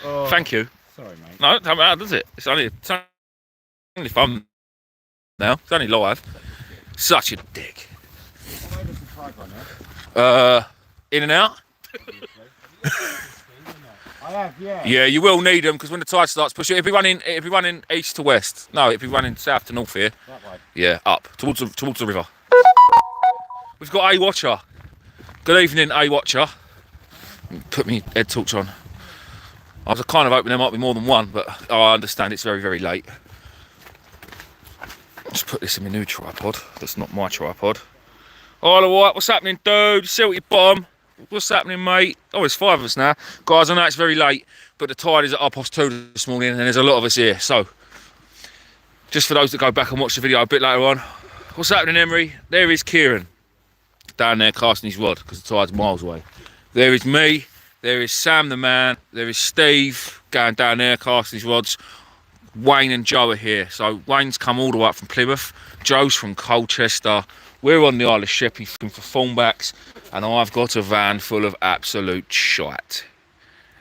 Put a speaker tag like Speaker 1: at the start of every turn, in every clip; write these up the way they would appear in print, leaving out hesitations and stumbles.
Speaker 1: Oh,
Speaker 2: thank you.
Speaker 1: Sorry, mate.
Speaker 2: No, it don't matter, does it? It's only fun now. It's only live. Such a dick. In and out.
Speaker 1: I have, yeah.
Speaker 2: Yeah, you will need them because when the tide starts pushing, it'll be running east to west. No, it'll be running south to north here.
Speaker 1: That way.
Speaker 2: Yeah, up towards the river. We've got a watcher. Good evening, a watcher. Put me head torch on. I was kind of hoping there might be more than one, but I understand it's very, very late. Just put this in my new tripod. That's not my tripod. All right, what's happening, dude? See what you bottom? What's happening, mate? Oh, there's 5 of us now. Guys, I know it's very late, but the tide is at 2:30 this morning, and there's a lot of us here. So, just for those that go back and watch the video a bit later on, what's happening, Emery? There is Kieran, down there casting his rod, because the tide's miles away. There is me. There is Sam the man. There is Steve, going down there casting his rods. Wayne and Joe are here. So, Wayne's come all the way up from Plymouth. Joe's from Colchester. We're on the Isle of Sheppey for Thornbacks, and I've got a van full of absolute shite.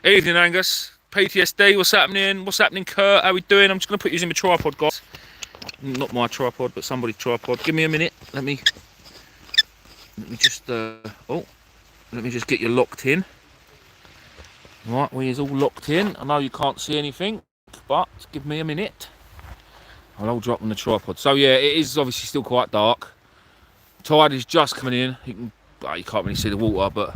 Speaker 2: Evening, Angus. PTSD, what's happening? What's happening, Kurt? How we doing? I'm just going to put you in my tripod, guys. Not my tripod, but somebody's tripod. Give me a minute. Let me just let me just get you locked in. Right, we is all locked in. I know you can't see anything, but give me a minute. I'll hold you up on the tripod. So yeah, it is obviously still quite dark. Tide is just coming in. You can't really see the water, but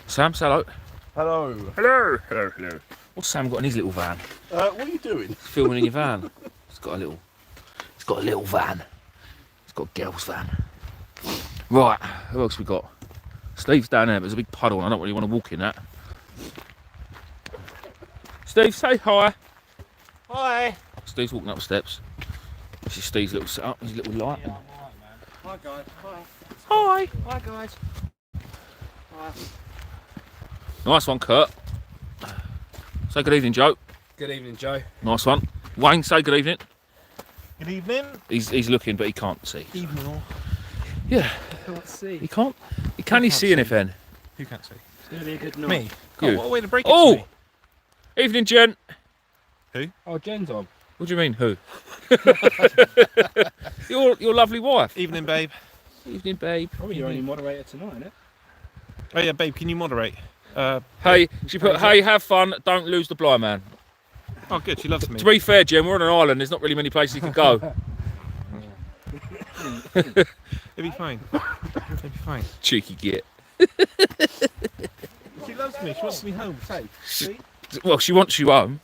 Speaker 2: Sam, say hello.
Speaker 1: Hello.
Speaker 2: Hello, hello, hello. What's Sam got in his little van?
Speaker 1: What are you doing?
Speaker 2: He's filming in your van. He's got a little van. He's got a girl's van. Right, who else we got? Steve's down there, but there's a big puddle and I don't really want to walk in that. Steve, say hi.
Speaker 1: Hi.
Speaker 2: Steve's walking up the steps. This is Steve's little setup, his little light.
Speaker 1: Yeah, right, man. Hi, guys. Hi.
Speaker 2: Hi.
Speaker 1: Hi, guys. Hi.
Speaker 2: Nice one, Kurt. Say good evening, Joe.
Speaker 1: Good evening, Joe.
Speaker 2: Nice one. Wayne, say good evening.
Speaker 1: Good evening.
Speaker 2: He's looking, but he can't see.
Speaker 1: Evening all.
Speaker 2: Yeah.
Speaker 1: I can't see.
Speaker 2: He can't. Can he see anything?
Speaker 1: Who can't see?
Speaker 3: It's going to be a good night.
Speaker 1: Me.
Speaker 2: You.
Speaker 1: God, what a way to break it
Speaker 2: Oh!
Speaker 1: to me.
Speaker 2: Evening, gent.
Speaker 1: Who?
Speaker 3: Oh, Jen's on.
Speaker 2: What do you mean, who? your lovely wife.
Speaker 1: Evening, babe.
Speaker 2: Evening, babe.
Speaker 3: Probably your only moderator tonight, isn't it?
Speaker 1: Oh yeah, babe. Can you moderate?
Speaker 2: Hey, she put, hey, have fun, don't lose the blind man.
Speaker 1: Oh, good. She loves me.
Speaker 2: To be fair, Jen, we're on an island, there's not really many places you can go.
Speaker 1: It'll be fine. It'll be fine.
Speaker 2: Cheeky git.
Speaker 1: She loves me. She wants me home safe.
Speaker 2: Well, she wants you home.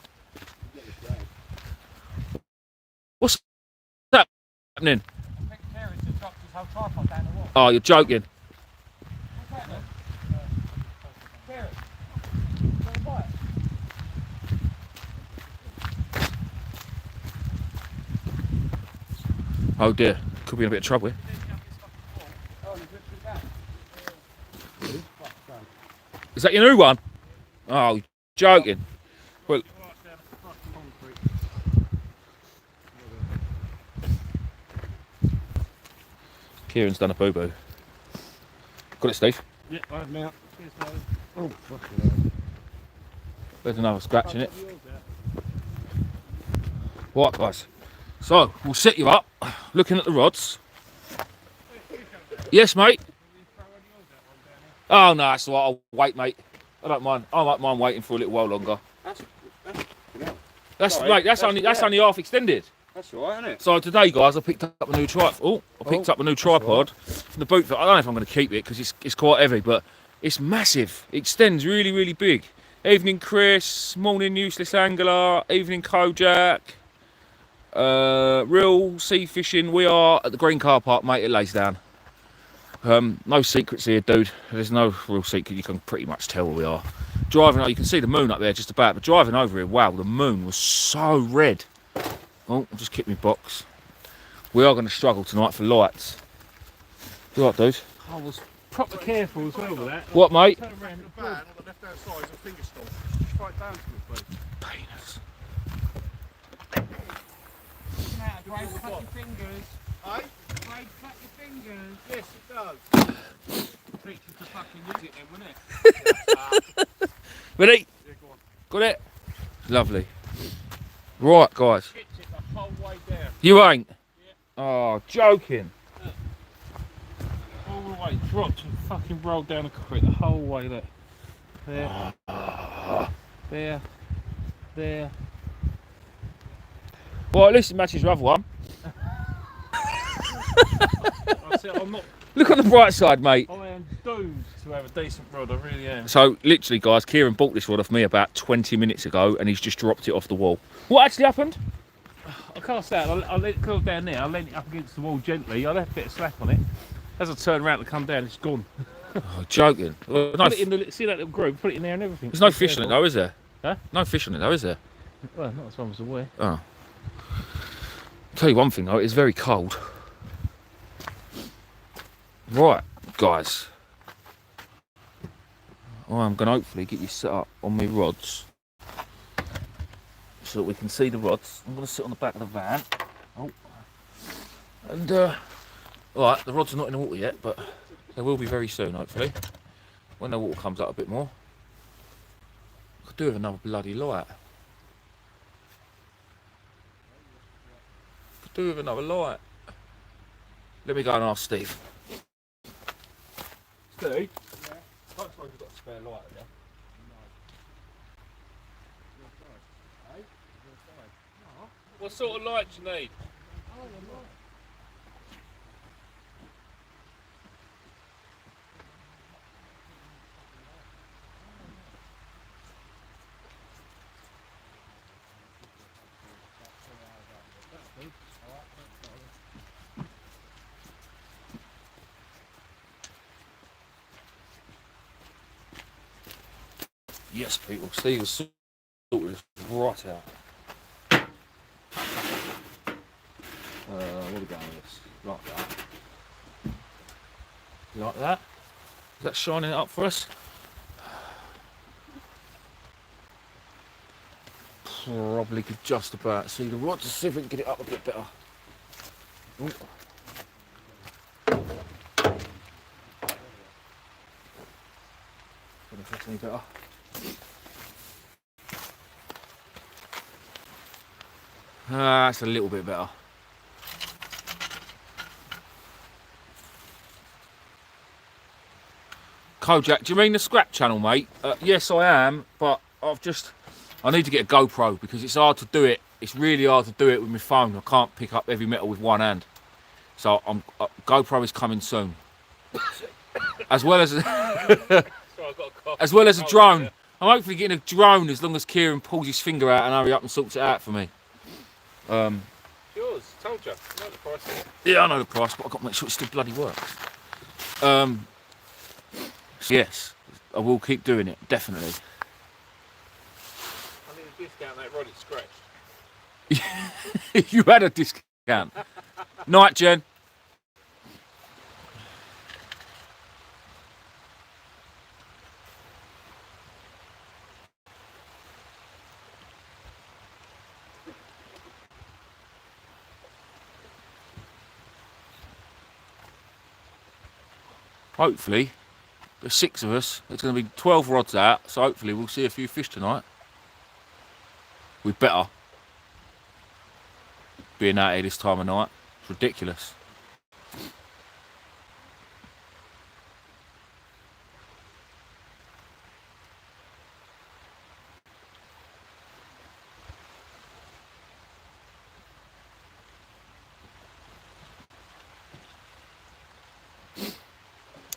Speaker 2: What's happening? Oh, you're joking. Oh dear, could be in a bit of trouble here. Is that your new one? Oh, you're joking. Well, Kieran's done a boo-boo. Got it, Steve?
Speaker 3: Yeah, I have now.
Speaker 1: Oh, fucking hell.
Speaker 2: There's another scratch in it. Right, guys. So, we'll set you up, looking at the rods. Yes, mate. Oh, no, that's all right. I'll wait, mate. I don't mind. I don't mind waiting for a little while longer. That's
Speaker 3: Sorry,
Speaker 2: mate. That's only half extended.
Speaker 3: That's all right, isn't it?
Speaker 2: So today, guys, I picked up a new tripod. Oh, I picked up a new tripod from the boot. I don't know if I'm going to keep it because it's quite heavy, but it's massive. It extends really, really big. Evening, Chris. Morning, useless angler. Evening, Kojak. Real sea fishing. We are at the green car park, mate. It lays down. No secrets here, dude. There's no real secret. You can pretty much tell where we are. Driving, you can see the moon up there just about. But driving over here, wow, the moon was so red. Oh, I'll just keep my box. We are going to struggle tonight for lights. You right, dude?
Speaker 3: I was proper careful as well with that.
Speaker 2: What, mate?
Speaker 4: Turn around the van on the left-hand side is a finger stop. Straight down to it, please.
Speaker 2: Penis.
Speaker 3: Brave, cut your fingers.
Speaker 4: Eh?
Speaker 3: Brave, cut your fingers.
Speaker 4: Yes, it does.
Speaker 3: Teach you to fucking use it then, wouldn't it?
Speaker 2: Ready?
Speaker 4: Yeah, go on.
Speaker 2: Got it? Lovely. Right, guys.
Speaker 3: Pitch it the whole way down.
Speaker 2: You ain't? Oh, joking.
Speaker 1: All the way, dropped and fucking rolled down the concrete the whole way. Look. There. There. There.
Speaker 2: Well, at least it matches your other one.
Speaker 1: I said, I'm not.
Speaker 2: Look on the bright side, mate.
Speaker 1: I am doomed to have a decent rod. I really am.
Speaker 2: So, literally, guys, Kieran bought this rod off me about 20 minutes ago and he's just dropped it off the wall. What actually happened?
Speaker 1: I cast out. I let it curl down there. I leant it up against the wall gently. I left a bit of slack on it. As I turned around to come down, it's gone.
Speaker 2: Oh, joking. Well, no,
Speaker 1: Put it in the, see that little groove? Put it in there and everything.
Speaker 2: there's no fish on it, though, is there?
Speaker 1: Huh?
Speaker 2: No fish on it, though, is there?
Speaker 1: Well, not as far as I'm aware.
Speaker 2: Oh. Tell you one thing, though, it's very cold. Right, guys. I'm going to hopefully get you set up on my rods so that we can see the rods. I'm going to sit on the back of the van. Oh. And, alright, the rods are not in the water yet, but they will be very soon, hopefully. When the water comes up a bit more. I could do with another bloody light. Could do with another light. Let me go and ask Steve.
Speaker 1: Steve? Yeah. I don't suppose you've got a spare light there. What sort of light do you need?
Speaker 2: Yes, people. Steve has sorted this right out. What are we going with this? Like that. Like that. Is that shining it up for us? Probably could just about see the rod to see if we can get it up a bit better. Ooh. Don't know if that's any better. That's a little bit better. Kojak, do you mean the scrap channel, mate? Yes, I am, but I need to get a GoPro because it's hard to do it. It's really hard to do it with my phone. I can't pick up heavy metal with one hand. So GoPro is coming soon. As well as as well as a drone. I'm hopefully getting a drone as long as Kieran pulls his finger out and hurry up and sorts it out for me.
Speaker 1: Yours, told you. You know the price.
Speaker 2: Yeah, I know the price, but I've got to make sure it still bloody works. Yes, I will keep doing it, definitely.
Speaker 1: I need a discount on that rod, it's scratched.
Speaker 2: You had a discount. Night, Jen. Hopefully, there's 6 of us. There's going to be 12 rods out, so hopefully we'll see a few fish tonight. We better. Being out here this time of night. It's ridiculous.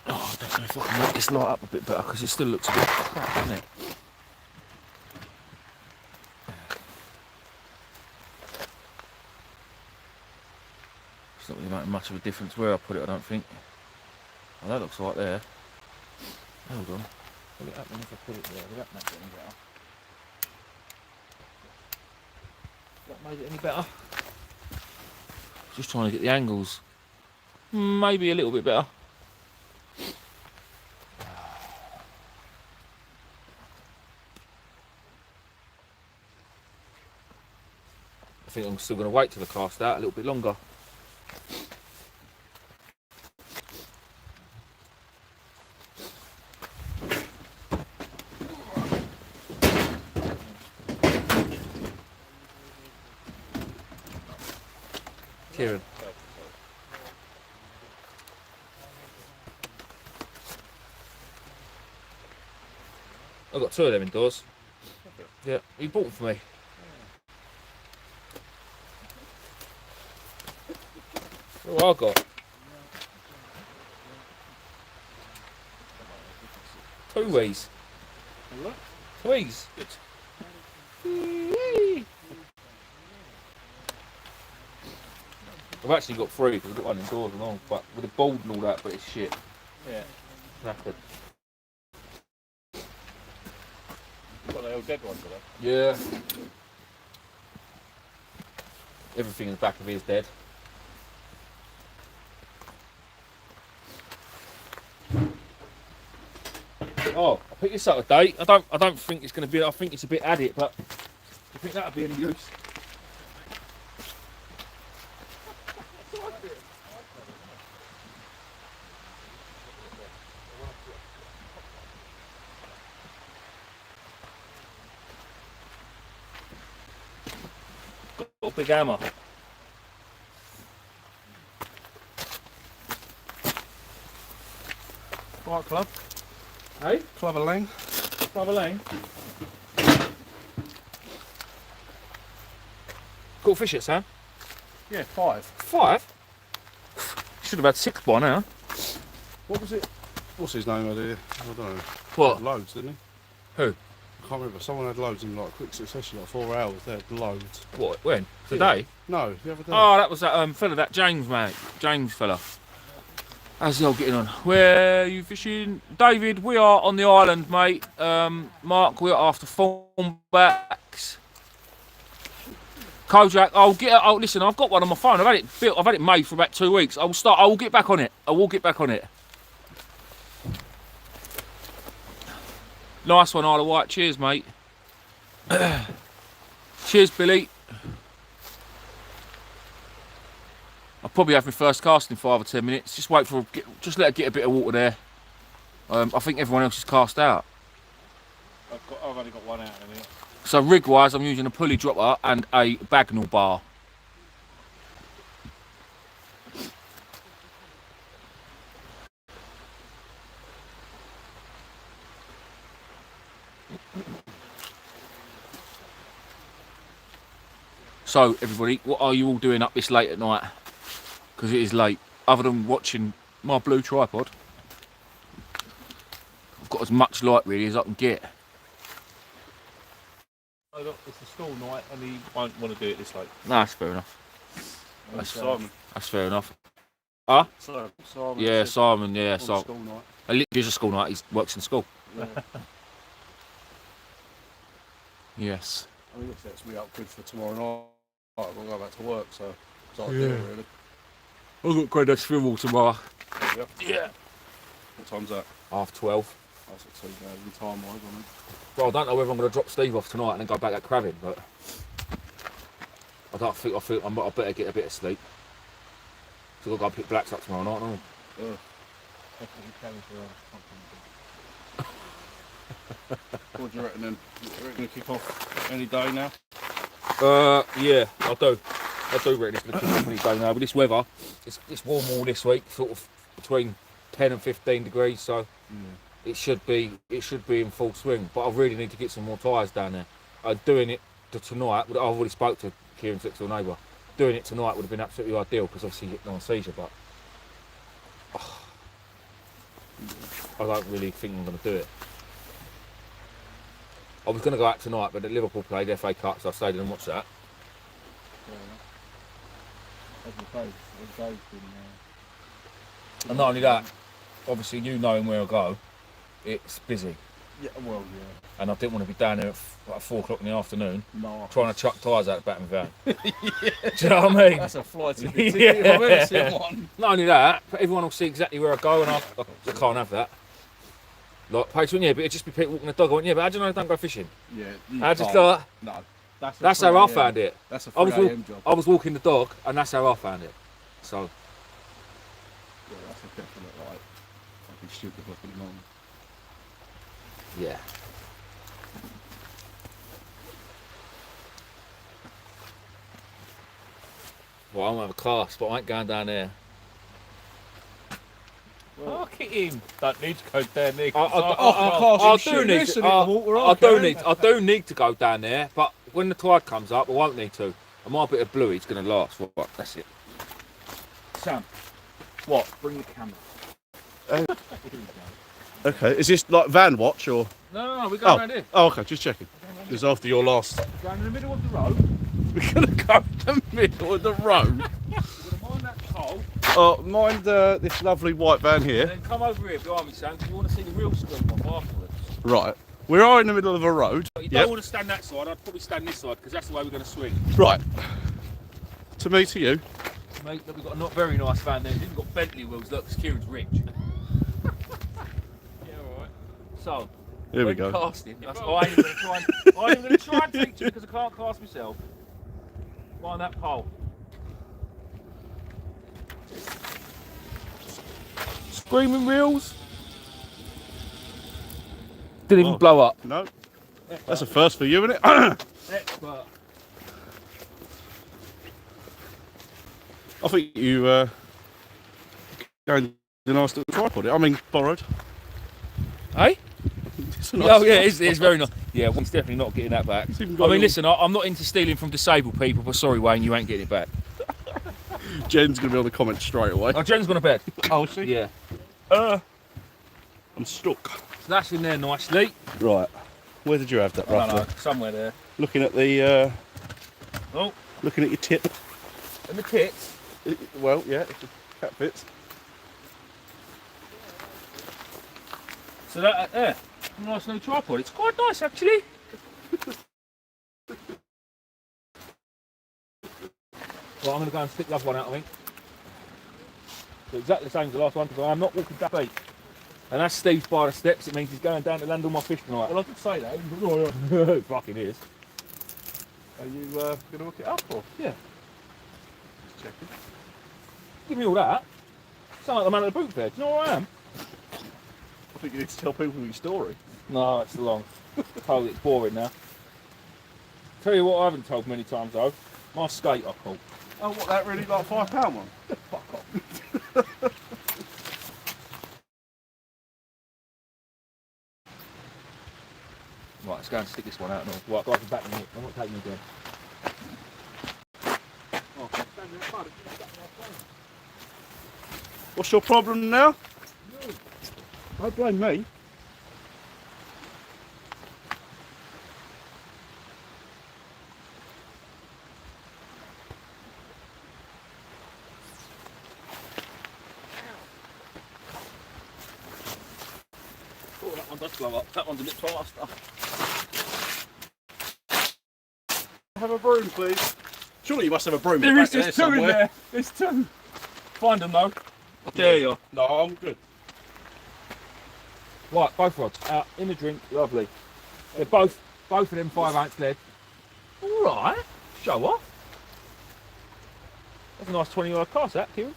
Speaker 2: Oh, I don't know if I can make this light up a bit better because it still looks a bit crap, doesn't it? It's not really making much of a difference where I put it, I don't think. Oh, that looks right there. Hold on. Will it happen if I put it there? Will that make it any better? That made it any better? Just trying to get the angles. Maybe a little bit better. I think I'm still going to wait till the cast out a little bit longer. Kieran. I've got 2 of them indoors. Yeah, he bought them for me. What have I got? 2 Wii's. Wii's. I've actually got 3 because I've got one indoors and all, but with the board and all that, but it's shit.
Speaker 1: Yeah.
Speaker 2: Knackered.
Speaker 1: You've got the old dead ones, are they?
Speaker 2: Yeah. Everything in the back of his dead. Oh, I picked this up today. I don't think it's going to be. I think it's a bit addict, but I think that'll be any use. Got a big hammer.
Speaker 4: Right, club.
Speaker 2: Hey,
Speaker 4: Clover Lane.
Speaker 2: Clover Lane. Caught fish it, Sam?
Speaker 4: Yeah, 5.
Speaker 2: 5? Should have had 6 by now.
Speaker 4: What was it? What's his name out here? I don't know.
Speaker 2: What?
Speaker 4: Loads, didn't he?
Speaker 2: Who?
Speaker 4: I can't remember. Someone had loads in like quick succession, like 4 hours. They had loads.
Speaker 2: What? When? Today?
Speaker 4: No, the other day.
Speaker 2: Oh, that was that fella, that James, mate. James fella. How's the old getting on? Where are you fishing? David, we are on the island, mate. Mark, we're after thornbacks. Kojak, I'll get it. Oh, listen, I've got one on my phone. I've had it built. I've had it made for about 2 weeks. I will get back on it. I will get back on it. Nice one, Isle of Wight. Cheers, mate. Cheers, Billy. I'll probably have my first cast in 5 or 10 minutes. Just wait for, just let her get a bit of water there. I think everyone else is cast out.
Speaker 1: I've only got one out in a minute.
Speaker 2: So rig-wise, I'm using a pulley dropper and a Bagnall bar. So everybody, what are you all doing up this late at night? Because it is late. Other than watching my blue tripod, I've got as much light really as I can get.
Speaker 1: It's a school night and he won't want to do it this late.
Speaker 2: No, that's fair enough.
Speaker 1: Simon.
Speaker 2: That's fair enough. Huh?
Speaker 1: Simon.
Speaker 2: Yeah, Simon, yeah.
Speaker 4: On
Speaker 2: So,
Speaker 4: school night.
Speaker 2: it literally is a school night, he works in school.
Speaker 4: Yeah.
Speaker 2: Yes.
Speaker 4: I mean, it sets me up good for tomorrow night. I've got to go back to work, so it's ideal,
Speaker 2: Yeah.
Speaker 4: really.
Speaker 2: I've got Grandad's funeral tomorrow.
Speaker 4: Yeah.
Speaker 2: Yeah.
Speaker 4: What time's that?
Speaker 2: 12:30.
Speaker 4: That's not too bad in time-wise, I mean.
Speaker 2: Well, I don't know whether I'm going to drop Steve off tonight and then go back at crabbing, but I think I better get a bit of sleep. So I've got to go pick blacks up tomorrow night, haven't
Speaker 4: What do you reckon then? You reckon to kick off any day now?
Speaker 2: Yeah, I do. I do reckon it's going to kick off any day now. With this weather, it's warm all this week, sort of between 10 and 15 degrees, so it should be in full swing. But I really need to get some more tyres down there. Doing it tonight, I've already spoke to Kieran's next door neighbour. Doing it tonight would have been absolutely ideal because obviously you're getting on seizure, but I don't really think I'm going to do it. I was going to go out tonight, but the Liverpool played FA Cup, so I stayed in and watched that. And not only that, obviously you knowing where I go, it's busy.
Speaker 4: Yeah, well, yeah.
Speaker 2: And I didn't want to be down there at 4 o'clock in the afternoon
Speaker 4: No,
Speaker 2: trying to chuck tyres out the back of my van. Do you know what I mean?
Speaker 4: that's a flight ticket.
Speaker 2: Yeah.
Speaker 4: I've ever seen one.
Speaker 2: Not only that, but everyone will see exactly where I go, and I can't have that. Like, Patron, yeah, but it'd just be people walking the dog. I went, yeah, but how do you know I don't go fishing?
Speaker 4: Yeah,
Speaker 2: I just like,
Speaker 4: no.
Speaker 2: that's how I found it.
Speaker 4: That's a
Speaker 2: I
Speaker 4: 3
Speaker 2: was,
Speaker 4: AM job.
Speaker 2: I was walking the dog, and that's how I found it. So,
Speaker 4: Yeah, that's a definite, like, fucking stupid looking moment.
Speaker 2: yeah. Well, I'm gonna have a cast, but I ain't going down there.
Speaker 1: Look at him. Don't need to go down there.
Speaker 2: I do need to go down there, but when the tide comes up, I won't need to. And my bit of bluey's going to last. Right, that's it.
Speaker 1: Sam, what? Bring the camera.
Speaker 4: Okay, is this like van watch or?
Speaker 2: No, we're going around here.
Speaker 4: Oh, okay, just checking. Because after your last.
Speaker 2: We're going in the middle of the road.
Speaker 4: We're going to go in the middle of the road.
Speaker 2: We're going to mind that pole.
Speaker 4: Oh, mind this lovely white van
Speaker 2: And
Speaker 4: here.
Speaker 2: then come over here behind me, Sam, because you want to see the real screen off afterwards.
Speaker 4: Right. We are in the middle of a road.
Speaker 2: But you don't want to stand that side, I'd probably stand this side, because that's the way we're going to swing.
Speaker 4: Right. To me, to you.
Speaker 2: Mate, look, we've got a not very nice van there. We've got Bentley wheels, look, because Kieran's rich. Yeah, alright. So,
Speaker 4: Here we
Speaker 2: when
Speaker 4: go.
Speaker 2: casting, I ain't even going to try and teach you, because I can't cast myself. Mind that pole. Screaming reels. Didn't even blow up.
Speaker 4: No. That's a first for you, isn't it?
Speaker 2: Expert.
Speaker 4: I think you going the nice little tripod. I mean, borrowed.
Speaker 2: Hey?
Speaker 4: It's a nice
Speaker 2: Oh yeah, it's very nice. Yeah, he's definitely not getting that back.
Speaker 4: even
Speaker 2: I
Speaker 4: got a
Speaker 2: mean,
Speaker 4: little-
Speaker 2: listen, I'm not into stealing from disabled people, but sorry, Wayne, you ain't getting it back.
Speaker 4: Jen's going to be on the comments straight away.
Speaker 2: Oh, Jen's gone to bed.
Speaker 4: Oh, see?
Speaker 2: Yeah.
Speaker 4: I'm stuck.
Speaker 2: So that's in there nicely.
Speaker 4: Right. Where did you have that,
Speaker 2: I don't
Speaker 4: roughly?
Speaker 2: know, somewhere there.
Speaker 4: Looking at the,
Speaker 2: Oh,
Speaker 4: looking at your tip.
Speaker 2: and the tits.
Speaker 4: Well, yeah, if the cat fits.
Speaker 2: So that, there. Nice new tripod. It's quite nice, actually. Well, I'm going to go and stick the other one out, I think. So exactly the same as the last one, because I'm not walking that deep. And that's Steve's by the steps. It means he's going down to land all my fish tonight.
Speaker 4: Well, I did say that.
Speaker 2: It fucking is.
Speaker 4: Are you going to look it up or?
Speaker 2: Yeah.
Speaker 4: Just checking.
Speaker 2: Give me all that. Sound like the man at the boot fair. Do you know where I am?
Speaker 4: I think you need to tell people your story.
Speaker 2: No, it's long. Oh, it's boring now. Tell you what I haven't told many times though. My skate I caught.
Speaker 4: Oh, what, that really like £5 one?
Speaker 2: Fuck off. Right, let's go and stick this one out. No. Right, guys, I'm back in it. I'm not taking it again.
Speaker 4: What's your problem now? Don't blame me.
Speaker 2: Oh, that one does blow up. That one's a bit faster.
Speaker 4: Have a broom, please. Surely you must have a broom.
Speaker 2: There
Speaker 4: back
Speaker 2: is, there's two in
Speaker 4: somewhere.
Speaker 2: there. There's two. Find them though. I dare you.
Speaker 4: No, I'm good.
Speaker 2: Right, both rods out in the drink. Lovely. They're both of them 5/8 lead. All right. Show off. That's a nice 20-yard cast, that, Kieran.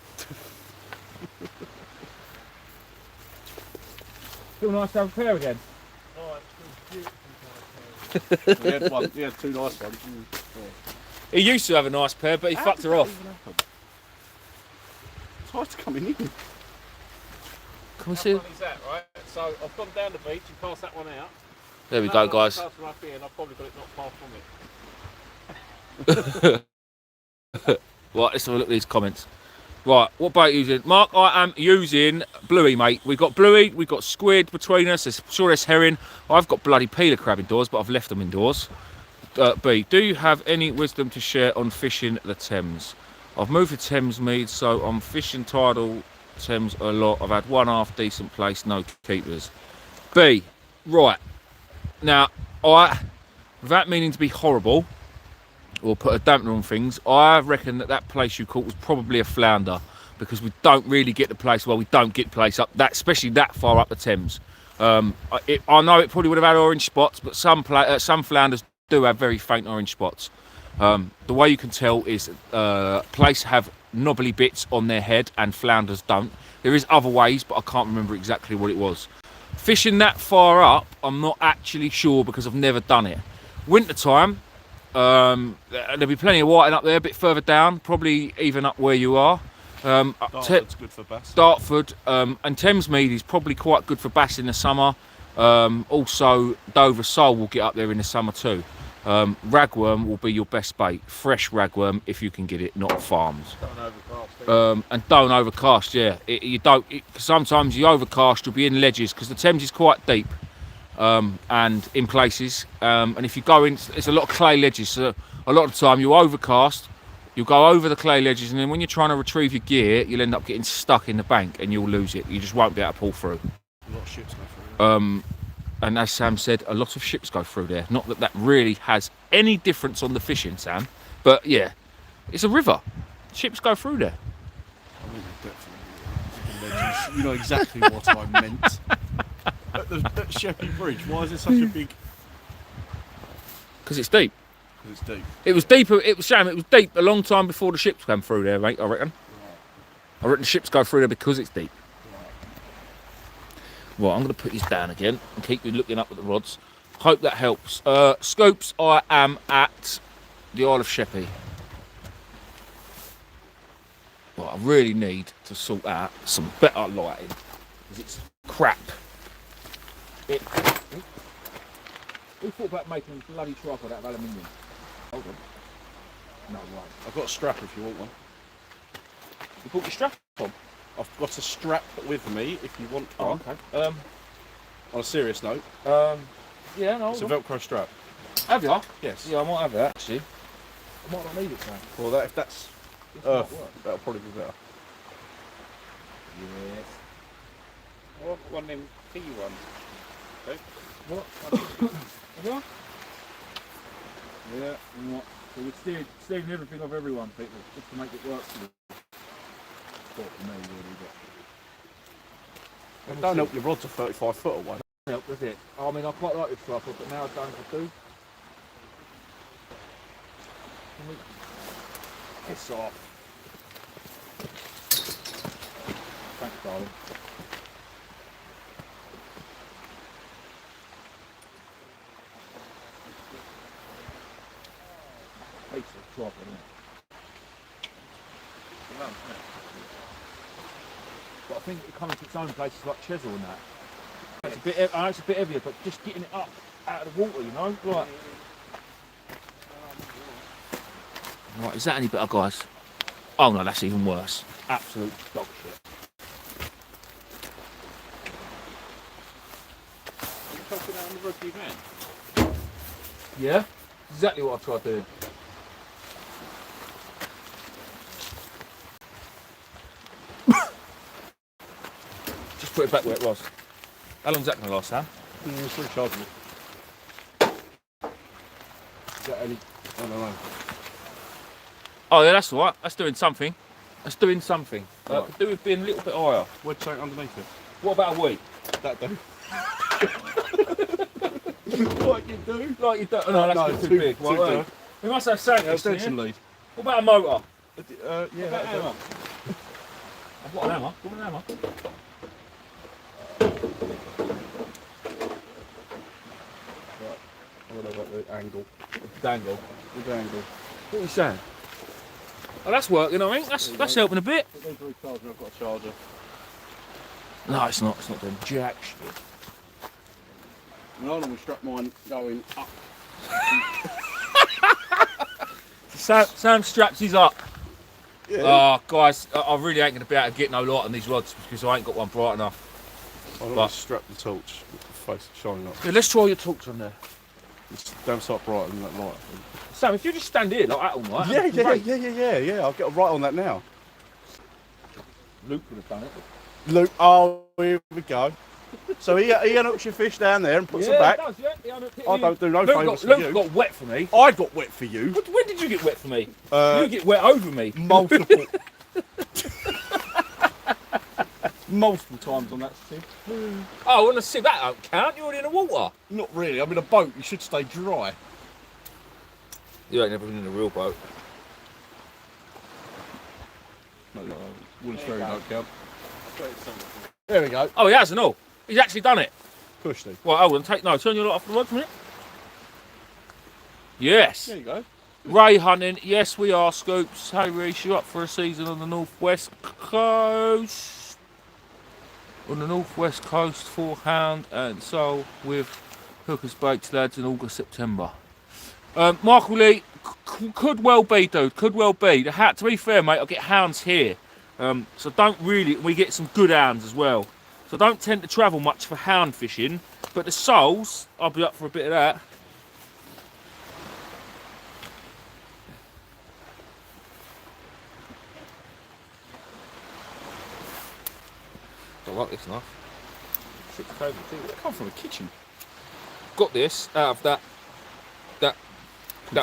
Speaker 2: Feel nice to have a pair again.
Speaker 4: He had two nice ones.
Speaker 2: He used to have a nice pair, but he fucked her off.
Speaker 4: It's hard to come in.
Speaker 2: Can we see?
Speaker 1: What is that, right? So I've gone down the beach and passed that one out.
Speaker 2: There we
Speaker 1: That
Speaker 2: go,
Speaker 1: one
Speaker 2: guys.
Speaker 1: passed right here and I've probably got it not far from it.
Speaker 2: Right, let's have a look at these comments. Right, what bait are you using? Mark, I am using bluey, mate. We've got bluey, we've got squid between us. There's herring. I've got bloody peeler crab indoors, but I've left them indoors. B, do you have any wisdom to share on fishing the Thames? I've moved to Thames Mead, so I'm fishing tidal Thames a lot. I've had one half decent place, no keepers. B, right. Now, without meaning to be horrible, or put a dampener on things, I reckon that place you caught was probably a flounder, because we don't really get the place, well, we don't get the place up that, especially that far up the Thames. I know it probably would have had orange spots, but some flounders do have very faint orange spots. The way you can tell is place have knobbly bits on their head and flounders don't. There is other ways, but I can't remember exactly what it was. Fishing that far up, I'm not actually sure because I've never done it. Winter time, There'll be plenty of whiting up there, a bit further down, probably even up where you are.
Speaker 4: Dartford's good for bass.
Speaker 2: Dartford and Thamesmead is probably quite good for bass in the summer. Also, Dover Sole will get up there in the summer too. Ragworm will be your best bait, fresh ragworm if you can get it, not farms. And don't overcast, yeah. Sometimes you overcast, you'll be in ledges because the Thames is quite deep and in places. And if you go in, it's a lot of clay ledges. So a lot of the time you overcast, you'll go over the clay ledges, and then when you're trying to retrieve your gear, you'll end up getting stuck in the bank and you'll lose it. You just won't be able to pull through.
Speaker 4: A lot of ships go through.
Speaker 2: And as Sam said, a lot of ships go through there. Not that that really has any difference on the fishing, Sam, but yeah, it's a river. Ships go through there.
Speaker 4: I mean, definitely. Legends. You know exactly what I meant. At Sheppey Bridge, why is it such a big?
Speaker 2: Because it's deep.
Speaker 4: Because it's deep.
Speaker 2: It was deeper. It was Sam. It was deep a long time before the ships came through there, mate. I reckon. I reckon the ships go through there because it's deep. Right, I'm going to put this down again and keep you looking up at the rods. Hope that helps. Scopes, I am at the Isle of Sheppey. Well, I really need to sort out some better lighting because it's crap. Who thought about making a bloody tripod out of aluminium? Hold on. No, right.
Speaker 4: I've got a strap if you want one.
Speaker 2: You bought your strap on?
Speaker 4: I've got a strap with me if you want one.
Speaker 2: Oh, okay.
Speaker 4: On a serious note,
Speaker 2: yeah, no.
Speaker 4: it's a Velcro strap.
Speaker 2: Have you?
Speaker 4: Yes.
Speaker 2: Yeah, I might have that actually. I might not need it, Sam.
Speaker 4: Well, if that's
Speaker 2: This might
Speaker 4: Earth,
Speaker 2: work.
Speaker 4: that'll probably be better.
Speaker 2: Yes.
Speaker 3: I want one of them P ones.
Speaker 2: What? Have you? Yeah, and what? So we're stealing everything off everyone, people, just to make it work for them. For me, really, but
Speaker 4: Don't help your rods are 35 foot away.
Speaker 2: help with it. I mean, I quite like this tripod, but now I don't do. Piss off. Thanks, darling. Piece of tripod, isn't it? But I think it comes to its own places like Chesil and that. It's a bit, I know it's a bit heavier, but just getting it up out of the water, you know? Right, is that any better, guys? Oh no, that's even worse. Absolute dog shit.
Speaker 3: You chucking that on the rugby van?
Speaker 2: Yeah? Exactly what I tried doing. Just put it back where it was. How long's that going to last, Sam?
Speaker 4: It's rechargeable. Is that any? I don't know.
Speaker 2: Oh yeah, that's all right. That's doing something. That's doing something.
Speaker 4: Right.
Speaker 2: Could do with being a little bit higher.
Speaker 4: Wedge something underneath it.
Speaker 2: What about a week?
Speaker 4: That do. Like you do.
Speaker 2: Like you don't. No, that's
Speaker 4: No,
Speaker 2: not too
Speaker 4: too-
Speaker 2: big.
Speaker 4: too
Speaker 2: Well,
Speaker 4: deep.
Speaker 2: we must have something else in
Speaker 4: Extension
Speaker 2: here.
Speaker 4: lead.
Speaker 2: What about a motor?
Speaker 4: Yeah,
Speaker 2: What about
Speaker 4: that
Speaker 2: a hammer? I've got an hammer. Got an hammer.
Speaker 4: I don't know about the angle.
Speaker 2: Dangle.
Speaker 4: The angle.
Speaker 2: What are you saying? Oh, that's working, I think. That's helping a bit.
Speaker 4: It needs recharging. I've got a charger.
Speaker 2: No, it's not. It's not doing jack shit.
Speaker 4: And I normally strap mine going up.
Speaker 2: Sam straps his up.
Speaker 4: Yeah.
Speaker 2: Oh, guys, I really ain't going to be able to get no light on these rods because I ain't got one bright enough.
Speaker 4: I normally
Speaker 2: but-
Speaker 4: strap the torch with the face shining up.
Speaker 2: Yeah, let's try your torch on there.
Speaker 4: It's damn sight brighter than that light.
Speaker 2: Sam, if you just stand here like that all night,
Speaker 4: Yeah,
Speaker 2: that'd be
Speaker 4: yeah,
Speaker 2: great.
Speaker 4: yeah. I'll get a right on that now.
Speaker 2: Luke would have done it.
Speaker 4: Luke, oh, here we go. So he unhooks your fish down there and puts them back.
Speaker 2: Does, yeah. He unhooked it.
Speaker 4: I don't do no
Speaker 2: Luke
Speaker 4: favours for
Speaker 2: Luke
Speaker 4: you.
Speaker 2: got wet for me.
Speaker 4: I got wet for you.
Speaker 2: When did you get wet for me?
Speaker 4: Uh,
Speaker 2: you get wet over me.
Speaker 4: multiple. Multiple times on that sieve.
Speaker 2: Oh, on the sieve, that don't count. You're already in the water.
Speaker 4: Not really. I'm in a boat. You should stay dry.
Speaker 2: You ain't never been in a real boat.
Speaker 4: No, Wool's Ferry don't count.
Speaker 2: There we go. Oh, he has and all. He's actually done it.
Speaker 4: Pushed it.
Speaker 2: Well, hold on. Turn your light off the rod for a minute. Yes.
Speaker 4: There you go.
Speaker 2: Ray hunting. Yes, we are, Scoops. Hey, Reece, you up for a season on the northwest coast? On the northwest coast for hound and soul with hookers baits, lads, in August, September. Michael Lee, could well be, dude. Could well be. To be fair, mate, I get hounds here. So don't really. We get some good hounds as well. So I don't tend to travel much for hound fishing. But the soles, I'll be up for a bit of that. I like this knife. Six table too.
Speaker 4: They come from the kitchen.
Speaker 2: Got this out of that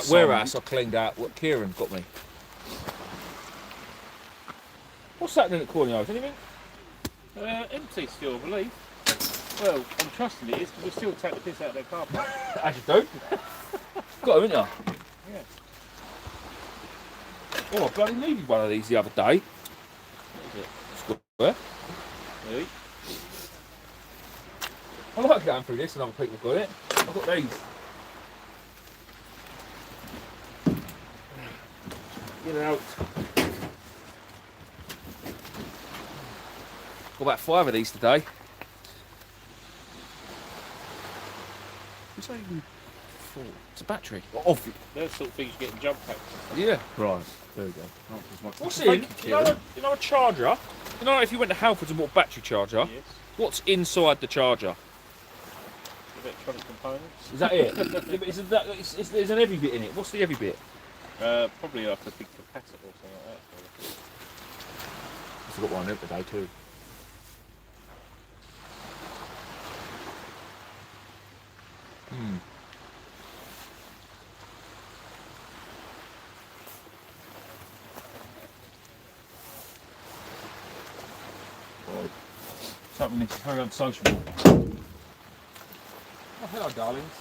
Speaker 2: warehouse I cleaned out. What Kieran got me. What's happening at Corney House? Anything?
Speaker 3: Empty still, I believe. Well, I'm trusting it is because we still take the piss out of their car park.
Speaker 2: As you do. Got him, haven't
Speaker 3: Yeah.
Speaker 2: you? Oh, I bloody needed one of these the other day.
Speaker 3: What is it?
Speaker 2: Square.
Speaker 3: Really?
Speaker 2: I like going through this and other people got it. I've got these. Get out. Got about 5 of these today.
Speaker 4: What's that even for?
Speaker 2: It's a battery.
Speaker 4: Off.
Speaker 3: Those sort of things you get in jump packs.
Speaker 2: Yeah.
Speaker 4: Right. There we go. Not as much.
Speaker 2: What's
Speaker 4: Thank
Speaker 2: in?
Speaker 4: you, Kieran.
Speaker 2: You know a charger? You know if you went to Halfords and bought a battery charger,
Speaker 3: Yes.
Speaker 2: what's inside the charger?
Speaker 3: Electronic components.
Speaker 2: Is that it? Yeah, but there's an heavy bit in it. What's the heavy bit?
Speaker 3: Probably like a big capacitor or something like that.
Speaker 2: I've got one today too. Something needs to carry on sociable. Oh, hello, darlings.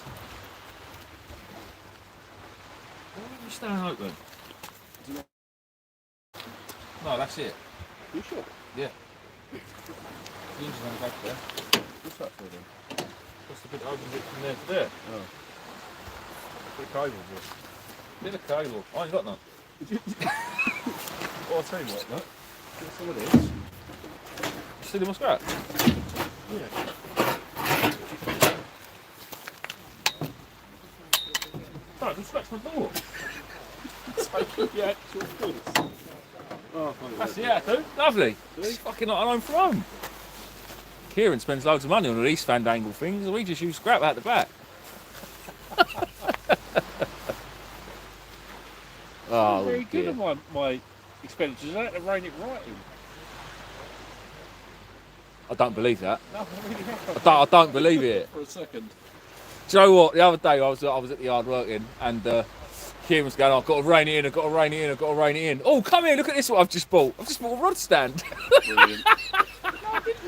Speaker 2: Why are you staying open? No, that's it.
Speaker 3: You sure?
Speaker 2: Yeah. The engine's on the back there.
Speaker 4: What's that for then?
Speaker 2: What's the bit that opens it from there to there?
Speaker 4: Oh. Bit of cable, just.
Speaker 2: Bit of cable. I ain't got none.
Speaker 4: Oh, I'll tell you what, look. Get some of this.
Speaker 2: Still in my scratch?
Speaker 4: Yeah.
Speaker 2: No, just scratch my door.
Speaker 3: Take the actual piss.
Speaker 4: Oh,
Speaker 2: That's the attitude. Lovely. It's fucking like an home from home. Kieran spends loads of money on all these fandangle things, and we just use scrap out the back. Oh,
Speaker 3: Very good
Speaker 2: dear.
Speaker 3: at my expenditures. I had to rein it right in.
Speaker 2: I don't believe that.
Speaker 3: No, I really have.
Speaker 2: I don't believe it.
Speaker 4: For a second.
Speaker 2: Do you know what? The other day I was at the yard working, and Kieran was going, I've got to rein it in, I've got to rein it in, I've got to rein it in. Oh, come here, look at this, what I've just bought. I've just bought a rod stand.
Speaker 4: Brilliant.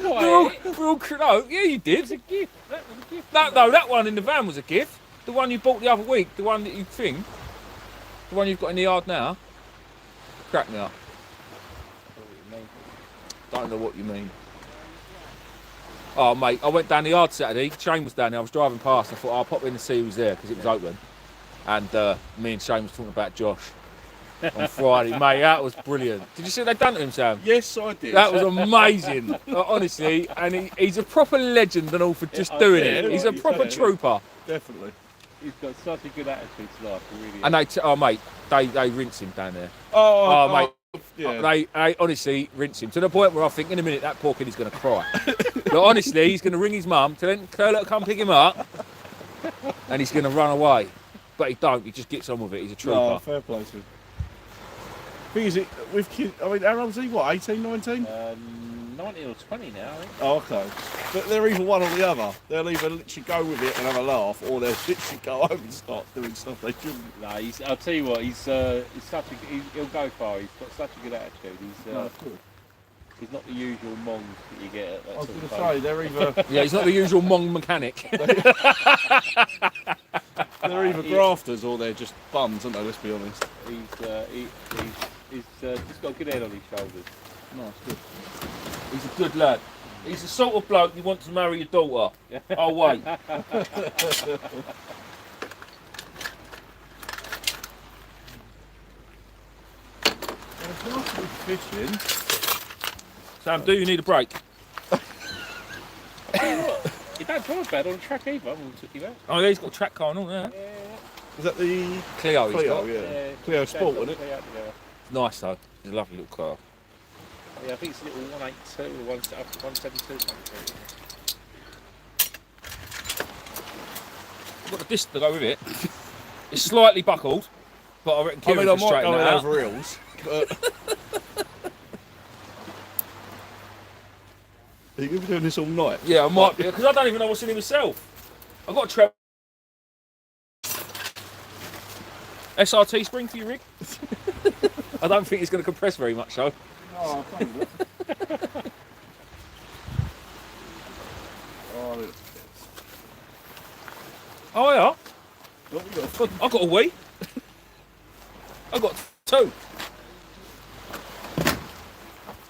Speaker 2: we're all, no, yeah, you did.
Speaker 3: It was a gift. That was a gift.
Speaker 2: No, that one in the van was a gift. The one you bought the other week, the one that you think, the one you've got in the yard now. Crack me up. Don't know what you mean. Oh, mate, I went down the yard Saturday. Shane was down there. I was driving past. I thought I'll pop in and see who was there because it was open. And me and Shane was talking about Josh on Friday. Mate, that was brilliant. Did you see what they done to him, Sam?
Speaker 4: Yes, I did.
Speaker 2: That was amazing, honestly. And he's a proper legend and all for just
Speaker 3: Yeah,
Speaker 2: doing
Speaker 3: yeah,
Speaker 2: it. He's a
Speaker 3: right,
Speaker 2: proper
Speaker 3: yeah.
Speaker 2: trooper.
Speaker 4: Definitely.
Speaker 3: He's got such a good attitude to life. He really
Speaker 2: And
Speaker 3: is.
Speaker 2: oh, mate, they rinse him down there.
Speaker 4: Oh,
Speaker 2: Mate.
Speaker 4: Yeah.
Speaker 2: They honestly rinse him to the point where I think in a minute that poor kid is going to cry. But honestly, he's going to ring his mum, tell her to come pick him up, and he's going to run away. But he don't. He just gets on with it. He's a trooper.
Speaker 4: Oh, fair play to him. Thing is, with kids, I mean, how old is he? What, 18, 19?
Speaker 3: 19 or 20 now, I think.
Speaker 4: Oh, okay. But they're either one or the other. They'll either literally go with it and have a laugh, or they'll literally go home and start doing stuff they shouldn't.
Speaker 3: No, I'll tell you what, he's such he'll go far. He's got such a good attitude. He's not the usual mong that you get at that
Speaker 4: I was
Speaker 3: sort
Speaker 4: going
Speaker 3: of
Speaker 4: to
Speaker 3: place.
Speaker 4: say, they're either
Speaker 2: Yeah, he's not the usual Mong mechanic.
Speaker 4: they're either grafters or they're just bums, aren't they? Let's be honest.
Speaker 3: He's just got a good head on his shoulders.
Speaker 4: Nice, good.
Speaker 2: He's a good lad. He's the sort of bloke you want to marry your daughter. Oh wait. Fishing. Sam, do you need a break?
Speaker 3: You don't drive bad on the track either. I took you out.
Speaker 2: Oh, yeah, he's got a track car and all that.
Speaker 4: Is that the
Speaker 2: Clio, he's
Speaker 4: Clio?
Speaker 2: got.
Speaker 4: Yeah. Clio Sport, isn't it?
Speaker 2: Nice though. It's a lovely little car.
Speaker 3: Yeah, I think it's a little 182 or 172 something.
Speaker 2: I've got the disc to go with it. It's slightly buckled, but I reckon Kieran
Speaker 4: I
Speaker 2: can
Speaker 4: might
Speaker 2: straighten
Speaker 4: go
Speaker 2: that out.
Speaker 4: over hills. But are you going to be doing this all night?
Speaker 2: Yeah, I might be, because I don't even know what's in it myself. I've got a treble. SRT spring for your rig? I don't think it's going to compress very much though.
Speaker 4: Oh, thank you. Oh, look.
Speaker 2: Oh yeah,
Speaker 4: What have you got?
Speaker 2: I've got a wee. I've got two.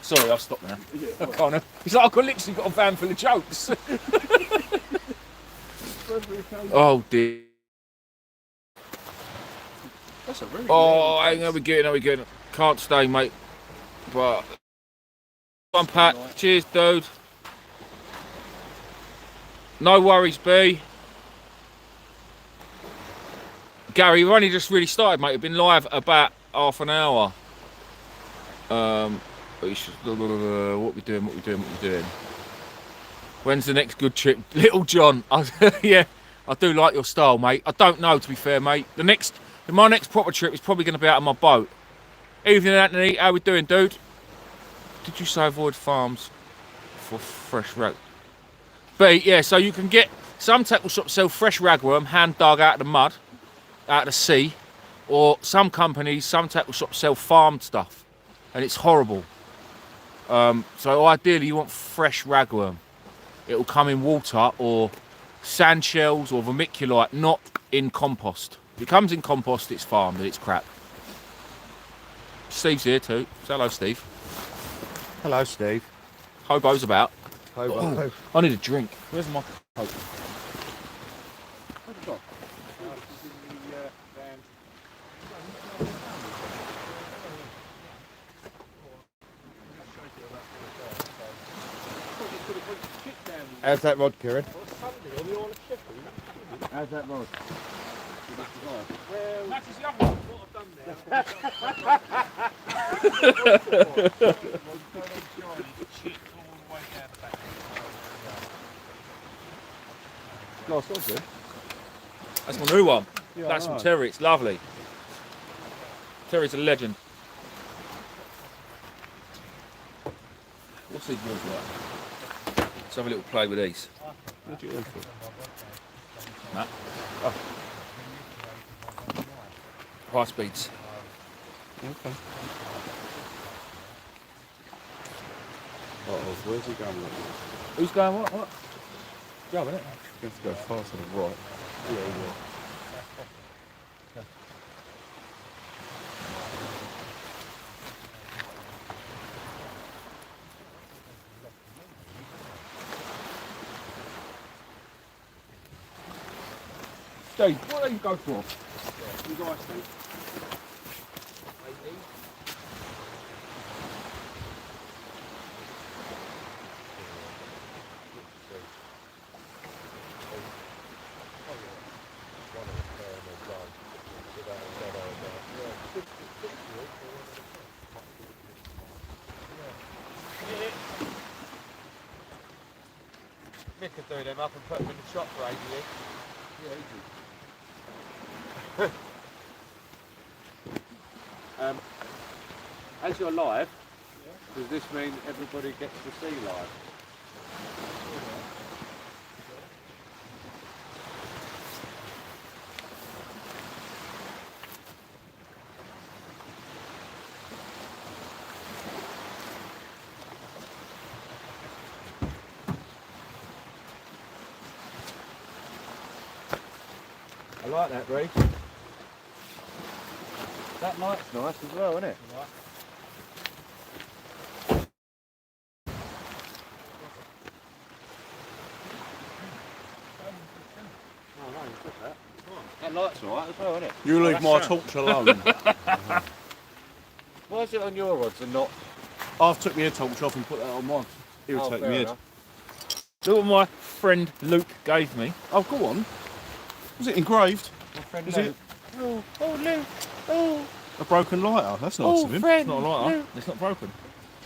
Speaker 2: Sorry, I'll stop now.
Speaker 4: Yeah,
Speaker 2: I can't. It's like I've literally got a van full of jokes. Oh dear.
Speaker 4: That's a very
Speaker 2: Oh, hang on, we're getting. Can't stay, mate. But one Pat. Cheers, dude. No worries, B. Gary, we've only just really started, mate. We've been live about half an hour. What we doing? When's the next good trip? Little John. Yeah, I do like your style, mate. I don't know, to be fair, mate. My next proper trip is probably going to be out on my boat. Evening, Anthony. How we doing, dude? Did you say avoid farms for fresh rag? B, yeah, so you can get... Some tackle shops sell fresh ragworm, hand dug out of the mud, out of the sea. Or some companies, some tackle shops sell farmed stuff. And it's horrible. So ideally you want fresh ragworm. It'll come in water or sand shells or vermiculite, not in compost. If it comes in compost, it's farmed and it's crap. Steve's here too. Say hello, Steve.
Speaker 4: Hello, Steve.
Speaker 2: Hobo's about.
Speaker 4: Hobo.
Speaker 2: I need a drink. Where's my coat?
Speaker 4: How's that rod, Kieran? How's that rod?
Speaker 2: Matches the other one. What I've done
Speaker 4: Last one's good.
Speaker 2: That's my new one.
Speaker 4: Yeah,
Speaker 2: That's
Speaker 4: I
Speaker 2: from
Speaker 4: know.
Speaker 2: Terry. It's lovely. Terry's a legend. What's these wheels like? Let's have a little play with these.
Speaker 4: What do you want for?
Speaker 2: Matt. Oh. High speeds.
Speaker 4: Okay. Uh-oh, where's he going?
Speaker 2: Who's going what? What? Go, innit?
Speaker 4: You have to go fast on the right. Yeah, yeah.
Speaker 2: Steve, what do you go for? You guys, Steve?
Speaker 5: Nick could do them up and put them in the shop for 8 years.
Speaker 3: As you're live, does this mean everybody gets to see live?
Speaker 4: I like that, Ray. That light's nice as well, isn't it?
Speaker 3: That light's alright as well, isn't it?
Speaker 4: You leave my torch alone.
Speaker 3: Why is it on your rods and not?
Speaker 4: I've took my head torch off and put that on mine. Irritating
Speaker 3: fair
Speaker 4: my head.
Speaker 3: enough.
Speaker 2: Look what my friend Luke gave me.
Speaker 4: Oh, go on. Was it engraved?
Speaker 3: My friend
Speaker 4: Is
Speaker 3: Luke.
Speaker 4: it
Speaker 3: Oh, Luke. Oh,
Speaker 4: a broken lighter? That's nice of him.
Speaker 3: friend.
Speaker 2: It's not a lighter.
Speaker 3: Luke.
Speaker 2: It's not broken.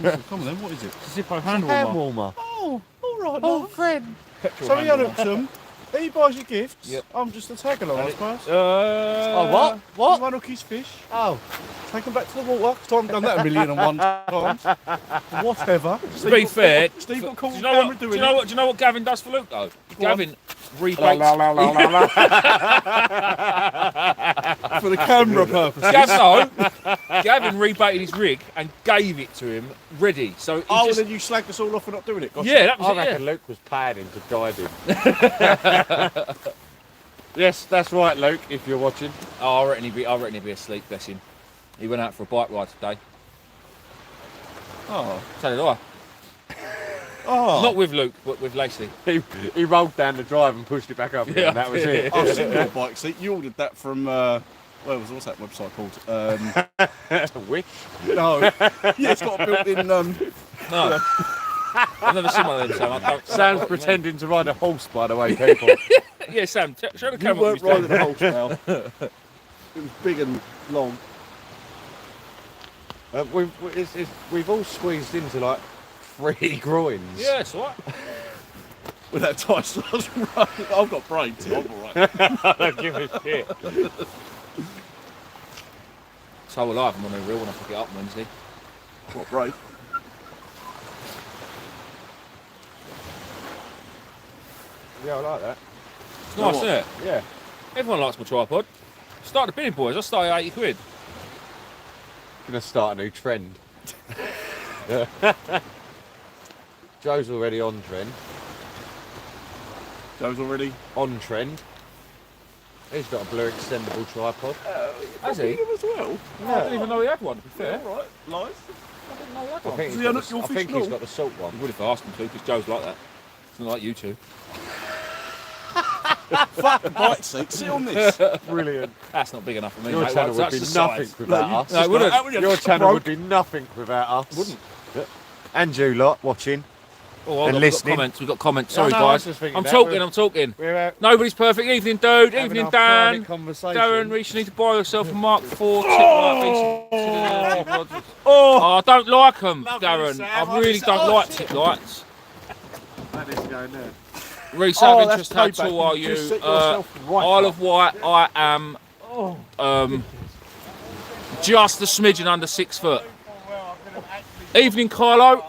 Speaker 4: Come on then, what is it?
Speaker 2: It's a Zippo hand
Speaker 3: Hand
Speaker 2: warmer.
Speaker 3: warmer.
Speaker 4: Oh, all right.
Speaker 3: Oh, friend.
Speaker 2: Petrol
Speaker 4: So
Speaker 2: hand
Speaker 4: he
Speaker 2: warmer.
Speaker 4: unhooked them. He buys you gifts.
Speaker 2: Yep.
Speaker 4: I'm just a tag along, I suppose.
Speaker 3: Oh, what? What?
Speaker 4: You unhook his fish.
Speaker 3: Oh.
Speaker 4: Take them back to the water. Because I haven't done that a million and one times. Whatever.
Speaker 2: To be fair,
Speaker 4: Steve got caught
Speaker 2: do
Speaker 4: on
Speaker 2: you know
Speaker 4: camera
Speaker 2: what? Do
Speaker 4: doing
Speaker 2: you know what? Do you know what Gavin does for Luke though? Gavin rebates.
Speaker 4: For the camera purposes.
Speaker 2: Gavin rebated his rig and gave it to him ready. So he
Speaker 4: Oh,
Speaker 2: just,
Speaker 4: then you slagged us all off for not doing it. Gotcha.
Speaker 2: yeah, that was
Speaker 3: I
Speaker 2: it.
Speaker 3: reckon
Speaker 2: Yeah.
Speaker 3: Luke was paying him to guide him. Yes, that's right, Luke. If you're watching.
Speaker 2: Oh, I reckon he'd be asleep. Bless him. He went out for a bike ride today.
Speaker 4: Oh.
Speaker 2: So did I.
Speaker 4: Oh.
Speaker 2: Not with Luke, but with Lacey.
Speaker 3: He rolled down the drive and pushed it back up again.
Speaker 2: Yeah.
Speaker 3: That was it.
Speaker 4: I've seen your bike seat. You ordered that from, what's that website called?
Speaker 3: Wish.
Speaker 4: No. Yeah, it's got a built-in,
Speaker 2: No. I've never seen one of them, Sam. I don't.
Speaker 3: Sam's pretending to ride a horse, by the way, people.
Speaker 2: Yeah, Sam, show the
Speaker 4: You
Speaker 2: camera.
Speaker 4: weren't riding the whole now. It was big and long.
Speaker 3: We've all squeezed into like 3 groins.
Speaker 2: Yeah, it's alright.
Speaker 4: With that tight starts running. I've got brains, so I'm alright.
Speaker 3: I don't give a shit.
Speaker 2: So will I have them on a reel when I pick it up on Wednesday.
Speaker 4: What, brave?
Speaker 3: Yeah, I like that.
Speaker 2: It's nice,
Speaker 4: what?
Speaker 2: isn't it?
Speaker 3: Yeah.
Speaker 2: Everyone likes my tripod. Start the bidding, boys. I started at 80 quid.
Speaker 3: Gonna start a new trend. Joe's already on trend.
Speaker 4: Joe's already.
Speaker 3: On trend. He's got a blue extendable tripod.
Speaker 2: Has he?
Speaker 4: Him as well.
Speaker 2: I didn't even know he had one, to be fair.
Speaker 4: Alright, nice.
Speaker 2: I didn't know he had
Speaker 3: I
Speaker 2: one.
Speaker 3: think,
Speaker 4: Does
Speaker 3: he's
Speaker 4: he
Speaker 3: got,
Speaker 4: unhook
Speaker 3: the,
Speaker 4: your
Speaker 3: I
Speaker 4: fish
Speaker 3: think
Speaker 4: and
Speaker 3: he's
Speaker 4: all?
Speaker 3: got the salt one.
Speaker 2: I would have asked him to, because Joe's like that. It's not like you two.
Speaker 4: Fuck the bike seat. Sit on this.
Speaker 3: Brilliant.
Speaker 2: That's not big enough for me,
Speaker 3: Your
Speaker 2: mate.
Speaker 3: channel
Speaker 2: That's
Speaker 3: would be
Speaker 2: the
Speaker 3: nothing
Speaker 2: size.
Speaker 3: without
Speaker 4: you
Speaker 3: us.
Speaker 4: just
Speaker 2: wouldn't.
Speaker 4: got out with
Speaker 3: Your channel would be nothing without us.
Speaker 2: Wouldn't.
Speaker 3: And you lot watching.
Speaker 2: Oh, hold
Speaker 3: And
Speaker 2: on,
Speaker 3: listening.
Speaker 2: We've got comments. Sorry,
Speaker 3: No, I was
Speaker 2: guys.
Speaker 3: just thinking
Speaker 2: I'm
Speaker 3: that.
Speaker 2: talking.
Speaker 3: We're out
Speaker 2: Nobody's perfect. Evening, dude.
Speaker 3: having
Speaker 2: Evening,
Speaker 3: our
Speaker 2: Dan.
Speaker 3: private conversation.
Speaker 2: Darren, Reach, you need to buy yourself a Mark 4 tip light. Oh, I don't like them,
Speaker 4: Lovely,
Speaker 2: Darren.
Speaker 4: Sam.
Speaker 2: I really don't like tip lights.
Speaker 3: That is going there.
Speaker 2: Reese,
Speaker 4: Oh,
Speaker 2: out of
Speaker 4: that's
Speaker 2: interest, how
Speaker 4: payback.
Speaker 2: tall are
Speaker 4: You
Speaker 2: you?
Speaker 4: just set yourself right
Speaker 2: Isle
Speaker 4: up.
Speaker 2: of Wight, I am just a smidgen under 6 foot. Evening, Carlo.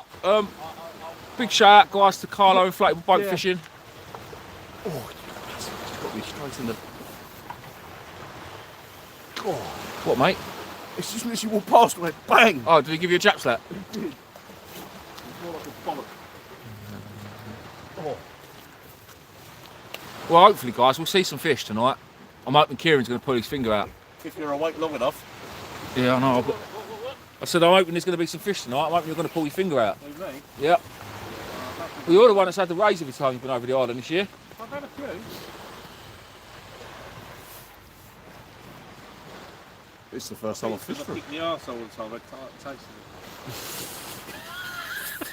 Speaker 2: Big shout out, guys, to Carlo Inflatable Boat Fishing.
Speaker 4: It's got me straight in the.
Speaker 2: What, mate?
Speaker 4: It's just literally walked past and went bang.
Speaker 2: Oh, did he give you a jap slap?
Speaker 4: It's more like a bollock.
Speaker 2: Well, hopefully, guys, we'll see some fish tonight. I'm hoping Kieran's going to pull his finger out.
Speaker 4: If you're awake long enough.
Speaker 2: Yeah, I know. I said, I'm hoping there's going to be some fish tonight. I'm hoping you're going to pull your finger out.
Speaker 4: Who, me?
Speaker 2: Yep. Well, you're the one that's had the raise every time you've been over the island this year.
Speaker 4: I've had a few. It's the first time I've fished for it.
Speaker 1: the arse all the time. I tasted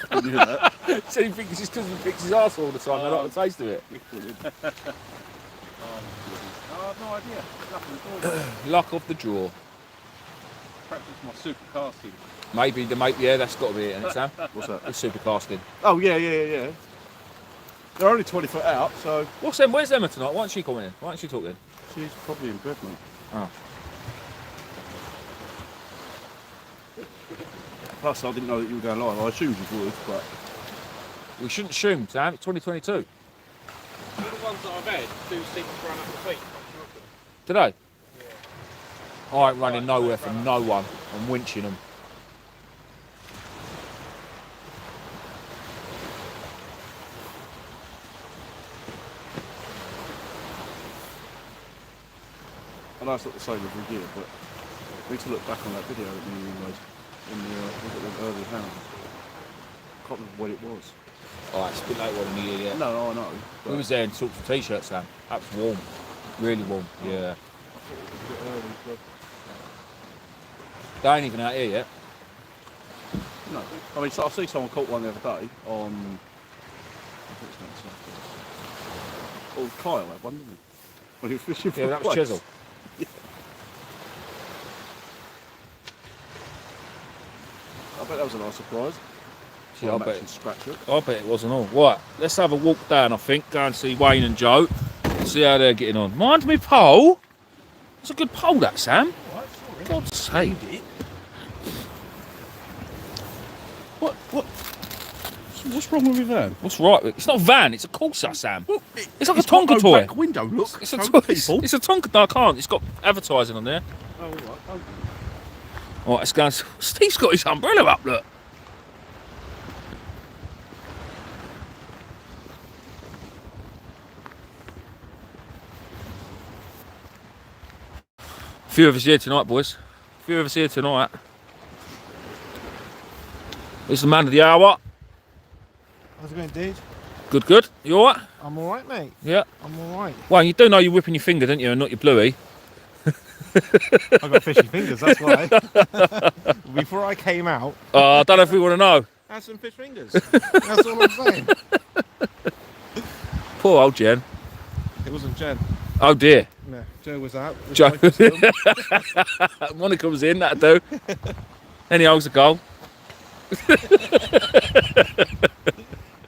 Speaker 4: I knew that.
Speaker 2: So you think it's just because he picks his arse all the time, they like the taste of it?
Speaker 1: it. I have no idea. Nothing at all.
Speaker 2: Luck of the draw.
Speaker 1: Perhaps it's my super casting.
Speaker 2: Maybe that's got to be it, isn't it, Sam?
Speaker 4: What's that?
Speaker 2: It's super casting.
Speaker 4: Oh, yeah. They're only 20 foot out, so
Speaker 2: Where's Emma tonight? Why aren't she coming in? Why aren't she talking?
Speaker 4: she's probably in bed, mate.
Speaker 2: Oh.
Speaker 4: Plus, I didn't know that you were going live. I assumed you would, but
Speaker 2: We shouldn't assume, Sam. It's 2022.
Speaker 1: All the ones that I've had do seem to run up the feet.
Speaker 2: Today? I ain't running nowhere for no one. I'm winching them.
Speaker 4: I know it's not the same every year, but I need to look back on that video that you made when we got the early hound. Can't remember what it was.
Speaker 2: Oh, it's a bit late one in the year, yeah.
Speaker 4: No, I know.
Speaker 2: We was there in sorts of t-shirts, Sam. That was warm. Really warm, yeah.
Speaker 4: A bit early, but
Speaker 2: They ain't even out here yet.
Speaker 4: No. I mean, so I see someone caught one the other day on. I think it's not Saturday. Oh, Kyle had one, didn't he? When he was fishing for
Speaker 2: Yeah, that was
Speaker 4: place.
Speaker 2: chisel.
Speaker 4: I bet that was a nice surprise.
Speaker 2: Yeah, I
Speaker 4: Well,
Speaker 2: bet.
Speaker 4: matching scratch hook.
Speaker 2: I bet it wasn't all. Right, let's have a walk down, I think. Go and see Wayne and Joe. See how they're getting on. Mind me pole. That's a good pole, that, Sam. God's sake.
Speaker 4: What's wrong with your van?
Speaker 2: What's right? It's not a van, it's a Corsa, Sam.
Speaker 4: Well,
Speaker 2: It's like a
Speaker 4: it's got
Speaker 2: Tonka
Speaker 4: no
Speaker 2: toy.
Speaker 4: back window, look.
Speaker 2: It's a,
Speaker 4: Show
Speaker 2: toy.
Speaker 4: people.
Speaker 2: It's a Tonka. No, I can't. It's got advertising on there.
Speaker 4: Oh, right. Oh.
Speaker 2: All right, let's go. Steve's got his umbrella up, look. A few of us here tonight, boys. A few of us here tonight. This is the man of the hour.
Speaker 5: How's it going, dude?
Speaker 2: Good, good. You all right?
Speaker 5: I'm alright, mate.
Speaker 2: Yeah.
Speaker 5: I'm alright.
Speaker 2: Well, you do know you're whipping your finger, don't you, and not your bluey.
Speaker 5: I've got fishy fingers, that's why. Before I came out,
Speaker 2: I don't know if we want to know.
Speaker 5: I had some fish fingers. That's all I'm saying.
Speaker 2: Poor old Jen.
Speaker 5: It wasn't Jen.
Speaker 2: Oh dear.
Speaker 5: No, Joe was out. with
Speaker 2: Joe.
Speaker 5: microfilm.
Speaker 2: Monica was in, that'll do. Any hole's a goal.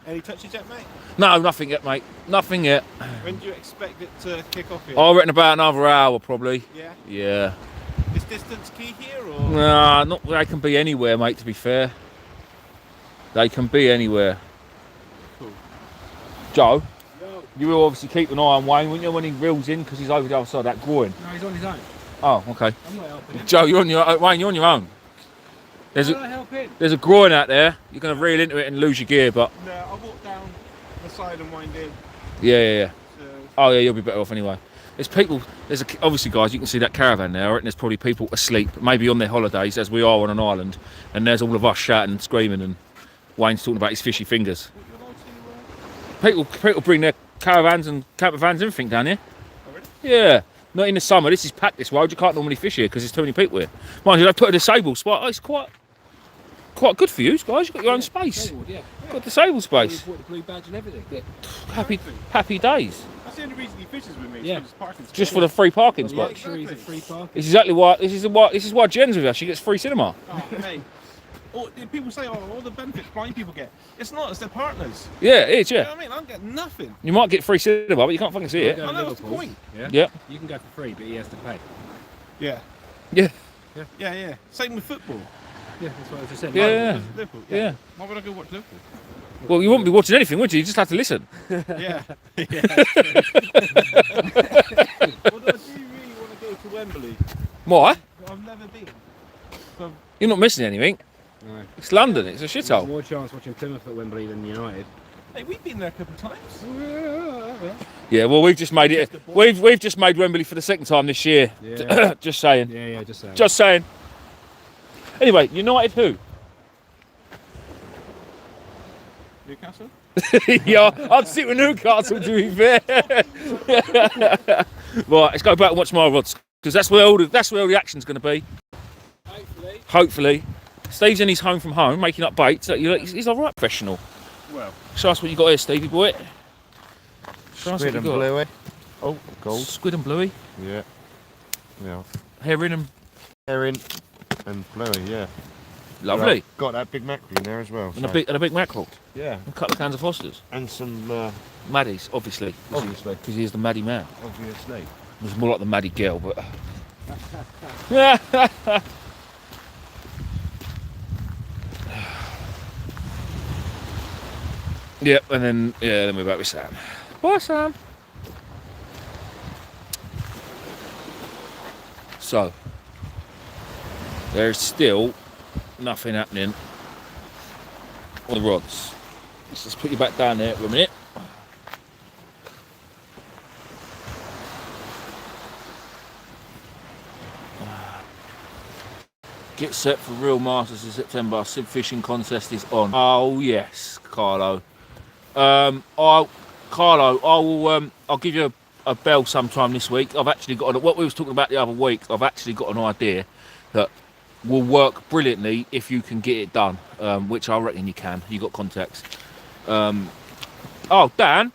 Speaker 5: Any touchy yet, mate?
Speaker 2: No, nothing yet, mate. Nothing yet.
Speaker 5: When do you expect it to kick off here?
Speaker 2: I reckon about another hour, probably.
Speaker 5: Yeah?
Speaker 2: Yeah.
Speaker 5: Is distance key here, or...?
Speaker 2: Nah, not. They can be anywhere, mate. To be fair, they can be anywhere.
Speaker 5: Cool.
Speaker 2: Joe,
Speaker 5: No.
Speaker 2: you will obviously keep an eye on Wayne, wouldn't you, when he reels in, because he's over the other side of that groin.
Speaker 6: No, he's on his own.
Speaker 2: Oh, okay.
Speaker 6: I'm not helping him.
Speaker 2: Joe, you're on your Wayne. You're on your own. There's
Speaker 6: Why
Speaker 2: a
Speaker 6: don't I help him?
Speaker 2: there's a groin out there. You're gonna reel into it and lose your gear, but
Speaker 5: No, I'll walk down the side and wind in.
Speaker 2: yeah.
Speaker 5: So...
Speaker 2: Oh yeah, you'll be better off anyway. There's people. Obviously, guys. You can see that caravan there. I reckon there's probably people asleep, maybe on their holidays, as we are on an island. And there's all of us shouting and screaming, and Wayne's talking about his fishy fingers. People bring their caravans and camper vans and everything down here.
Speaker 5: Oh, really?
Speaker 2: Yeah. Not in the summer. This is packed this road. You can't normally fish here because there's too many people here. Mind you, they put a disabled spot. Oh, it's quite good for you guys. You've got your own space.
Speaker 6: Disabled, yeah.
Speaker 2: Got a disabled space.
Speaker 6: Bought the blue badge and everything.
Speaker 2: Happy days.
Speaker 5: That's the only reason he fishes with me.
Speaker 6: Yeah.
Speaker 5: Is parking
Speaker 2: Just for the free parking
Speaker 6: The
Speaker 2: spot.
Speaker 6: luxuries of free parking.
Speaker 2: This is exactly why. This is why Jen's with us. She gets free cinema.
Speaker 5: Oh, mate. Oh, people say, oh, all the benefits blind people get. It's not, it's their partners.
Speaker 2: Yeah, it is.
Speaker 5: You know
Speaker 2: Yeah.
Speaker 5: what I mean? I don't get nothing.
Speaker 2: You might get free cinema, but you can't fucking see it.
Speaker 6: Go to
Speaker 5: I know, what's the
Speaker 6: Liverpool.
Speaker 5: point?
Speaker 6: Yeah.
Speaker 2: Yeah.
Speaker 6: You can go for free, but he has to pay.
Speaker 5: Yeah.
Speaker 2: Yeah.
Speaker 5: Yeah. Same with football.
Speaker 6: Yeah, that's what I just said.
Speaker 2: Yeah.
Speaker 5: Liverpool.
Speaker 2: Yeah.
Speaker 5: Why would I go watch Liverpool?
Speaker 2: Well, you wouldn't be watching anything, would you? You just have to listen.
Speaker 5: Yeah. Although I do really want to go to Wembley.
Speaker 2: Why?
Speaker 5: But I've never been.
Speaker 2: You're not missing anything.
Speaker 6: No.
Speaker 2: It's London. It's a
Speaker 6: There's
Speaker 2: shithole.
Speaker 6: more chance watching Plymouth at Wembley than United.
Speaker 5: Hey, we've been there a couple of times.
Speaker 2: Yeah. Well, we've just made it. We've just made Wembley for the second time this year.
Speaker 6: Yeah.
Speaker 2: Just saying.
Speaker 6: Yeah, just saying.
Speaker 2: Just saying. Anyway, United who?
Speaker 5: Newcastle?
Speaker 2: Yeah, I'd sit with Newcastle to be fair. Right, let's go back and watch my rods because that's where all the action's going to be. Hopefully. Steve's in his home from home making up baits. He's a right professional.
Speaker 5: Well,
Speaker 2: Show us what you got here, Stevie boy. Show us what
Speaker 7: Squid
Speaker 2: you
Speaker 7: and
Speaker 2: got.
Speaker 7: bluey. Oh, gold.
Speaker 2: Squid and bluey,
Speaker 7: Yeah. Yeah.
Speaker 2: herring and
Speaker 7: Herring and bluey, yeah.
Speaker 2: lovely,
Speaker 7: Got that big mackerel in there as well.
Speaker 2: and a
Speaker 7: so-
Speaker 2: big mackerel,
Speaker 7: Yeah.
Speaker 2: and a couple of cans of Fosters.
Speaker 7: And some,
Speaker 2: Maddies, obviously,
Speaker 7: obviously.
Speaker 2: because he is the Maddie man.
Speaker 7: Obviously.
Speaker 2: It's more like the Maddie girl, but. Yep, and then we're back with Sam. Bye, Sam. So there's still nothing happening on the rods. Let's just put you back down there for a minute. Get set for Real Masters in September. Sim fishing contest is on. Oh yes, Carlo. I'll give you a bell sometime this week. I've actually got what we was talking about the other week. I've actually got an idea that will work brilliantly if you can get it done, which I reckon you can. You got contacts. Oh, Dan.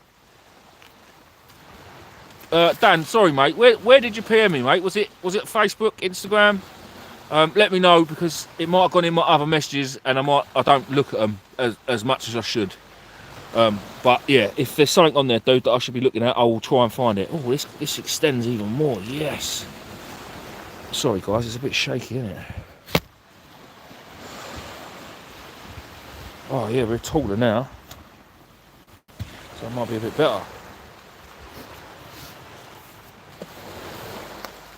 Speaker 2: Dan, sorry, mate. Where did you PM me, mate? Was it Facebook, Instagram? Let me know, because it might have gone in my other messages, and I don't look at them as much as I should. But yeah, if there's something on there, dude, that I should be looking at, I will try and find it. Oh, this extends even more. Yes. Sorry, guys, it's a bit shaky, isn't it? Oh yeah, we're taller now, so it might be a bit better.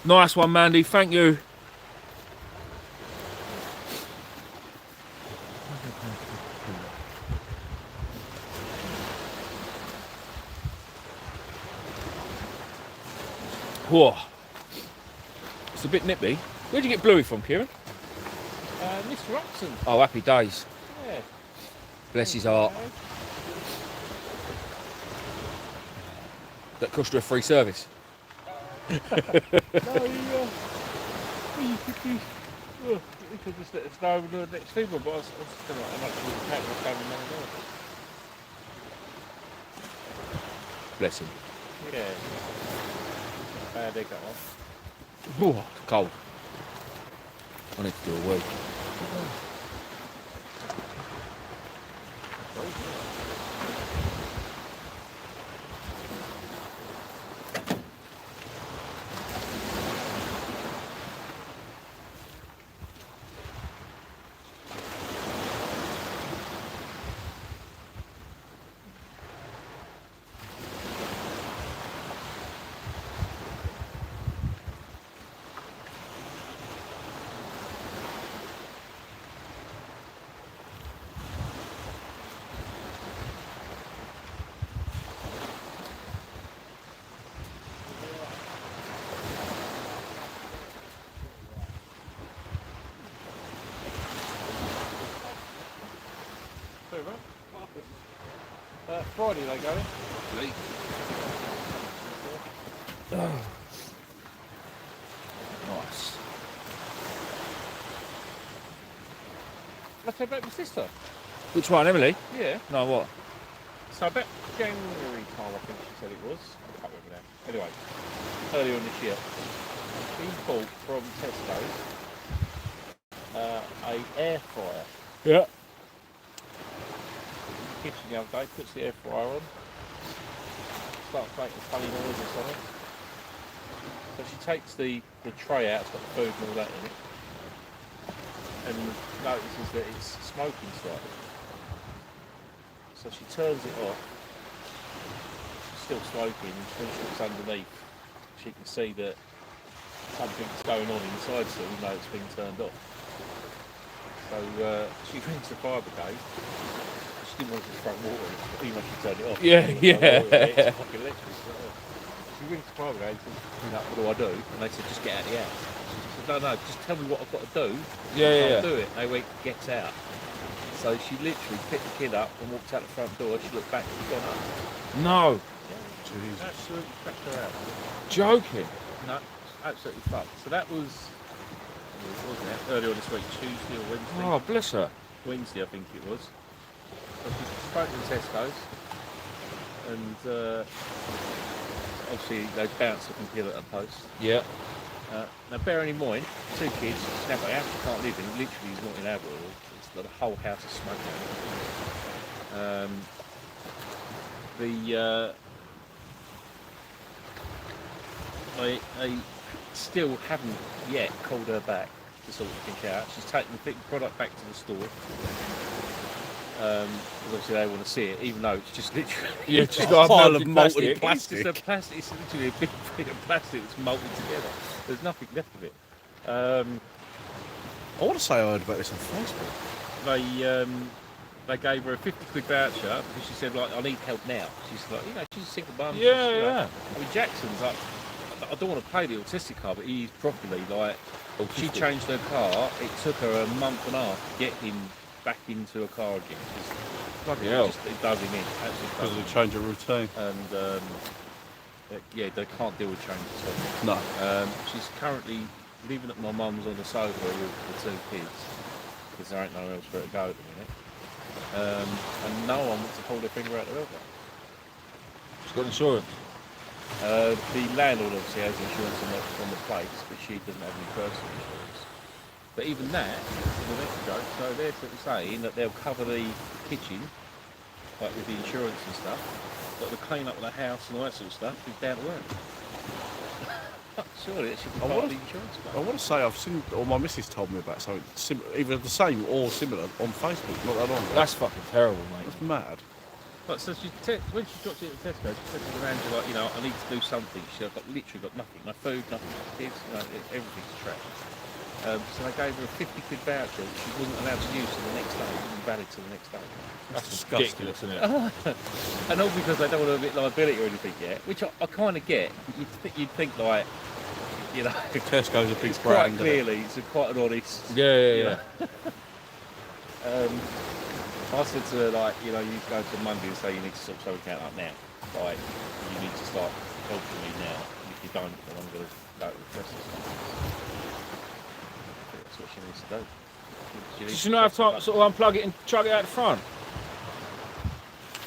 Speaker 2: Nice one, Mandy. Thank you. Whoa. It's a bit nippy. Where'd you get Bluey from, Kieran?
Speaker 3: Mr. Upson.
Speaker 2: Oh, happy days.
Speaker 3: Yeah.
Speaker 2: Bless his heart. That cost you a free service.
Speaker 3: No, you could just let us know over the next fever, but I was still like, how much was the pack was coming down.
Speaker 2: Bless him.
Speaker 3: Yeah. Bad egg that one.
Speaker 2: Whoa, cold. I need to do a wee.
Speaker 3: Friday they go in.
Speaker 2: Nice.
Speaker 3: I said about my sister.
Speaker 2: Which one, Emily?
Speaker 3: Yeah.
Speaker 2: No, what?
Speaker 3: So about January time, I think she said it was. I can't remember now. Anyway, earlier on this year, she bought from Tesco's a air fryer.
Speaker 2: Yeah.
Speaker 3: Kitchen the other day, puts the air fryer on, starts making funny noises on it. So she takes the tray out, it's got the food and all that in it, and notices that it's smoking slightly. So she turns it off, it's still smoking, and when she looks underneath, she can see that something's going on inside still, even though it's been turned off. So she rings the fire brigade. She didn't want to throw water in it, even when she turned it off.
Speaker 2: Yeah, yeah.
Speaker 3: It's fucking electric. She rings the fire brigade and says, what do I do? And they said, just get out of the house. She said, no, just tell me what I've got to do.
Speaker 2: Yeah.
Speaker 3: I'll do it. They went, get out. So she literally picked the kid up and walked out the front door. She looked back and she's gone up.
Speaker 2: No.
Speaker 3: Yeah. Absolutely cracked her out.
Speaker 2: Joking.
Speaker 3: No, absolutely fucked. So that was, wasn't it? Earlier on this week, Tuesday or Wednesday.
Speaker 2: Oh, bless her.
Speaker 3: Wednesday, I think it was. So she spoke to Tesco's, and obviously they bounced her computer at a post.
Speaker 2: Yeah.
Speaker 3: Now, bearing in mind, 2 kids, now got a house you can't live in, literally is not inhabitable. It's the whole house is smoking. They still haven't yet called her back to sort everything out. She's taken the product back to the store. Because obviously they want to see it, even though it's just literally
Speaker 2: just
Speaker 3: a
Speaker 2: got a
Speaker 3: pile
Speaker 2: melted
Speaker 3: of molten
Speaker 2: plastic.
Speaker 3: plastic. It's just a plastic. It's literally a big bit of plastic that's molten together. There's nothing left of it.
Speaker 5: I want to say I heard about this on Facebook.
Speaker 3: They gave her a 50 quid voucher because she said, like, I need help now. She's like, she's a single mum.
Speaker 2: Yeah.
Speaker 3: I mean, Jackson's like, I don't want to play the autistic car, but he's properly like, she changed her car. It took her a month and a half to get him back into a car again.
Speaker 2: Bloody hell.
Speaker 3: It does him in. Absolutely
Speaker 1: Because
Speaker 3: does
Speaker 1: of
Speaker 3: him
Speaker 1: the change of routine.
Speaker 3: in. And they can't deal with changes.
Speaker 1: No.
Speaker 3: She's currently living at my mum's on the sofa with the 2 kids, because there ain't nowhere else for her to go at the minute. And no one wants to pull their finger out to help her.
Speaker 2: She's got insurance.
Speaker 3: The landlord obviously has insurance on the place, but she doesn't have any personal insurance. But even that is the next joke. So they're sort of saying that they'll cover the kitchen, like with the insurance and stuff, but the clean up of the house and all that sort of stuff is down to her. Surely it should be part of the insurance
Speaker 4: I
Speaker 3: plan.
Speaker 4: want to say I've seen, or my missus told me about something either the same or similar on Facebook not that long ago.
Speaker 2: That's fucking terrible, mate.
Speaker 4: That's mad.
Speaker 3: But so when she dropped it at Tesco, she said to the manager, like, I need to do something. She said, I've literally got nothing. No food, nothing for kids, everything's trash. So they gave her a 50 quid voucher that she wasn't allowed to use till the next day. It wasn't valid till the next day.
Speaker 2: That's ridiculous, isn't it?
Speaker 3: And all because they don't want to admit liability or anything yet, which I kind of get. You'd think like,
Speaker 4: Tesco's a big
Speaker 3: it's quite
Speaker 4: brand.
Speaker 3: clearly, it's quite an honest.
Speaker 2: Yeah.
Speaker 3: I said to her, like, you go to Monday and say you need to sort something out now. Like, you need to start helping me now. And if you don't, then I'm going to go to the press and stuff. That's what she needs to do.
Speaker 2: Does she not have time to sort of unplug it and chug it out the front?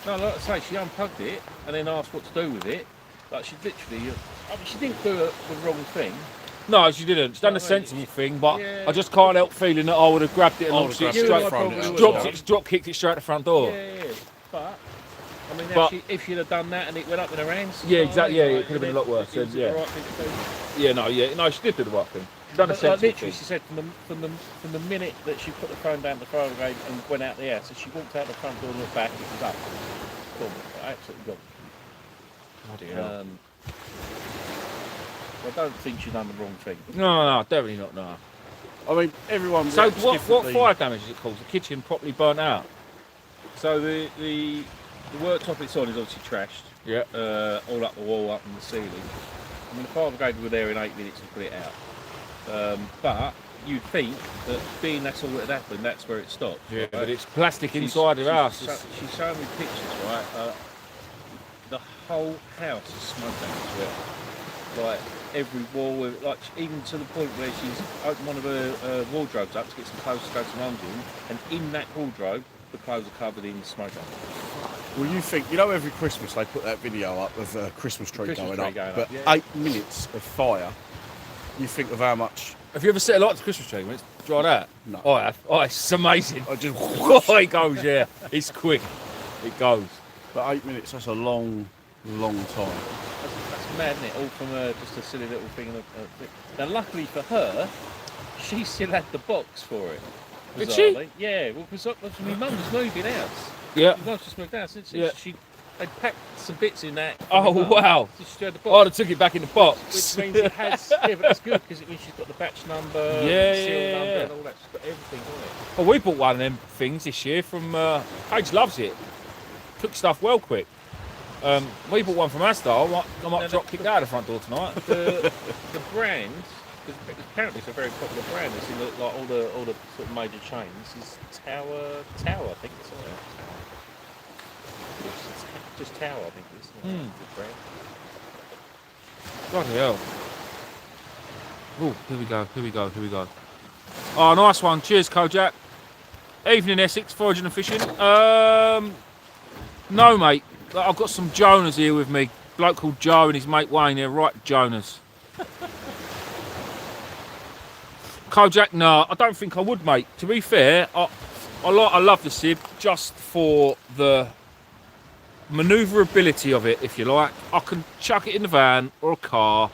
Speaker 3: No, like I say, she unplugged it and then asked what to do with it. Like, she literally, she didn't do the wrong thing.
Speaker 2: No, she didn't. She's done the sensible thing, but I just can't help feeling that I would have grabbed it and launched it straight, drop kicked it straight out the front door.
Speaker 3: Yeah. But, I mean,
Speaker 2: But-
Speaker 3: if she'd have done that and it went up in her hands.
Speaker 2: Yeah, exactly. Yeah,
Speaker 3: like,
Speaker 2: it could have been a lot worse.
Speaker 3: it was
Speaker 2: Yeah.
Speaker 3: the right thing to do.
Speaker 2: No, she did do the right thing. She's done the
Speaker 3: But,
Speaker 2: sensible
Speaker 3: literally,
Speaker 2: thing.
Speaker 3: she said from the minute that she put the phone down the fire brigade and went out the house, as she walked out the front door and looked back, it was up. Gone. Absolutely gone. I don't think she's done the wrong thing.
Speaker 2: No, definitely not. No.
Speaker 4: I mean, everyone.
Speaker 2: So
Speaker 4: reacts
Speaker 2: what
Speaker 4: differently.
Speaker 2: fire damage is it caused? The kitchen properly burnt out.
Speaker 3: So the worktop it's on is obviously trashed.
Speaker 2: Yeah.
Speaker 3: All up the wall, up in the ceiling. I mean, the fire brigade were there in 8 minutes to put it out. But you'd think that being that's all that had happened, that's where it stopped.
Speaker 2: Yeah,
Speaker 3: right?
Speaker 2: but it's plastic inside the house.
Speaker 3: She's showing me pictures, right? The whole house is smoked out as well. Like every wall, like even to the point where she's opened one of her wardrobes up to get some clothes to go to London, and in that wardrobe, the clothes are covered in smoke.
Speaker 4: Well, you think, every Christmas they put that video up of a Christmas tree going up, but
Speaker 3: yeah.
Speaker 4: 8 minutes of fire, you think of how much.
Speaker 2: Have you ever set a light to the Christmas tree when it's dried out?
Speaker 4: No.
Speaker 2: Oh, I have. Oh, it's amazing.
Speaker 4: I just,
Speaker 2: Oh, it goes, yeah. It's quick. It goes.
Speaker 4: but 8 minutes, that's a long time.
Speaker 3: That's mad, isn't it? All from just a silly little thing. Now, luckily for her, she still had the box for it.
Speaker 2: Did she?
Speaker 3: Bizarrely. Yeah, well, because my mum was moving out.
Speaker 2: Yeah.
Speaker 3: My mum's just moved out, didn't she?
Speaker 2: Yeah.
Speaker 3: They packed some bits in that.
Speaker 2: Oh, wow.
Speaker 3: So she had the
Speaker 2: Oh,
Speaker 3: box.
Speaker 2: they took it back in the box.
Speaker 3: Which means it has, yeah, but that's good because it means she's got the batch number,
Speaker 2: Yeah,
Speaker 3: the serial
Speaker 2: yeah,
Speaker 3: number,
Speaker 2: yeah.
Speaker 3: and all that. She's got everything on it.
Speaker 2: Well, we bought one of them things this year from Paige loves it. Cook stuff well quick. We bought one from Asda. I might drop kicked out of the front door tonight.
Speaker 3: The brand, because apparently it's a very popular brand. It's in like all the sort of major chains. Is Tower, I think it's just Tower, I think it's the brand.
Speaker 2: Bloody hell. Oh, here we go. Oh, nice one. Cheers, Kojak. Evening Essex, foraging and fishing. No, mate. I've got some Jonas here with me. Bloke called Joe and his mate Wayne here. Right, Jonas. Kojak, no, I don't think I would, mate. To be fair, I love the Sib just for the manoeuvrability of it, if you like. I can chuck it in the van or a car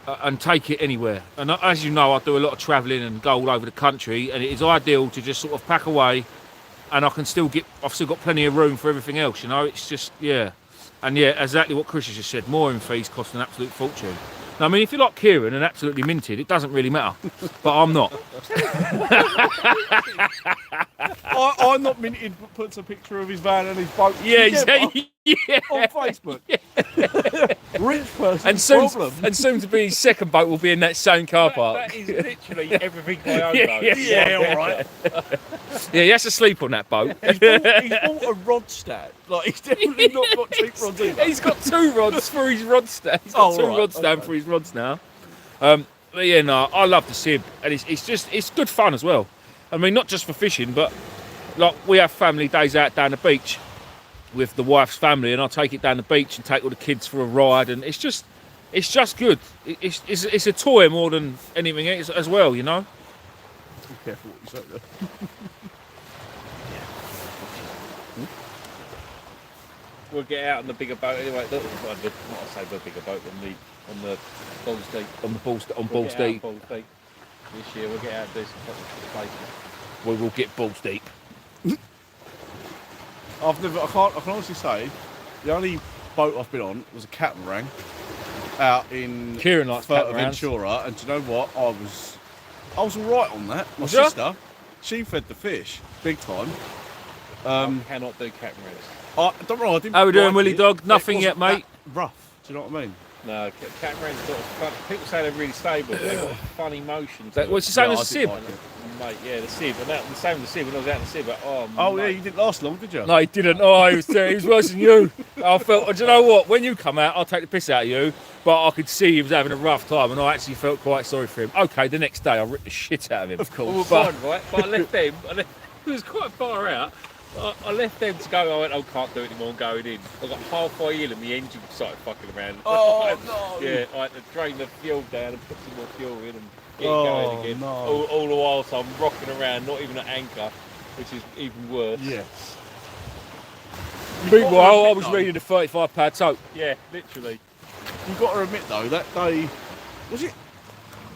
Speaker 2: and take it anywhere. And as you know, I do a lot of travelling and go all over the country, and it is ideal to just sort of pack away, and I've still got plenty of room for everything else, It's just, yeah. And yeah, exactly what Chris has just said, mooring fees cost an absolute fortune. Now, I mean, if you're like Kieran and absolutely minted, it doesn't really matter. But I'm not.
Speaker 4: I'm not minted, but puts a picture of his van and his boat.
Speaker 2: Yeah,
Speaker 4: together
Speaker 2: exactly. Yeah.
Speaker 4: on Facebook. Rich person problem.
Speaker 2: And soon to be his second boat will be in that same car park.
Speaker 3: That is literally everything I own, though.
Speaker 4: Yeah, all right.
Speaker 2: Yeah, he has to sleep on that boat.
Speaker 4: He's bought a rod stand. Like, he's definitely not got cheap rods either.
Speaker 2: He's got 2 rods for his rod stand. He's got 2
Speaker 4: right,
Speaker 2: rod stand
Speaker 4: okay.
Speaker 2: for his rods now. But yeah, no, I love the Sib, and it's good fun as well. I mean, not just for fishing, but like we have family days out down the beach with the wife's family, and I'll take it down the beach and take all the kids for a ride, and it's just good. It's a toy more than anything else as well, you know.
Speaker 4: Be careful what you say there.
Speaker 3: We'll get out on the bigger boat anyway. Not I say the bigger boat on the Balls Deep.
Speaker 2: On Balls
Speaker 3: We'll
Speaker 2: Deep,
Speaker 3: get out on Balls Deep this year. We'll get out and do some fucking places.
Speaker 2: we will get balls deep.
Speaker 4: I can honestly say, the only boat I've been on was a catamaran out in
Speaker 2: Kieran likes catamarans.
Speaker 4: Fuerteventura, and do you know what? I was all right on that. My
Speaker 2: Was ya?
Speaker 4: sister, she fed the fish big time.
Speaker 3: I cannot do catamarans.
Speaker 4: I don't know. I didn't.
Speaker 2: How we doing,
Speaker 4: like
Speaker 2: Willy
Speaker 4: it.
Speaker 2: Dog?
Speaker 4: It
Speaker 2: Nothing
Speaker 4: wasn't
Speaker 2: yet, mate.
Speaker 4: that rough. Do you know what I mean?
Speaker 3: No, catamarans sort of fun. People say they're really stable, but they've got a funny motion. to
Speaker 2: Well, it's the
Speaker 3: them.
Speaker 2: same
Speaker 4: Yeah,
Speaker 2: as a
Speaker 4: I
Speaker 2: Sib.
Speaker 4: didn't like it.
Speaker 3: Mate, yeah, the Sib, and the same with the Sib when I was out in the Sib.
Speaker 4: Oh yeah, you didn't last long, did you?
Speaker 2: No, he didn't. Oh, he was worse than you. I felt, do you know what? When you come out, I'll take the piss out of you, but I could see he was having a rough time, and I actually felt quite sorry for him. Okay, the next day I ripped the shit out of him.
Speaker 4: Of course.
Speaker 3: Well, fine, right? But I left them. It was quite far out. I left them to go. I went, can't do it anymore. I'm going in. I got halfway in, and the engine started fucking around.
Speaker 4: Oh no!
Speaker 3: Yeah, I had to drain the fuel down and put some more fuel in and get it
Speaker 4: Oh,
Speaker 3: going again.
Speaker 4: no.
Speaker 3: All the while, so I'm rocking around, not even at anchor, which is even worse.
Speaker 4: Yes.
Speaker 2: Meanwhile, I was reading a 35-pound tote.
Speaker 3: Yeah, literally.
Speaker 4: You've got to admit though, that day was it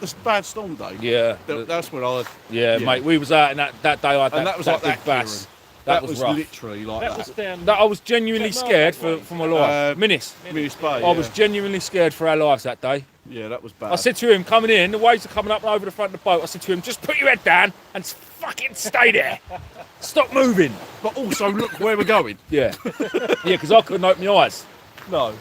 Speaker 4: the bad storm day?
Speaker 2: Yeah,
Speaker 4: That's when I.
Speaker 2: yeah, mate. We was out, and that day I had
Speaker 4: And
Speaker 2: that,
Speaker 4: that was
Speaker 2: that
Speaker 4: like
Speaker 2: big
Speaker 4: that,
Speaker 2: bass.
Speaker 4: Kieran.
Speaker 2: That was rough.
Speaker 4: literally like
Speaker 3: That
Speaker 4: that.
Speaker 3: was down.
Speaker 2: That I was genuinely
Speaker 3: 10 miles
Speaker 2: scared
Speaker 3: that way.
Speaker 2: for my life. Minnis.
Speaker 4: Minnis Bay.
Speaker 2: I was genuinely scared for our lives that day.
Speaker 4: Yeah, that was bad.
Speaker 2: I said to him, coming in, the waves are coming up and over the front of the boat. I said to him, just put your head down and fucking stay there. Stop moving.
Speaker 4: but also look where we're going.
Speaker 2: Yeah. Yeah, because I couldn't open my eyes.
Speaker 4: No.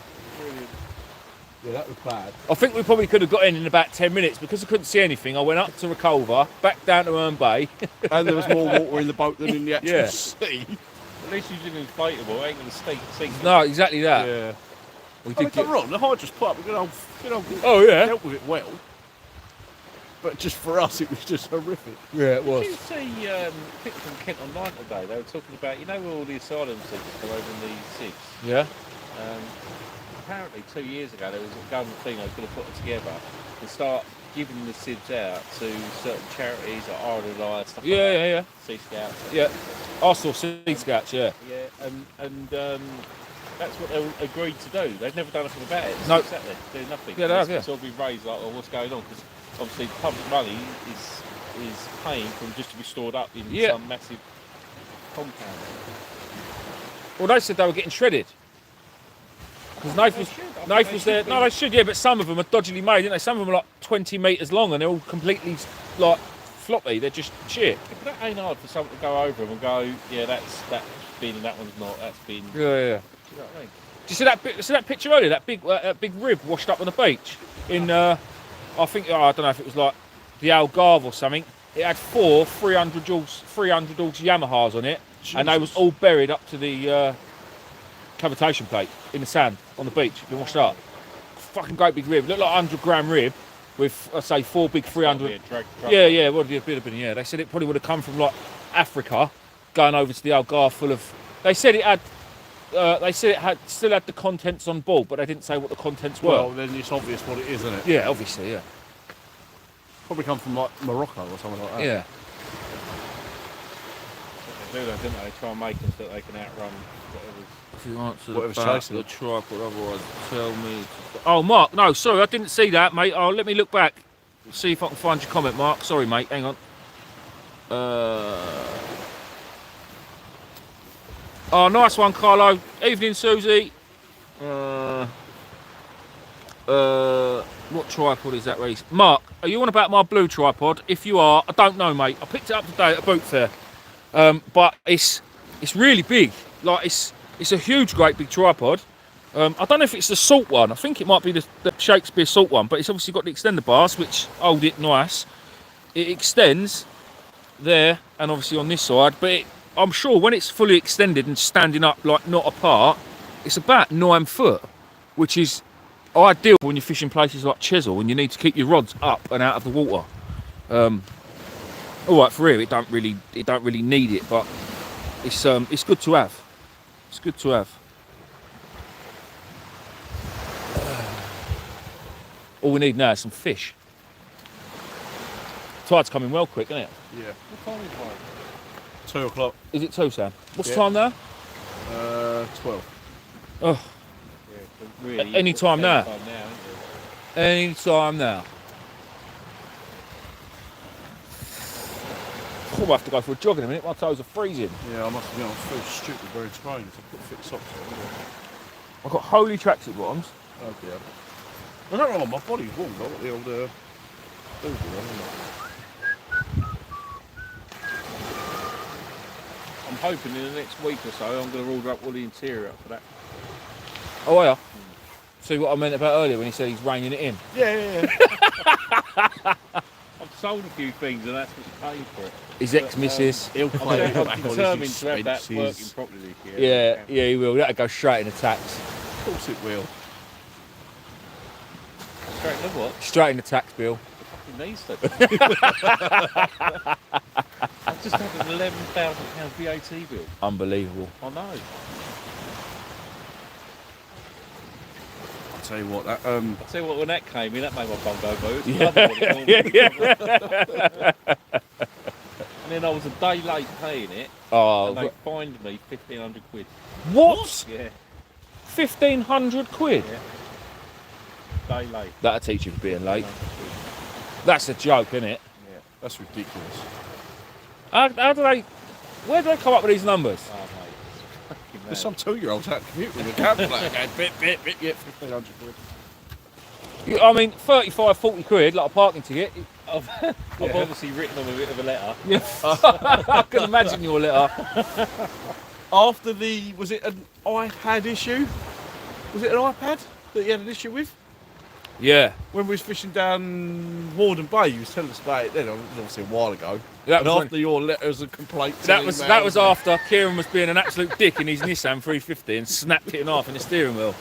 Speaker 4: Yeah, that was bad.
Speaker 2: I think we probably could have got in about 10 minutes because I couldn't see anything. I went up to Reculver, back down to Herne Bay.
Speaker 4: And there was more water in the boat than in the actual
Speaker 2: Yeah.
Speaker 4: sea.
Speaker 3: At least using an inflatable, ain't going to sink.
Speaker 2: No, exactly that.
Speaker 4: Yeah.
Speaker 2: We
Speaker 4: I
Speaker 2: did
Speaker 4: mean,
Speaker 2: get...
Speaker 4: don't wrong. The hydro's put up. We
Speaker 2: Oh, yeah.
Speaker 4: dealt with it well. But just for us, it was just horrific.
Speaker 2: Yeah, it was.
Speaker 3: Did you see, I think from Kent Online today, they were talking about, where all the asylum seekers go over in the SIBs?
Speaker 2: Yeah.
Speaker 3: Apparently 2 years ago there was a government thing they could have put together to start giving the SIBs out to certain charities like RNLI, stuff like that.
Speaker 2: Yeah.
Speaker 3: Sea Scouts.
Speaker 2: Yeah. I saw Sea Scouts, yeah.
Speaker 3: Yeah, and that's what they agreed to do. They've never done anything about it.
Speaker 2: No.
Speaker 3: It's sat there doing nothing.
Speaker 2: Yeah, they have,
Speaker 3: It's all been raised like, what's going on? Because obviously public money is paying for them just to be stored up in some massive compound.
Speaker 2: Well, they said they were getting shredded. Because Nath was there. No, they should, yeah, but some of them are dodgily made, aren't they? Some of them are like 20 metres long and they're all completely like floppy. They're just shit.
Speaker 3: Yeah, but that ain't hard for someone to go over them and go, yeah, that's been and that one's not. That's been.
Speaker 2: Yeah.
Speaker 3: Do you know what I mean?
Speaker 2: Did you see that picture earlier? That big rib washed up on the beach in I think I don't know if it was like the Algarve or something. It had 4 300 joules Yamahas on it, and they was all buried up to the cavitation plate in the sand on the beach. Been washed up. Fucking great big rib. Looked like a 100-gram rib with I say 4 big 300. Yeah. What would it have been? Yeah, they said it probably would have come from like Africa, going over to the Algarve full of. They said it had. Still had the contents on board, but they didn't say what the contents were.
Speaker 4: Well, then it's obvious what it is, isn't it?
Speaker 2: Yeah, obviously, yeah.
Speaker 4: Probably come from like Morocco or something like that.
Speaker 2: Yeah.
Speaker 3: They do that, don't they? They try and make them so that they can outrun whatever's.
Speaker 2: If you answer
Speaker 4: Whatever's
Speaker 2: about
Speaker 4: chasing
Speaker 2: the
Speaker 4: them.
Speaker 2: tripod, otherwise tell me. Oh, Mark, no, sorry, I didn't see that, mate. Oh, let me look back. See if I can find your comment, Mark. Sorry, mate. Hang on. Oh, nice one, Carlo. Evening, Susie. What tripod is that, Reece? Mark, are you on about my blue tripod? If you are, I don't know, mate. I picked it up today at a boot fair. But it's really big. Like it's a huge, great big tripod. I don't know if it's the salt one. I think it might be the Shakespeare salt one, but it's obviously got the extender bars, which hold it nice. It extends there and obviously on this side, but I'm sure when it's fully extended and standing up, like not apart, it's about 9 foot, which is ideal when you're fishing places like Chisel and you need to keep your rods up and out of the water. All right, for here it don't really need it, but it's good to have. It's good to have. All we need now is some fish. Tide's coming well quick, isn't it?
Speaker 4: Yeah.
Speaker 3: What time is it?
Speaker 4: 2 o'clock.
Speaker 2: Is it 2, Sam? What's the
Speaker 4: Yeah.
Speaker 2: time now?
Speaker 4: 12.
Speaker 2: Oh,
Speaker 3: Yeah, but really,
Speaker 2: Any
Speaker 3: it's
Speaker 2: time now.
Speaker 3: time now, isn't it?
Speaker 2: any time now. Oh, I have to go for a jog in a minute. My toes are freezing.
Speaker 4: Yeah, I must admit, I feel stupid wearing trainers. I've got thick socks on.
Speaker 2: I've got holy tracksuit bottoms.
Speaker 4: Oh dear. I don't know, my body's warm. I've got the old boozer on, isn't it?
Speaker 3: I'm hoping in the next week or so I'm going to order up all the interior up for that.
Speaker 2: Oh, are ya? See what I meant about earlier when he said he's reining it in?
Speaker 4: Yeah.
Speaker 3: I've sold a few things and that's what's paying for it.
Speaker 2: His ex-missus.
Speaker 4: He'll
Speaker 3: I'm
Speaker 4: claim back on his
Speaker 3: determined to have that working
Speaker 4: expenses.
Speaker 3: properly this year.
Speaker 2: Yeah, he will. That'll go straight in the tax.
Speaker 4: Of course it will.
Speaker 3: Straight to what?
Speaker 2: Straight in the tax bill.
Speaker 3: Fucking needs to. I've just had an £11,000 VAT bill.
Speaker 2: Unbelievable.
Speaker 3: I know.
Speaker 4: I'll tell you what, that
Speaker 3: I'll tell you what, when that came in, that made my bum go boo. And then I was a day late paying it,
Speaker 2: Oh,
Speaker 3: and they fined me £1,500.
Speaker 2: what?
Speaker 3: Yeah,
Speaker 2: 1,500 quid?
Speaker 3: day late.
Speaker 2: That'll teach you for being late.
Speaker 3: £1,500.
Speaker 2: That's a joke, isn't it?
Speaker 3: Yeah.
Speaker 4: that's ridiculous.
Speaker 2: How do they... Where do they come up with these numbers?
Speaker 3: Oh, mate. It's fucking
Speaker 4: There's
Speaker 3: mad.
Speaker 4: some 2-year-olds out commuting with a calculator going bit, yeah, 1,500 quid.
Speaker 2: I mean, 35, 40 quid, like a parking ticket.
Speaker 3: I've obviously written them a bit of a letter.
Speaker 2: Yeah. I can imagine your letter.
Speaker 4: After was it an iPad issue? Was it an iPad that you had an issue with?
Speaker 2: Yeah.
Speaker 4: When we was fishing down Warden Bay, you was telling us about it then, it was obviously a while ago.
Speaker 2: That
Speaker 4: And
Speaker 2: was
Speaker 4: after your letters and complaints
Speaker 2: That
Speaker 4: and
Speaker 2: was
Speaker 4: emails,
Speaker 2: after Kieran was being an absolute dick in his Nissan 350 and snapped it in half in the steering wheel.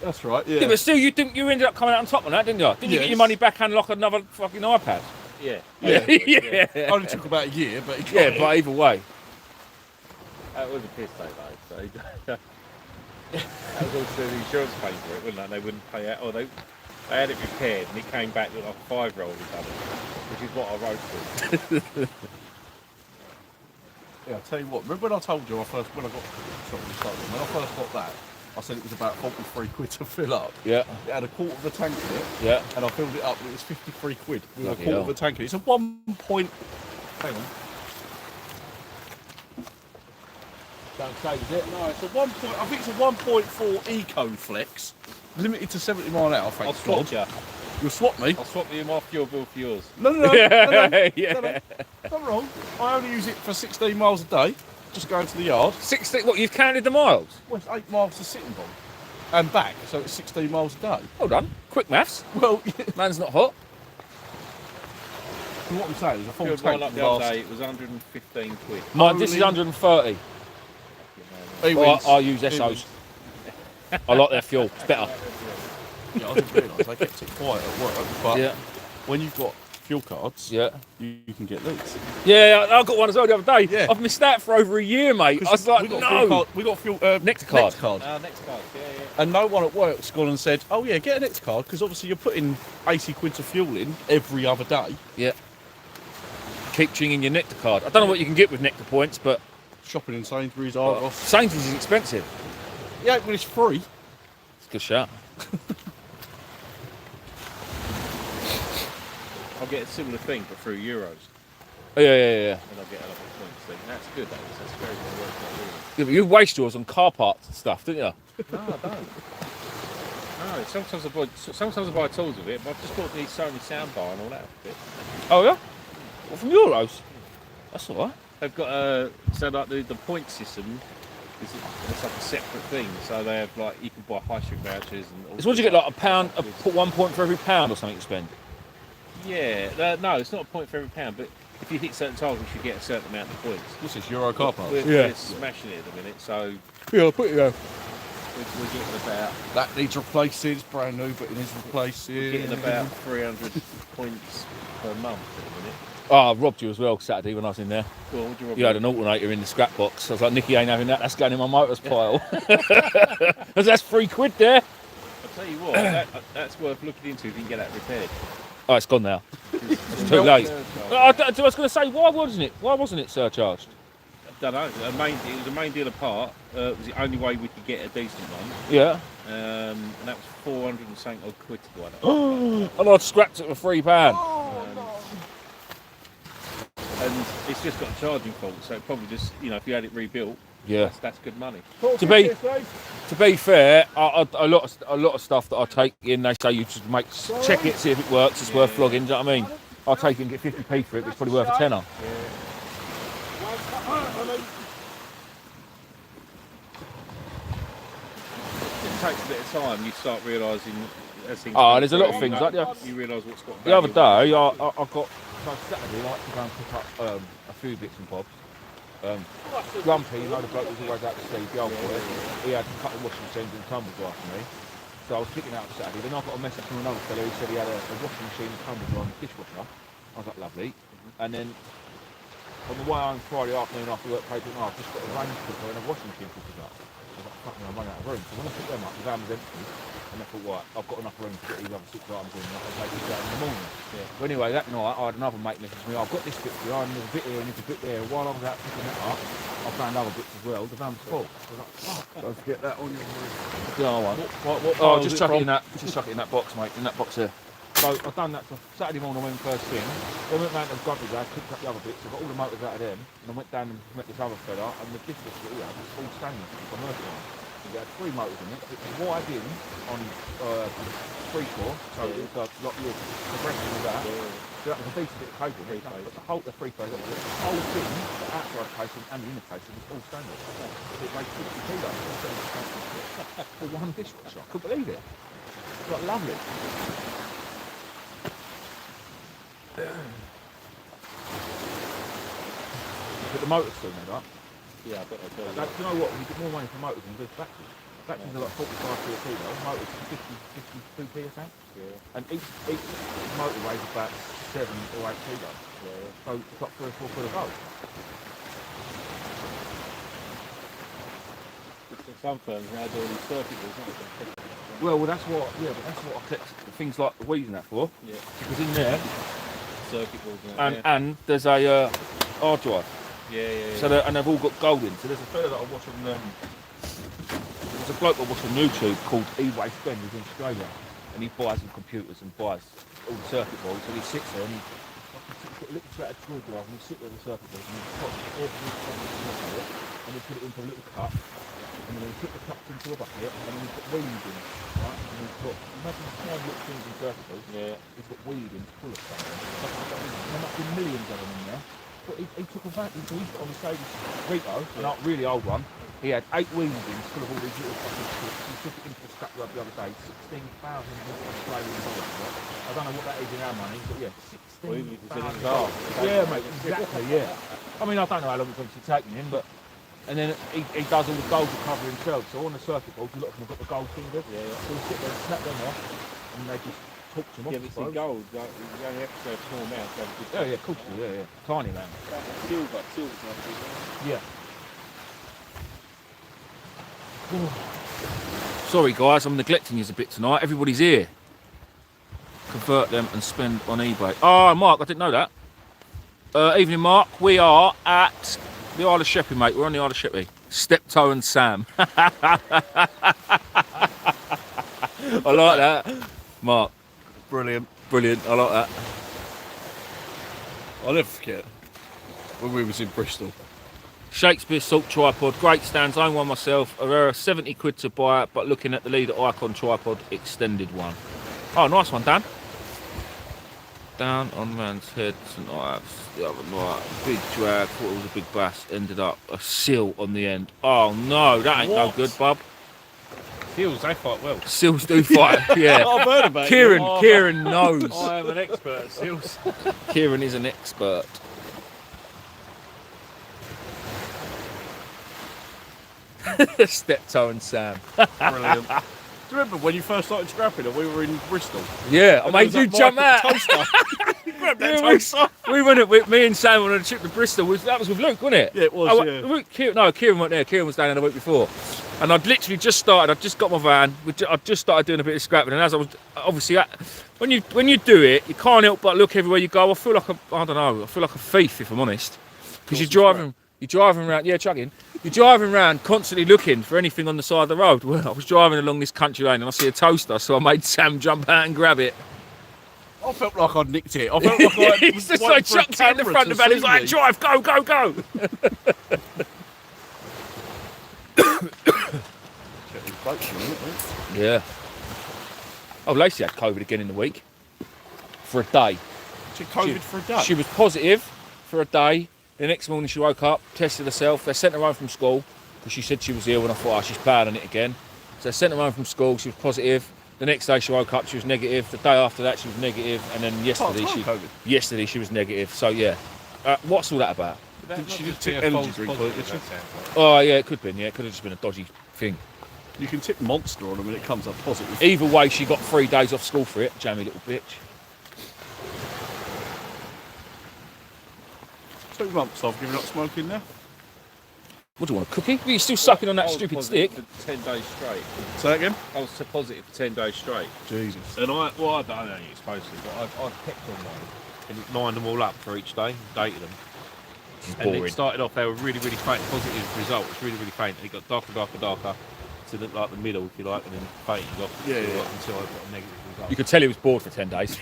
Speaker 4: That's right,
Speaker 2: Yeah, but still, you ended up coming out on top on that, didn't you? Didn't you get
Speaker 4: Yes.
Speaker 2: your money back and lock another fucking iPad?
Speaker 3: Yeah.
Speaker 2: Yeah.
Speaker 4: Only took about a year, but he got
Speaker 2: Yeah,
Speaker 4: it.
Speaker 2: but either way.
Speaker 3: That was a piss day though. So that was also the insurance paying for it, wasn't it? They wouldn't pay out. Or they had it repaired and it came back with like a 5-year-old had done it, which is what I wrote for.
Speaker 4: Yeah, I'll tell you what, remember when I told you when I first got that, I said it was about 43 quid to fill up.
Speaker 2: Yeah.
Speaker 4: It had a quarter of a tank in it,
Speaker 2: Yeah.
Speaker 4: and I filled it up and it was 53 quid with
Speaker 2: Bloody
Speaker 4: a quarter
Speaker 2: hell.
Speaker 4: of a tank in it. It's a 1 point... Hang on.
Speaker 2: Don't say, is it?
Speaker 4: No, it's a 1 point... I think it's a 1.4 Eco Flex, limited to 70 mile an hour,
Speaker 3: I'll
Speaker 4: thanks
Speaker 3: swap
Speaker 4: God.
Speaker 3: you.
Speaker 4: You'll swap me?
Speaker 3: I'll swap you off your bill for yours.
Speaker 4: No,
Speaker 2: Yeah.
Speaker 4: not wrong. I only use it for 16 miles a day, just going to the yard.
Speaker 2: 16, what, you've counted the miles?
Speaker 4: Well, it's 8 miles to Sittingbourne and back, so it's 16 miles a day.
Speaker 2: Hold on. Quick maths.
Speaker 4: Well,
Speaker 2: Man's not hot.
Speaker 4: what I'm saying is a full
Speaker 3: Good
Speaker 4: tank
Speaker 3: one up the
Speaker 4: lasts...
Speaker 3: other day, it was 115 quid.
Speaker 2: Mine, this is
Speaker 4: Only-
Speaker 2: 130.
Speaker 4: He
Speaker 2: Well,
Speaker 4: wins.
Speaker 2: I use
Speaker 4: He
Speaker 2: SOs.
Speaker 4: wins.
Speaker 2: I like their fuel. It's better.
Speaker 4: Yeah, I didn't realise they kept it quiet at work, but
Speaker 2: Yeah.
Speaker 4: when you've got fuel cards,
Speaker 2: Yeah.
Speaker 4: you can get these.
Speaker 2: Yeah, I got one as well the other day.
Speaker 4: Yeah.
Speaker 2: I've missed that for over a year, mate. I was like,
Speaker 4: we got
Speaker 2: no.
Speaker 4: fuel card, we got fuel
Speaker 2: Nectar card.
Speaker 4: Nectar card.
Speaker 3: Next card, yeah.
Speaker 4: And no one at work's gone and said, oh yeah, get a Nectar card, because obviously you're putting 80 quid of fuel in every other day.
Speaker 2: Yeah. Keep chinging your Nectar card. I don't know what you can get with Nectar points, but
Speaker 4: Shopping in Sainsbury's, Argos.
Speaker 2: Sainsbury's is expensive.
Speaker 4: Yeah, but it's free.
Speaker 2: It's a good shout.
Speaker 3: I'll get a similar thing, but through euros.
Speaker 2: Oh, yeah.
Speaker 3: And I'll get another points thing. That's good, that is. That's very good work.
Speaker 2: Yeah, but you waste yours on car parts and stuff, don't you?
Speaker 3: No, I don't. No, sometimes I buy tools with it, but I've just bought the Sony soundbar and all that bit.
Speaker 2: Oh, yeah? Well, from Euros? That's all right.
Speaker 3: They've got so like the point system it's like a separate thing. So they have like you can buy high street vouchers and. All
Speaker 2: So what do you get, like a pound,
Speaker 3: sorts
Speaker 2: 1 point for every pound or something you spend?
Speaker 3: Yeah, no, it's not a point for every pound, but if you hit certain targets, you get a certain amount of points.
Speaker 4: This is Euro car park.
Speaker 3: We're
Speaker 2: Yeah.
Speaker 3: smashing it at the minute, so
Speaker 2: Yeah, I'll put it there.
Speaker 3: We're getting about
Speaker 4: That needs replacing. It's brand new, but it needs replacing.
Speaker 3: getting about 300 points per month at the minute.
Speaker 2: Oh, I robbed you as well Saturday when I was in there.
Speaker 3: Well, what do you
Speaker 2: You had an alternator in the scrap box. I was like, Nicky ain't having that. That's going in my motors pile. That's £3 there.
Speaker 3: I'll tell you what, that's worth looking into if you can get that repaired.
Speaker 2: Oh, it's gone now. It's too late. I was going to say, why wasn't it surcharged?
Speaker 3: I don't know. It was a main dealer part. It was the only way we could get a decent one.
Speaker 2: Yeah.
Speaker 3: And that was 400 and something odd quid to buy that.
Speaker 2: And I'd scrapped it for £3.
Speaker 3: And it's just got a charging fault, so it probably just, if you had it rebuilt,
Speaker 2: Yeah.
Speaker 3: that's good money.
Speaker 2: To be fair, a lot of stuff that I take in, they say you just check it, see if it works. It's worth flogging. Do you know what I mean? I'll take it and get 50p for it, but it's probably worth a tenner.
Speaker 3: It takes a bit of time. You start realising as things.
Speaker 2: Oh, there's a lot of things like that.
Speaker 3: You realise what's got.
Speaker 2: The other
Speaker 3: value.
Speaker 2: day, I got Saturday. I like to go and pick up a few bits and bobs. Grumpy, the bloke was always out to sea, the old boy. He had a couple of washing machines and tumble dryer for me. So I was picking it up Saturday. Then I got a message from another fellow who said he had a washing machine and tumble dryer and a dishwasher. I was like, lovely. And then on the way home Friday afternoon after work, I've just got a range cooker and a washing machine to pick up. I was like, fuck me, I'm running out of room. So when I picked them up, the van was empty. And I thought, right, I've got enough room to get these other 6 items in. I'll take these out in the morning.
Speaker 3: Yeah.
Speaker 2: But anyway, that night I had another mate message me. I've got this bit for you, and there's a bit here and there's a bit there. While I was out picking that up, I found other bits as well. The van was full. I was like, fuck.
Speaker 4: Don't forget that on your roof.
Speaker 2: The other one.
Speaker 3: What
Speaker 2: Oh, just chuck it in that. Just chuck it in that box, mate. In that box there. So I've done that. So Saturday morning I went first thing. Then went round to the Grumpy's house, picked up the other bits. I got all the motors out of them, and I went down and met this other fella. And the distance that he had was all stainless. It's commercial. He had 3 motors in it. It was wired in on 3/4, so it was like your compression and that. So that was a decent bit of cable. But the whole 3/4, the whole thing, the outside casing and the inner casing was all stainless. It weighed 60 kilos for one dishwasher. I couldn't believe it. It was like lovely. But the motor's still made up.
Speaker 3: Yeah, I bet they do.
Speaker 2: Do you know what? You get more money for motors than you do for batteries. Batteries are like 45p a kilo, motors are 52p a tank.
Speaker 3: Yeah.
Speaker 2: And each motor weighs about 7 or 8 kilos.
Speaker 3: Yeah.
Speaker 2: So it's like 3 or 4 quid a go.
Speaker 3: Some firms now do all these circuit boards, don't they?
Speaker 2: Well, that's what I collect things like the weeds and that for.
Speaker 3: Yeah.
Speaker 2: Because in there,
Speaker 3: Circuit boards and that.
Speaker 2: and there's a hard drive.
Speaker 3: Yeah.
Speaker 2: So and they've all got gold in. So there's a fella that I watch on there's a bloke I watch on YouTube called E-Waste Ben, who's in Australia, and he buys some computers and buys all the circuit boards. And he sits there and he's got a little flat screw drive and he sits there with the circuit boards and he puts every it and he put it into a little cup and then he put the cups into a bucket and then he put weed in, right? And he's got imagine small little things in circuit boards.
Speaker 3: Yeah.
Speaker 2: He's got weed in full of stuff. There must be millions of them in there. But he took a van, he's got on the Mercedes Rico, a really old one. He had 8 wheels in full of all these little fucking clips. He took it into the scrapyard the other day, 16,000 Australian dollars. I don't know what that is in our money, but yeah, 16,000. Yeah, mate, exactly, yeah. I mean, I don't know how long it's obviously taking him, but. And then he does all the gold recovery himself. So on the circuit boards, a lot of them have got the gold fingers. Yeah. So he'll sit there and snap them off, and they just talk to him off.
Speaker 3: Yeah, but see, gold, you only have to go a small amount to have a good.
Speaker 2: Yeah, of course, yeah. Tiny amount.
Speaker 3: Silver's not good.
Speaker 2: Yeah. Sorry guys, I'm neglecting you a bit tonight. Everybody's here. Convert them and spend on eBay. Oh, Mark, I didn't know that. Evening, Mark. We are at the Isle of Sheppey, mate. We're on the Isle of Sheppey. Steptoe and Sam. I like that. Mark.
Speaker 4: Brilliant.
Speaker 2: Brilliant. I like that.
Speaker 4: I'll never forget when we was in Bristol.
Speaker 2: Shakespeare salt tripod, great stands, own one myself. Aurora, 70 quid to buy it, but looking at the Leader Icon tripod extended one. Oh, nice one, Dan. Down on man's head tonight, the other night. Big drag, thought it was a big bass, ended up a seal on the end. Oh no, that ain't no good, bub.
Speaker 3: Seals, they fight well.
Speaker 2: Seals do fight, yeah.
Speaker 3: I've heard about
Speaker 2: Kieran knows.
Speaker 3: I am an expert at seals.
Speaker 2: Kieran is an expert. Steptoe and Sam.
Speaker 4: Brilliant. Do you remember when you first started scrapping and we were in Bristol?
Speaker 2: Yeah, I
Speaker 4: And
Speaker 2: made
Speaker 4: there
Speaker 2: you
Speaker 4: was
Speaker 2: jump
Speaker 4: that
Speaker 2: out.
Speaker 4: Toaster. You grabbed that
Speaker 2: Yeah,
Speaker 4: toaster.
Speaker 2: We went with me and Sam on a trip to Bristol. That was with Luke, wasn't it?
Speaker 4: Yeah, it was,
Speaker 2: Oh,
Speaker 4: yeah.
Speaker 2: Kieran weren't there. Kieran was down there the week before. And I'd literally just started. I'd just got my van. I'd just started doing a bit of scrapping. And as I was, obviously, when you do it, you can't help but look everywhere you go. I feel like I don't know. I feel like a thief, if I'm honest. Because you're driving around. Yeah, chugging. You're driving around constantly looking for anything on the side of the road. Well, I was driving along this country lane and I see a toaster, so I made Sam jump out and grab it.
Speaker 4: I felt like I'd nicked it. I felt like I
Speaker 2: He's just like chucked it in the front of the van. He's like, drive, go, go, go. Yeah. Oh, Lacey had COVID again in the week. For a day.
Speaker 4: She had COVID for a day.
Speaker 2: She was positive for a day. The next morning she woke up, tested herself. They sent her home from school because she said she was ill, and I thought, oh, she's bad on it again. So they sent her home from school. She was positive. The next day she woke up, she was negative. The day after that she was negative, and then yesterday she was negative. So yeah, what's all that about?
Speaker 4: She did tip energy drink for it, did she?
Speaker 2: Oh yeah, it could have been. Yeah, it could have just been a dodgy thing.
Speaker 4: You can tip Monster on them when it comes up positive.
Speaker 2: Either way, she got 3 days off school for it. Jammy little bitch.
Speaker 4: 2 months I've given up smoking now.
Speaker 2: What do you want, a cookie? Are you still sucking on that
Speaker 3: I was
Speaker 2: stupid
Speaker 3: positive
Speaker 2: stick?
Speaker 3: For 10 days straight.
Speaker 4: Say that again?
Speaker 3: I was positive for 10 days straight.
Speaker 4: Jesus.
Speaker 3: And I don't know you're supposed to, but I kept on one and lined them all up for each day, dated them. And
Speaker 2: Boring.
Speaker 3: it started off, they were really, really faint, positive result, it's really, really faint. It got darker, darker, darker to the, like the middle, if you like, and then faded off
Speaker 4: Yeah.
Speaker 3: until I got a negative result.
Speaker 2: You could tell he was bored for 10 days.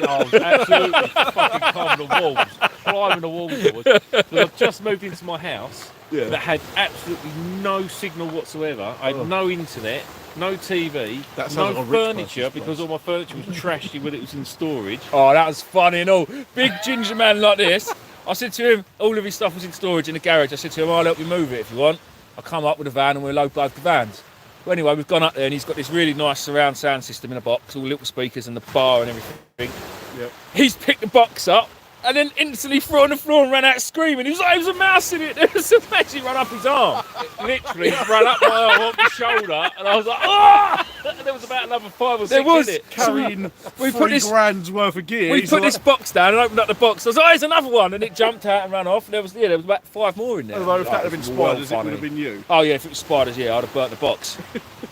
Speaker 3: No, I was absolutely fucking climbing the walls. Climbing the walls I was. 'Cause I've just moved into my house that had absolutely no signal whatsoever. I had no internet, no TV,
Speaker 4: That sounds
Speaker 3: no
Speaker 4: like a rich
Speaker 3: furniture
Speaker 4: person's
Speaker 3: because
Speaker 4: place.
Speaker 3: all my furniture was trashy when it was in storage.
Speaker 2: Oh, that was funny and all. Big ginger man like this. I said to him, all of his stuff was in storage in the garage. I said to him, I'll help you move it if you want. I'll come up with a van and we'll load both the vans. Well, anyway, we've gone up there and he's got this really nice surround sound system in a box, all little speakers and the bar and everything.
Speaker 4: Yep.
Speaker 2: He's picked the box up and then instantly threw it on the floor and ran out screaming. He was like, there was a mouse in it. There was a mouse. He ran up his arm.
Speaker 3: Literally ran up my arm, up my shoulder, and I was like, ah! And there was about another 5 or 6
Speaker 2: There was.
Speaker 3: in it.
Speaker 4: Carrying
Speaker 2: We
Speaker 4: 3
Speaker 2: put this-
Speaker 4: grand's worth of gear.
Speaker 2: We
Speaker 4: He's
Speaker 2: put
Speaker 4: like,
Speaker 2: this box down and opened up the box. I was like, oh, there's another one. And it jumped out and ran off. And there was about 5 more in there.
Speaker 4: Although if
Speaker 2: Oh,
Speaker 4: that had been
Speaker 2: it was well
Speaker 4: spiders, it would
Speaker 2: funny.
Speaker 4: have been you.
Speaker 2: Oh, yeah, if it was spiders, yeah, I'd have burnt the box.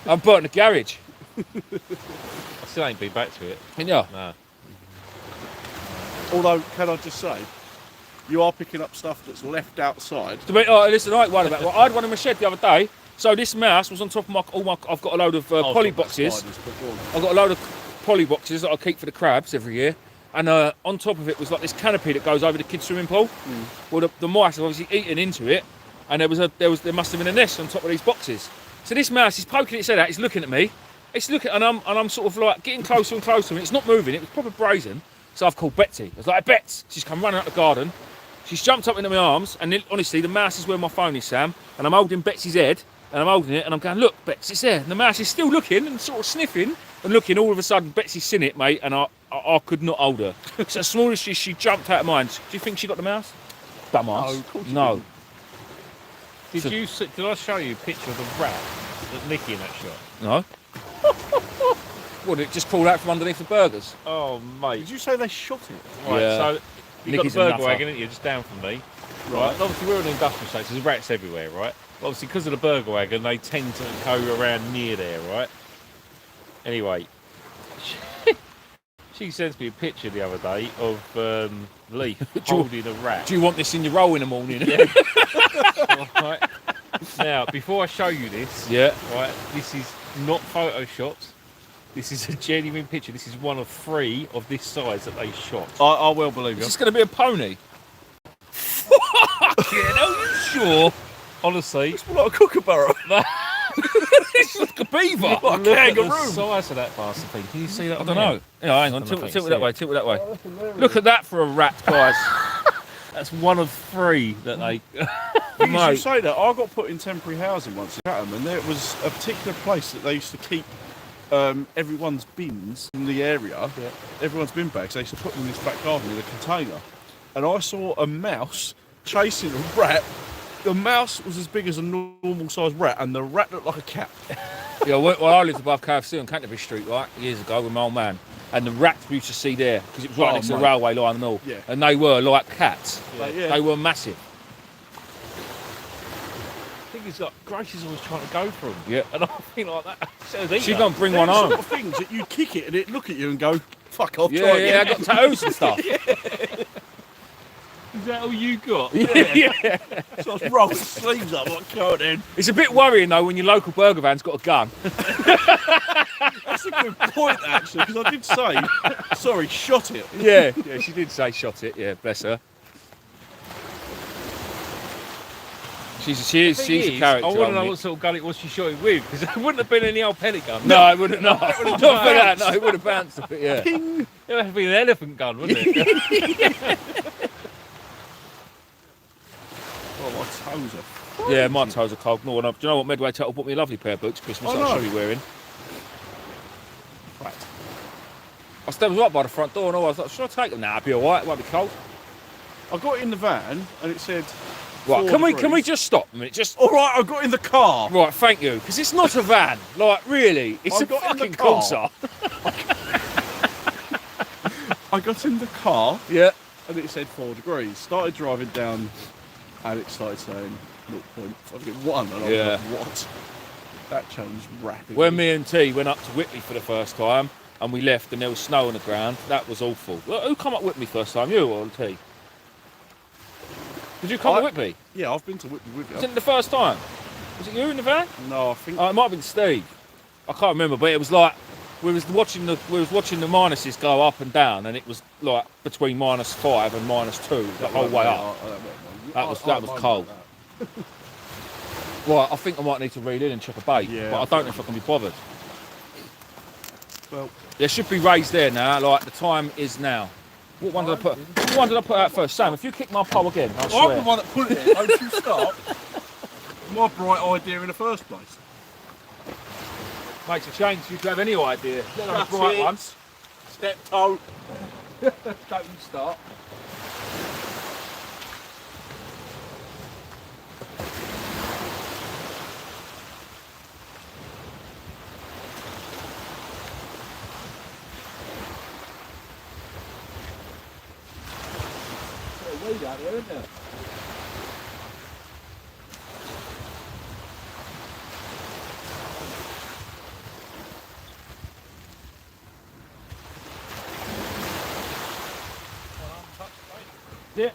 Speaker 2: I'm burnt the garage.
Speaker 3: I still ain't been back to it.
Speaker 2: And yeah.
Speaker 3: No.
Speaker 4: Although, can I just say, you are picking up stuff that's left outside.
Speaker 2: Oh, listen, I ain't worried about it. Well, I had one in my shed the other day. So this mouse was on top of I've got a load of poly boxes.
Speaker 4: Spiders, but go on.
Speaker 2: I've got a load of poly boxes that I keep for the crabs every year. And on top of it was like this canopy that goes over the kids' swimming pool. Well, the mice have obviously eaten into it, and there must have been a nest on top of these boxes. So this mouse is poking its head out. It's looking at me. It's looking, and I'm sort of like getting closer and closer, and it's not moving. It was proper brazen. So I've called Betsy. I was like, Bets. She's come running out the garden. She's jumped up into my arms, and honestly, the mouse is where my phone is, Sam. And I'm holding Betsy's head, and I'm holding it, and I'm going, look, Betsy, it's there. And the mouse is still looking and sort of sniffing and looking. All of a sudden, Betsy's seen it, mate, and I could not hold her. So as small as she jumped out of mine. Do you think she got the mouse? Dumbass.
Speaker 4: No, of course you
Speaker 2: No.
Speaker 3: Did I show you a picture of the rat that Nicky in that shot?
Speaker 2: No. What, did it just crawl out from underneath the burgers?
Speaker 3: Oh, mate.
Speaker 4: Did you say they shot it?
Speaker 3: Right,
Speaker 2: Yeah.
Speaker 3: so you've
Speaker 2: Nicky's a
Speaker 3: got the burger
Speaker 2: nuffer.
Speaker 3: wagon, haven't you, just down from me. Right. And obviously, we're in an industrial estate, so there's rats everywhere, right? But obviously, because of the burger wagon, they tend to go around near there, right? Anyway, she sends me a picture the other day of Lee holding a rat.
Speaker 2: Do you want this in your roll in the morning?
Speaker 3: Right. Now, before I show you this,
Speaker 2: Yeah.
Speaker 3: right, this is not photoshopped. This is a genuine picture. This is one of 3 of this size that they shot.
Speaker 4: I well believe
Speaker 2: Is
Speaker 4: you.
Speaker 2: this going to be a pony? Fucking hell, you sure?
Speaker 3: Honestly,
Speaker 4: It's like a kookaburra.
Speaker 2: It's like a beaver.
Speaker 3: look at the size of that bastard thing. Can you see that?
Speaker 2: I don't know. Yeah, hang on.
Speaker 3: I don't
Speaker 2: Tilt
Speaker 3: think
Speaker 2: it
Speaker 3: you
Speaker 2: that
Speaker 3: see
Speaker 2: way.
Speaker 3: it.
Speaker 2: Tilt it that way. Look at that for a rat, guys.
Speaker 3: That's one of 3 that they.
Speaker 4: You
Speaker 2: Mate.
Speaker 4: say that. I got put in temporary housing once in Chatham, and there was a particular place that they used to keep everyone's bins in the area, everyone's bin bags. They used to put them in this back garden in a container. And I saw a mouse chasing a rat The mouse was as big as a normal sized rat, and the rat looked like a cat.
Speaker 2: Yeah, well, I lived above KFC on Canterbury Street, right, years ago with my old man. And the rats we used to see there, because it was right next to the
Speaker 4: mate.
Speaker 2: railway line and all.
Speaker 4: Yeah.
Speaker 2: And they were like cats.
Speaker 4: Yeah.
Speaker 2: They were massive.
Speaker 3: The thing is, like, Grace is always trying to go for them.
Speaker 2: Yeah.
Speaker 3: And I think like that.
Speaker 2: She's going to bring one
Speaker 4: Them
Speaker 2: home.
Speaker 4: sort of things that you kick it and it look at you and go, fuck off.
Speaker 2: Yeah,
Speaker 4: try
Speaker 2: yeah, I
Speaker 4: again.
Speaker 2: got tattoos and stuff.
Speaker 3: Is that all you got?
Speaker 2: Yeah.
Speaker 4: So I was rolling sleeves up like, go on then.
Speaker 2: It's a bit worrying though when your local burger van's got a gun.
Speaker 4: That's a good point, actually, because I did say, sorry, shot it.
Speaker 2: Yeah, she did say shot it. Yeah, bless her. She's a character.
Speaker 3: I want to know
Speaker 2: Nick.
Speaker 3: what sort of gun it was she shot it with, because it wouldn't have been any old pellet gun.
Speaker 2: No, it wouldn't. No, not for that. No, it would have bounced a bit. Yeah.
Speaker 3: It would have been an elephant gun, wouldn't it?
Speaker 4: Oh, my toes are.
Speaker 2: Yeah, my toes are cold. No, do you know what? Medway Tuttle bought me a lovely pair of boots Christmas
Speaker 4: Oh,
Speaker 2: that I
Speaker 4: no.
Speaker 2: should be wearing.
Speaker 4: Right.
Speaker 2: I stood right by the front door and I was like, should I take them now? It'll be alright, it won't be cold.
Speaker 4: I got in the van and it said.
Speaker 2: Right,
Speaker 4: 4
Speaker 2: can we
Speaker 4: degrees.
Speaker 2: just stop a minute? Just
Speaker 4: All right, I got in the car.
Speaker 2: right, thank you. Because it's not a van. Like, really, it's
Speaker 4: I
Speaker 2: a
Speaker 4: got in the
Speaker 2: fucking
Speaker 4: car.
Speaker 2: Corsa.
Speaker 4: I got in the car
Speaker 2: Yeah.
Speaker 4: and it said 4 degrees. Started driving down and it started saying 0.1. And I was
Speaker 2: Yeah.
Speaker 4: like, what? That changed rapidly.
Speaker 2: When me and T went up to Whitby for the first time and we left and there was snow on the ground, that was awful. Who come up Whitby first time? You or T? Did you come to Whitby?
Speaker 4: Yeah, I've been to Whitby with you.
Speaker 2: Was it the first time? Was it you in the van?
Speaker 4: No, I think.
Speaker 2: Oh, it might have been Steve. I can't remember, but it was like we was watching the minuses go up and down, and it was like between -5 and -2 the whole way up. That was cold. Right, I think I might need to read in and check a bait,
Speaker 4: Yeah,
Speaker 2: but I don't know if I can be bothered.
Speaker 4: Well,
Speaker 2: There should be raised there now. Like the time is now. What one did I put? What one did I put out first? Sam, if you kick my pole again, I
Speaker 4: I'm
Speaker 2: swear.
Speaker 4: the one that put it there. Don't you start. My bright idea in the first place.
Speaker 2: Makes a change if you have any idea. Let
Speaker 4: That's
Speaker 2: the right
Speaker 4: it.
Speaker 2: ones.
Speaker 4: Step toe.
Speaker 2: Don't you start. Way down here, isn't there? Yeah.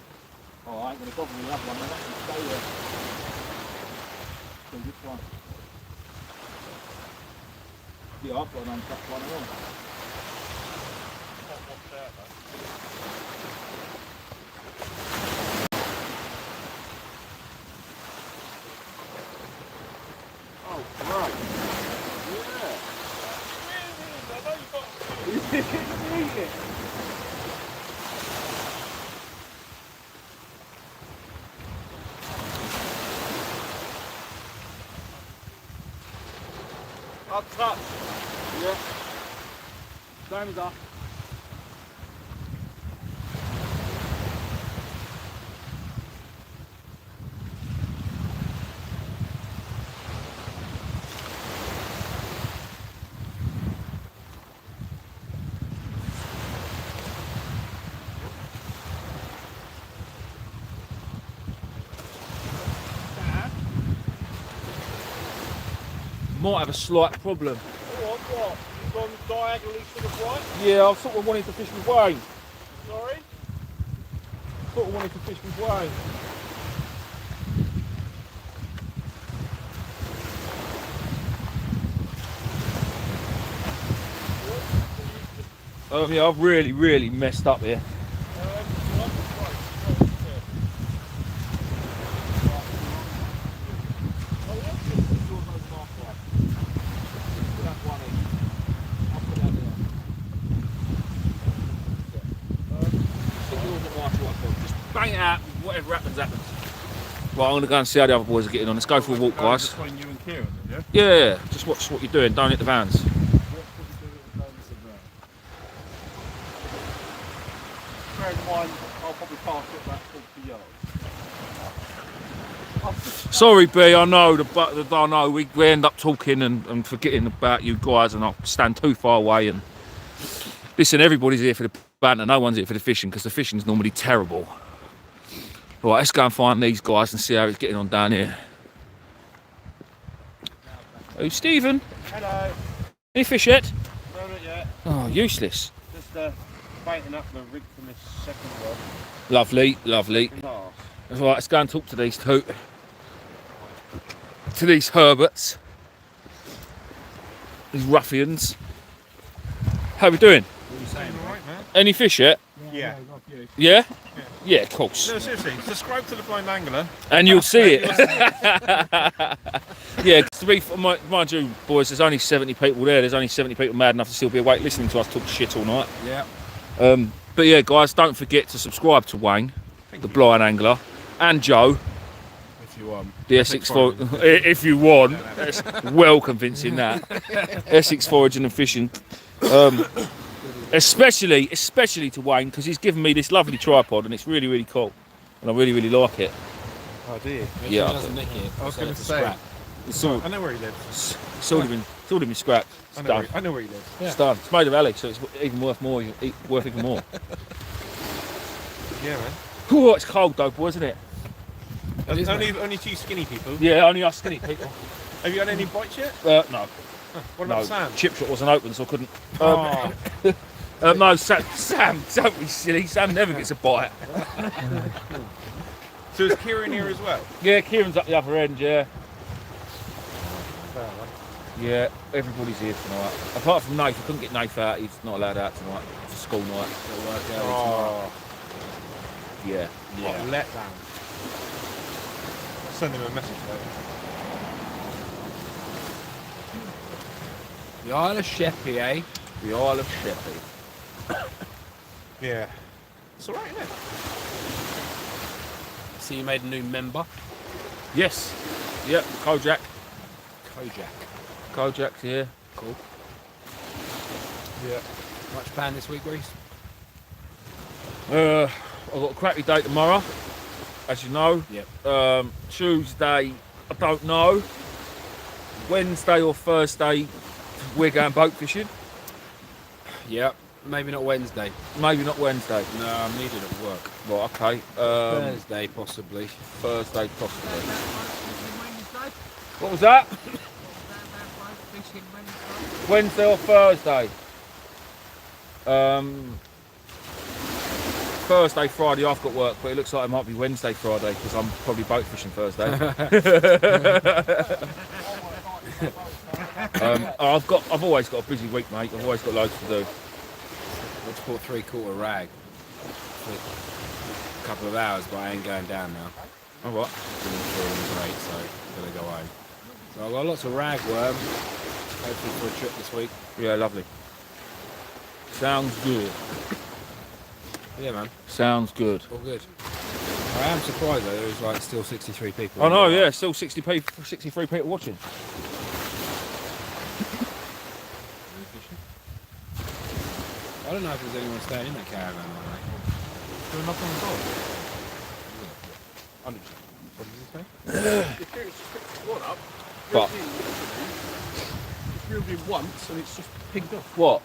Speaker 2: Oh, I ain't going to bother me that one, then. Actually stay there. So this one. Yeah, I've got an untouched one on.
Speaker 4: Oh, right.
Speaker 2: Untouched. Yeah. Same as us. Might have a slight problem.
Speaker 4: What? You've gone diagonally to the right?
Speaker 2: Yeah, I sort of wanted to fish with Wayne.
Speaker 4: Sorry?
Speaker 2: Sort of wanted to fish with Wayne. Yeah, I've really messed up here. Just bang it out, whatever happens, happens. Right, I'm going to go and see how the other boys are getting on. Let's go for a walk, guys.
Speaker 4: Between you and Kieran, yeah?
Speaker 2: Yeah, just watch what you're doing, don't hit the vans.
Speaker 4: Bear in mind, I'll probably pass it about 40 yards.
Speaker 2: Sorry, B. I know I know we end up talking and forgetting about you guys, and I stand too far away. And listen, everybody's here for the banter. No one's here for the fishing because the fishing's normally terrible. Right, let's go and find these guys and see how it's getting on down here. Oh, Stephen.
Speaker 5: Hello.
Speaker 2: Any fish yet?
Speaker 5: No, not yet.
Speaker 2: Oh, useless.
Speaker 5: Just baiting up the rig from this second one.
Speaker 2: Lovely, lovely.
Speaker 5: Last.
Speaker 2: Right, let's go and talk to these two. To these Herberts. These ruffians. How we doing?
Speaker 6: What are you saying?
Speaker 5: Alright, man.
Speaker 2: Any fish yet?
Speaker 5: Yeah.
Speaker 2: Yeah? Yeah, of course.
Speaker 5: No, seriously, subscribe to the Blind Angler.
Speaker 2: And you'll see it. Yeah, to be, mind you, boys, there's only 70 people there. There's only 70 people mad enough to still be awake listening to us talk shit all night.
Speaker 6: Yeah.
Speaker 2: But yeah, guys, don't forget to subscribe to Wayne, the Blind Angler, and Joe,
Speaker 6: If you want.
Speaker 2: the Essex Forage. If you want, that's well convincing that. Essex Foraging and Fishing. Especially to Wayne, because he's given me this lovely tripod and it's really, really cool. And I really, really like it.
Speaker 5: Oh, do you?
Speaker 6: Make
Speaker 2: Yeah.
Speaker 6: sure it doesn't nick it.
Speaker 5: I was
Speaker 6: so
Speaker 5: going
Speaker 6: it's
Speaker 5: to
Speaker 6: a
Speaker 5: say.
Speaker 6: scrap.
Speaker 2: It's all,
Speaker 5: I know where he lives.
Speaker 2: it's already been scrapped. It's done.
Speaker 5: I know where he lives.
Speaker 2: It's done. It's made of alley, so it's even worth even more.
Speaker 5: Yeah, man.
Speaker 2: Oh, it's cold though, boy, isn't it?
Speaker 5: Only two skinny people.
Speaker 2: Yeah, only us skinny people.
Speaker 5: Have you had any bites yet?
Speaker 2: No.
Speaker 5: What about
Speaker 2: No,
Speaker 5: Sam?
Speaker 2: chip shot wasn't open, so I couldn't.
Speaker 5: Oh.
Speaker 2: No, Sam, don't be silly. Sam never gets a bite.
Speaker 5: So is Kieran here as well?
Speaker 2: Yeah, Kieran's up the other end. Yeah,
Speaker 5: Fair enough.
Speaker 2: yeah. Everybody's here tonight. Apart from Nath, I couldn't get Nath out. He's not allowed out tonight. It's a school night.
Speaker 6: It'll work early tomorrow.
Speaker 5: Oh,
Speaker 2: Yeah.
Speaker 5: what a letdown. I'll send him a message later.
Speaker 6: The Isle of Sheppey, eh?
Speaker 2: The Isle of Sheppey.
Speaker 5: Yeah. It's alright, isn't it?
Speaker 6: So you made a new member,
Speaker 2: Yes. Yep. Kojak.
Speaker 6: Kojak.
Speaker 2: Kojak's here.
Speaker 6: Cool.
Speaker 5: Yeah.
Speaker 6: Much planned this week, Reese?
Speaker 2: I've got a crappy day tomorrow, as you know.
Speaker 6: Yep.
Speaker 2: Tuesday, I don't know. Wednesday or Thursday, we're going boat fishing.
Speaker 6: Yep. Maybe not Wednesday.
Speaker 2: Maybe not Wednesday.
Speaker 6: No, I'm needed at work.
Speaker 2: Right, okay.
Speaker 6: Thursday, possibly.
Speaker 2: Thursday, possibly. What was that? Wednesday or Thursday? Thursday, Friday, I've got work, but it looks like it might be Wednesday, Friday, because I'm probably boat fishing Thursday. I've always got a busy week, mate. I've always got loads to do.
Speaker 6: Let's put 3/4 rag for a couple of hours, but I ain't going down now.
Speaker 2: All right.
Speaker 6: Great, so I'm gonna go home. So I've got lots of ragworm. Hopefully for a trip this week.
Speaker 2: Yeah, lovely. Sounds good.
Speaker 6: Yeah, man.
Speaker 2: Sounds good.
Speaker 6: All good. I am surprised though. There's like still 63 people.
Speaker 2: I know, yeah. Still 63 people watching.
Speaker 6: I don't know if there's anyone staying in that caravan, mate.
Speaker 5: Doing nothing at all. What did you say?
Speaker 2: But
Speaker 3: It's reeled in once and it's just pigged off.
Speaker 2: what?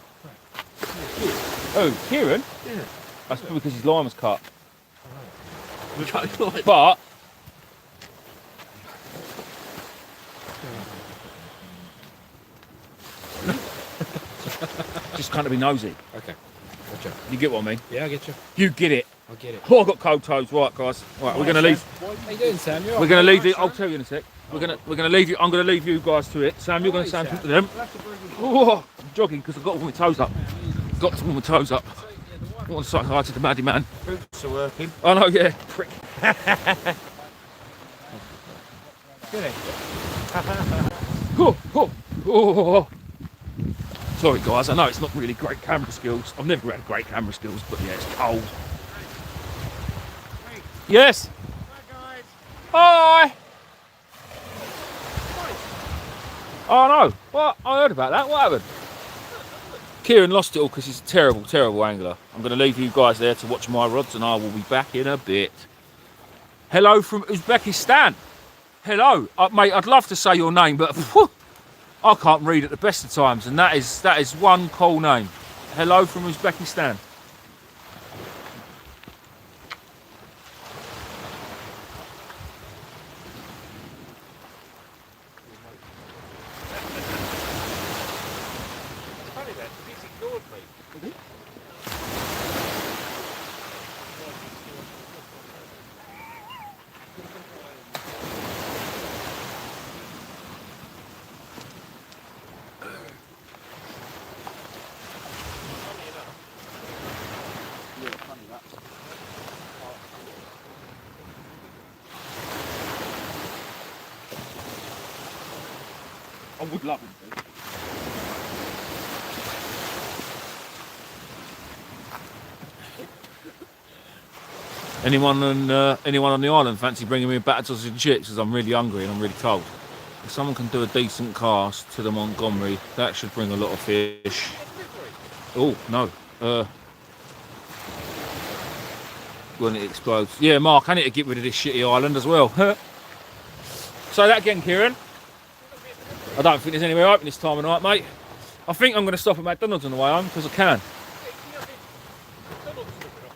Speaker 2: Oh, Kieran?
Speaker 3: Yeah.
Speaker 2: That's probably because his line was cut.
Speaker 3: Okay, like,
Speaker 2: But just kind of be nosy.
Speaker 6: Okay. Gotcha.
Speaker 2: You get what I mean?
Speaker 6: Yeah, I get you.
Speaker 2: You get it.
Speaker 6: I'll get it.
Speaker 2: Oh, I've got cold toes. Right, guys. Right, we're gonna leave.
Speaker 6: How you doing, Sam? You
Speaker 2: We're gonna leave it. I'll tell you in a sec. We're gonna leave you. I'm gonna leave you guys to it. Sam, you're gonna stand to them. Oh, I'm jogging because I've got to warm my toes up. Got to warm my toes up. I want to say hi to the Maddie man.
Speaker 5: Boots are working.
Speaker 2: Oh no, yeah, prick. Oh, oh, oh, oh. Sorry guys, I know it's not really great camera skills. I've never had great camera skills, but yeah, it's cold. Yes. Hi. Oh no, what? I heard about that. What happened? Kieran lost it all because he's a terrible, terrible angler. I'm going to leave you guys there to watch my rods and I will be back in a bit. Hello from Uzbekistan. Hello, mate. I'd love to say your name, but whew, I can't read at the best of times, and that is one cool name. Hello from Uzbekistan.
Speaker 3: Funny that, he's ignored me.
Speaker 5: I would love him to.
Speaker 2: Anyone on the island fancy bringing me a battered sausage and chips? Because I'm really hungry and I'm really cold. If someone can do a decent cast to the Montgomery, that should bring a lot of fish. Oh no! When it explodes, yeah, Mark, I need to get rid of this shitty island as well. Say that again, Kieran. I don't think there's anywhere open this time of night, mate. I think I'm going to stop at McDonald's on the way home because I can.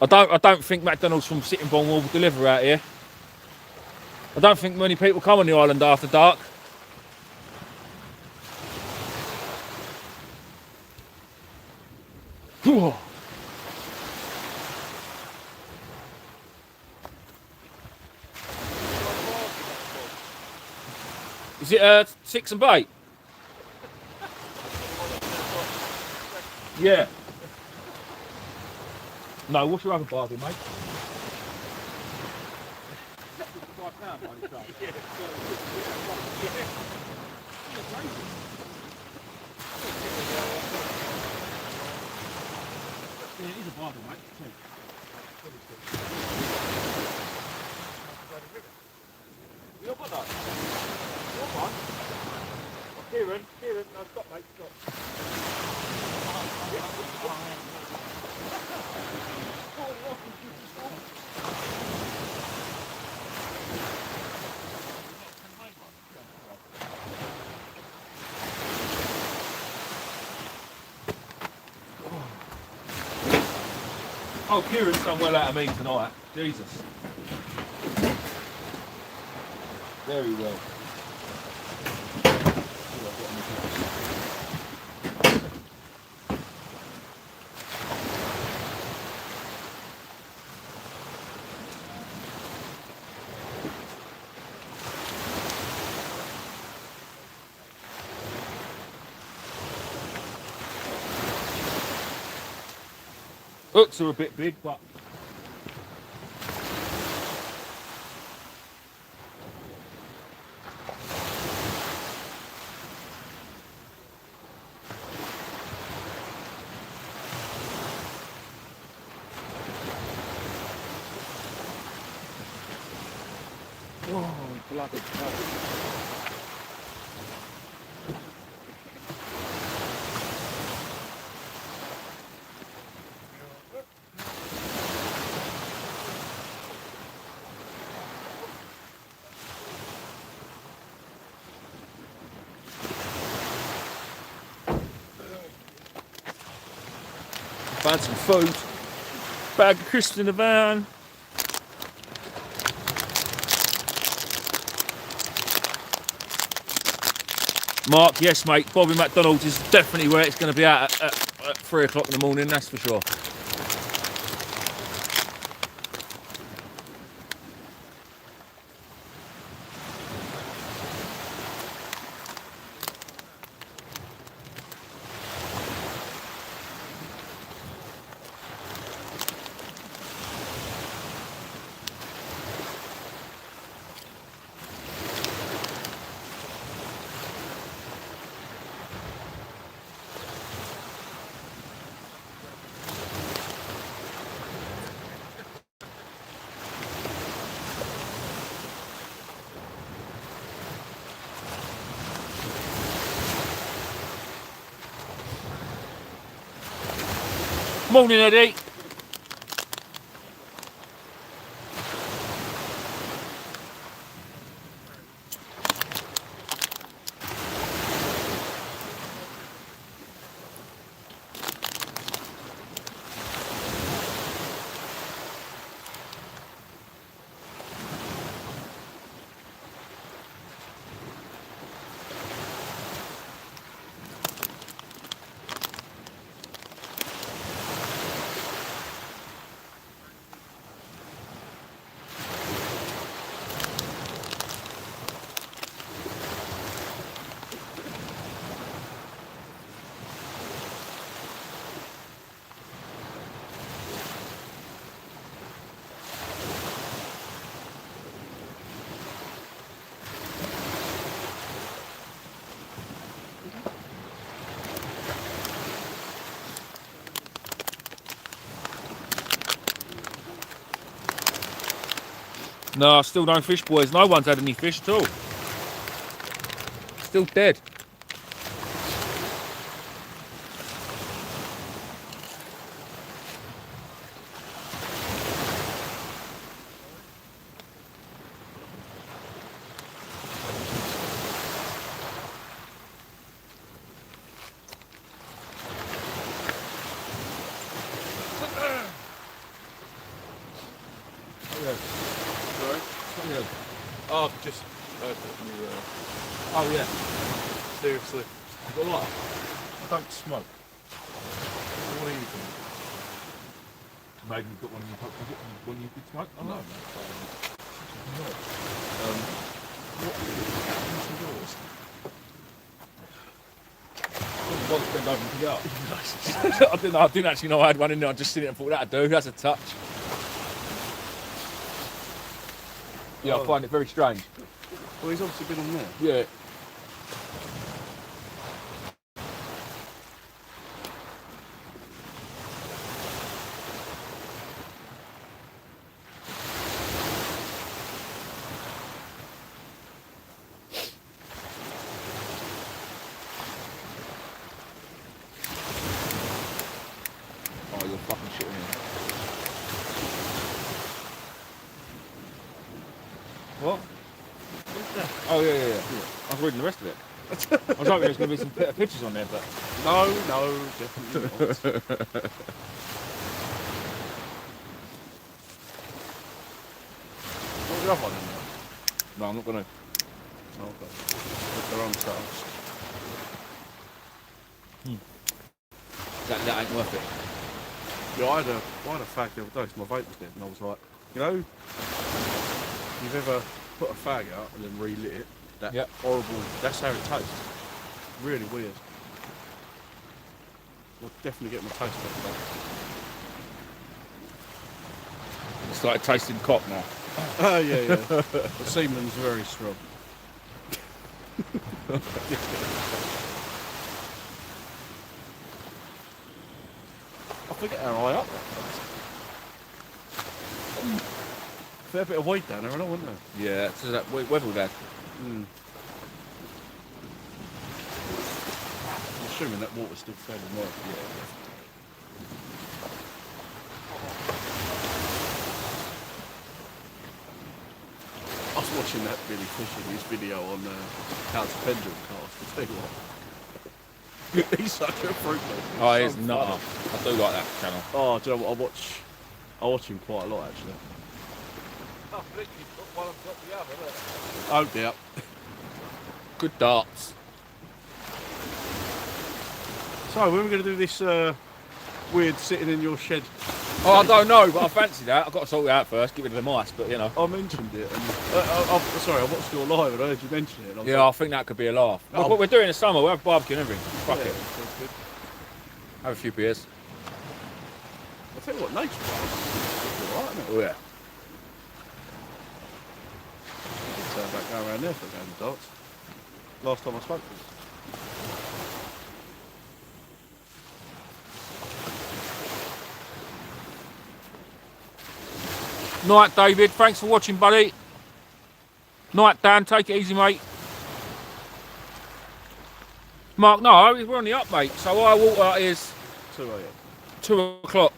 Speaker 2: I don't think McDonald's from Sittingbourne will deliver out here. I don't think many people come on the island after dark. Is it 6 and bait? Yeah. No, what's your other bargain, mate? Yeah, it is a bargain, mate. You got that? You got one? Oh, Kieran, no, stop, mate, stop. Oh, Kieran's done well out of me tonight. Jesus. Very well. Hooks are a bit big, but
Speaker 5: Oh, bloody hell.
Speaker 2: find some food. Bag of crisps in the van. Mark, yes, mate. Bobby McDonald's is definitely where it's going to be at 3 o'clock in the morning. That's for sure. Morning, Eddie. No, still no fish, boys. No one's had any fish at all. Still dead.
Speaker 4: Oh, I've just heard that you.
Speaker 2: Oh yeah.
Speaker 4: Seriously.
Speaker 2: Got a lot.
Speaker 4: I don't smoke. What are you doing?
Speaker 2: Maybe you've got one you could smoke. Oh,
Speaker 4: No,
Speaker 2: no.
Speaker 4: What is yours?
Speaker 2: I didn't actually know I had one in there. I just seen it and thought that'd do. That's a touch. Yeah, I find it very strange.
Speaker 4: Well, he's obviously been on there.
Speaker 2: Yeah. Oh, you're fucking shitting me. What? Oh yeah. I was reading the rest of it. I was hoping there was going to be some pictures on there, but
Speaker 4: No, definitely not. What's the other one in there?
Speaker 2: no, I'm not going to.
Speaker 4: Oh, okay. With their own stars.
Speaker 2: That ain't worth it.
Speaker 4: Yeah, I had a fag the other day, so my vape was dead, and I was like, you know, you've ever put a fag out and then relit it? That
Speaker 2: Yep.
Speaker 4: horrible, that's how it tastes. Really weird. I'll definitely get my taste back.
Speaker 2: It started tasting cock now.
Speaker 4: Oh, yeah. The semen's very strong. I forget how high up that was. Fair bit of weight down there, wasn't there?
Speaker 2: Yeah, so that Weddell dad.
Speaker 4: I'm assuming that water's still fairly warm. Yeah. I was watching that Billy Fishing, his video on how to pendulum cast. I tell you what, he's such a fruit man.
Speaker 2: Oh, he
Speaker 4: So
Speaker 2: is not.
Speaker 4: funny.
Speaker 2: I do like that channel.
Speaker 4: Oh, do you know what? I watch him quite a lot actually. Oh dear.
Speaker 2: Good darts.
Speaker 4: So when are we going to do this weird sitting in your shed?
Speaker 2: Oh, I don't know, but I fancy that. I've got to sort it out first, give it to the mice, but you know.
Speaker 4: I mentioned it. And, sorry, I watched your live and I heard you mention it. And I was
Speaker 2: Yeah, I think that could be a laugh.
Speaker 4: Oh.
Speaker 2: What we're doing in the summer, we'll have barbecue and everything. Fuck
Speaker 4: yeah,
Speaker 2: it.
Speaker 4: sounds good.
Speaker 2: Have a few beers.
Speaker 4: I'll tell you what, nature is alright, isn't it?
Speaker 2: Oh, yeah.
Speaker 4: Turn back going around there for a game of darts. Last time I spoke to you.
Speaker 2: Night, David. Thanks for watching, buddy. Night, Dan. Take it easy, mate. Mark, no, we're on the up, mate. So our water is
Speaker 4: 2 a.m.
Speaker 2: 2 o'clock.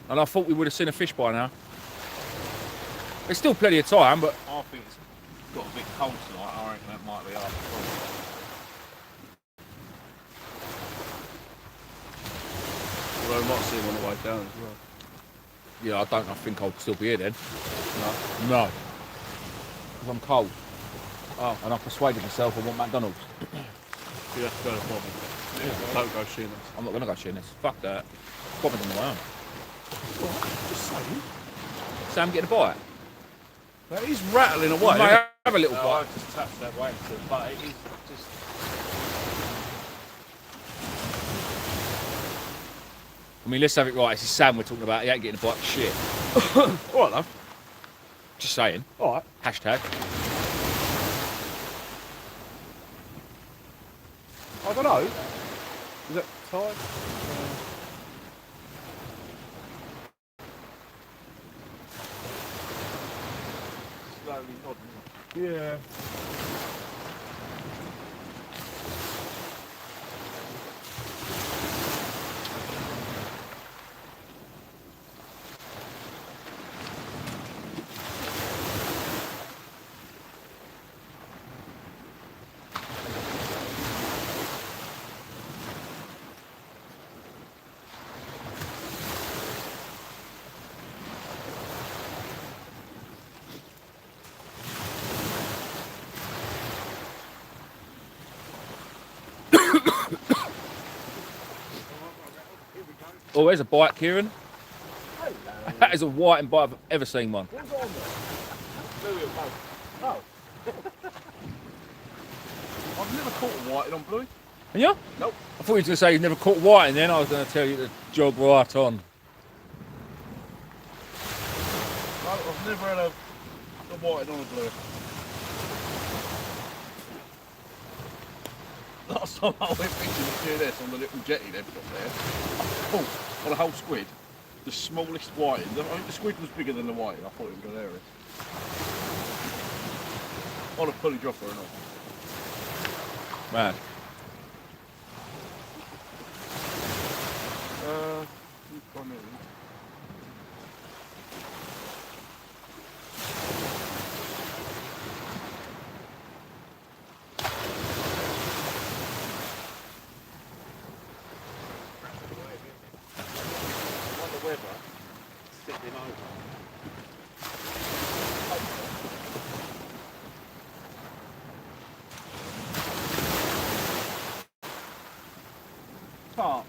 Speaker 2: And I thought we would have seen a fish by now. There's still plenty of time, but
Speaker 3: I think it's got a bit cold tonight. I reckon that might be after.
Speaker 4: Although we might see him on the way down as well.
Speaker 2: yeah, I think I'll still be here then.
Speaker 4: No.
Speaker 2: No. Because I'm cold. Oh. And I persuaded myself I want McDonald's.
Speaker 4: You have to go to Bobby. Yeah. Don't go Sheena's.
Speaker 2: I'm not going to go shooting this. Fuck that. Bobby's on the way home.
Speaker 4: Just saying.
Speaker 2: Sam getting a bite?
Speaker 4: That is rattling
Speaker 2: I
Speaker 4: away.
Speaker 2: might have a little
Speaker 3: No,
Speaker 2: bite.
Speaker 3: I just touched that way, but it is just.
Speaker 2: I mean, let's have it right. This is Sam we're talking about. He ain't getting a bite of shit.
Speaker 4: Alright, love.
Speaker 2: Just saying.
Speaker 4: Alright.
Speaker 2: Hashtag.
Speaker 4: I don't know. Is that tight? Yeah.
Speaker 2: Oh, there's a bite, Kieran. That is a whiting bite I've ever seen one.
Speaker 4: Oh. I've never caught a whiting on bluey.
Speaker 2: And you?
Speaker 4: Nope.
Speaker 2: I thought you were going to say you've never caught whiting, then I was going to tell you to jog right on.
Speaker 4: No, I've never had a whiting on a bluey. Last time I went fishing at GNS on the little jetty they've got there, I caught on a whole squid the smallest whiting. I think the squid was bigger than the whiting. I thought it was hilarious. On a pulley dropper and all.
Speaker 2: Man.
Speaker 4: Primarily.
Speaker 3: On the weather, stick him over.
Speaker 4: Part.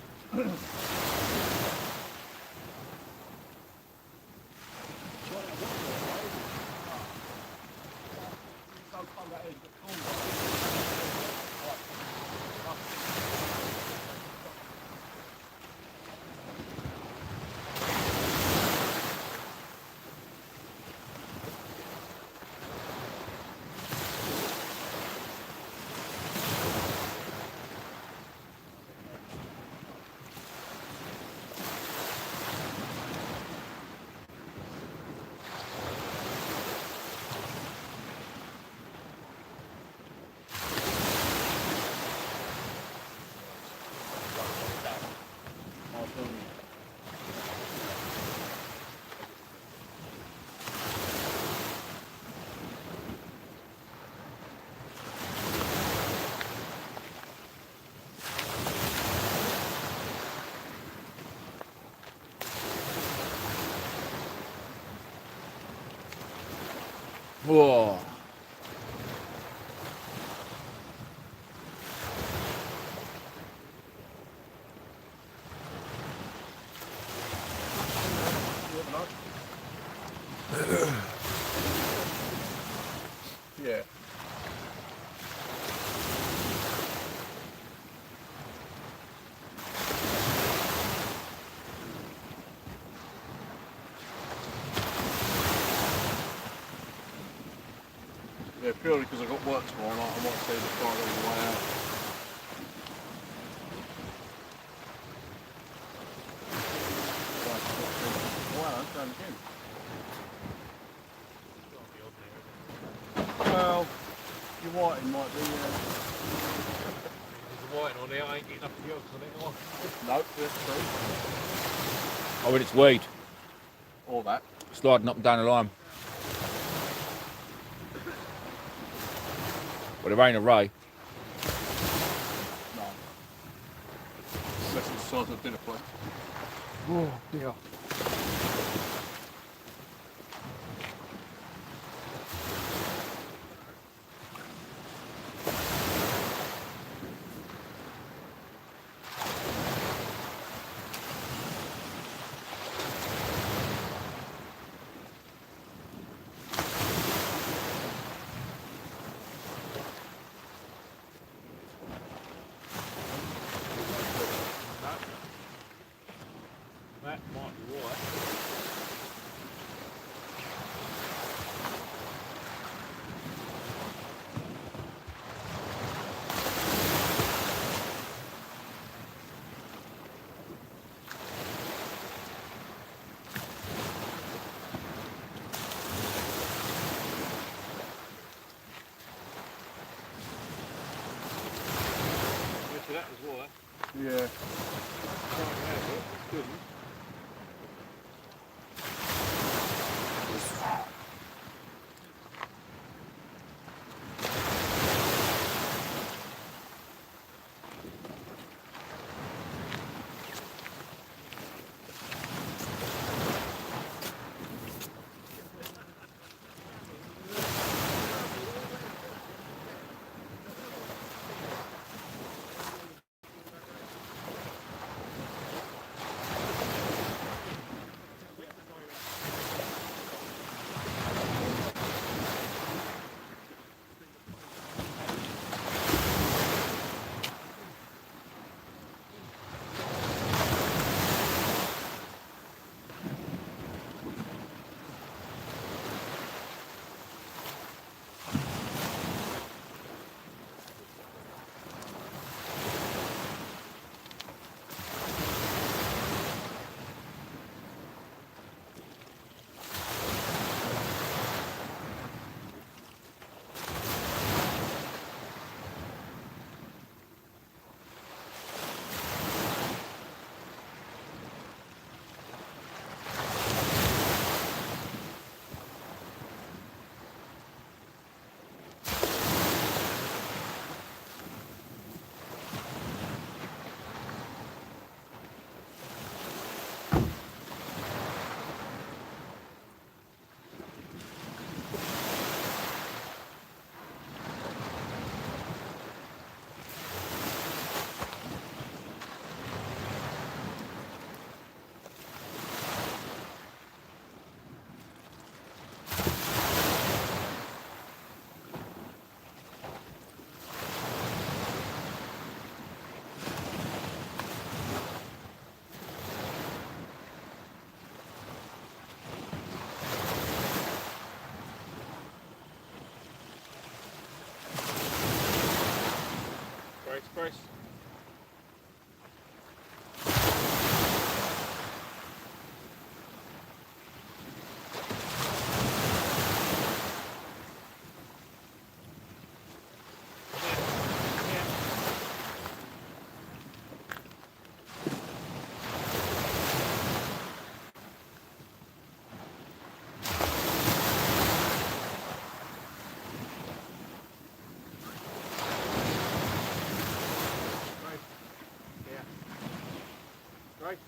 Speaker 2: Whoa.
Speaker 4: Yeah. Yeah, purely because I've got work tomorrow night, I might stay the car on the way out. Wow, that's done again. Well, your whiting might be.
Speaker 3: There's a whiting on there, I ain't getting nothing else on it, am I?
Speaker 4: No, that's true.
Speaker 2: Oh, when it's weed.
Speaker 4: Or that.
Speaker 2: Sliding up and down the line. Well, there ain't a ray.
Speaker 4: No. Unless it's the size of a dinner plate.
Speaker 2: Oh, dear.
Speaker 3: That might be white.
Speaker 4: Yeah. Good.
Speaker 3: Express. Right.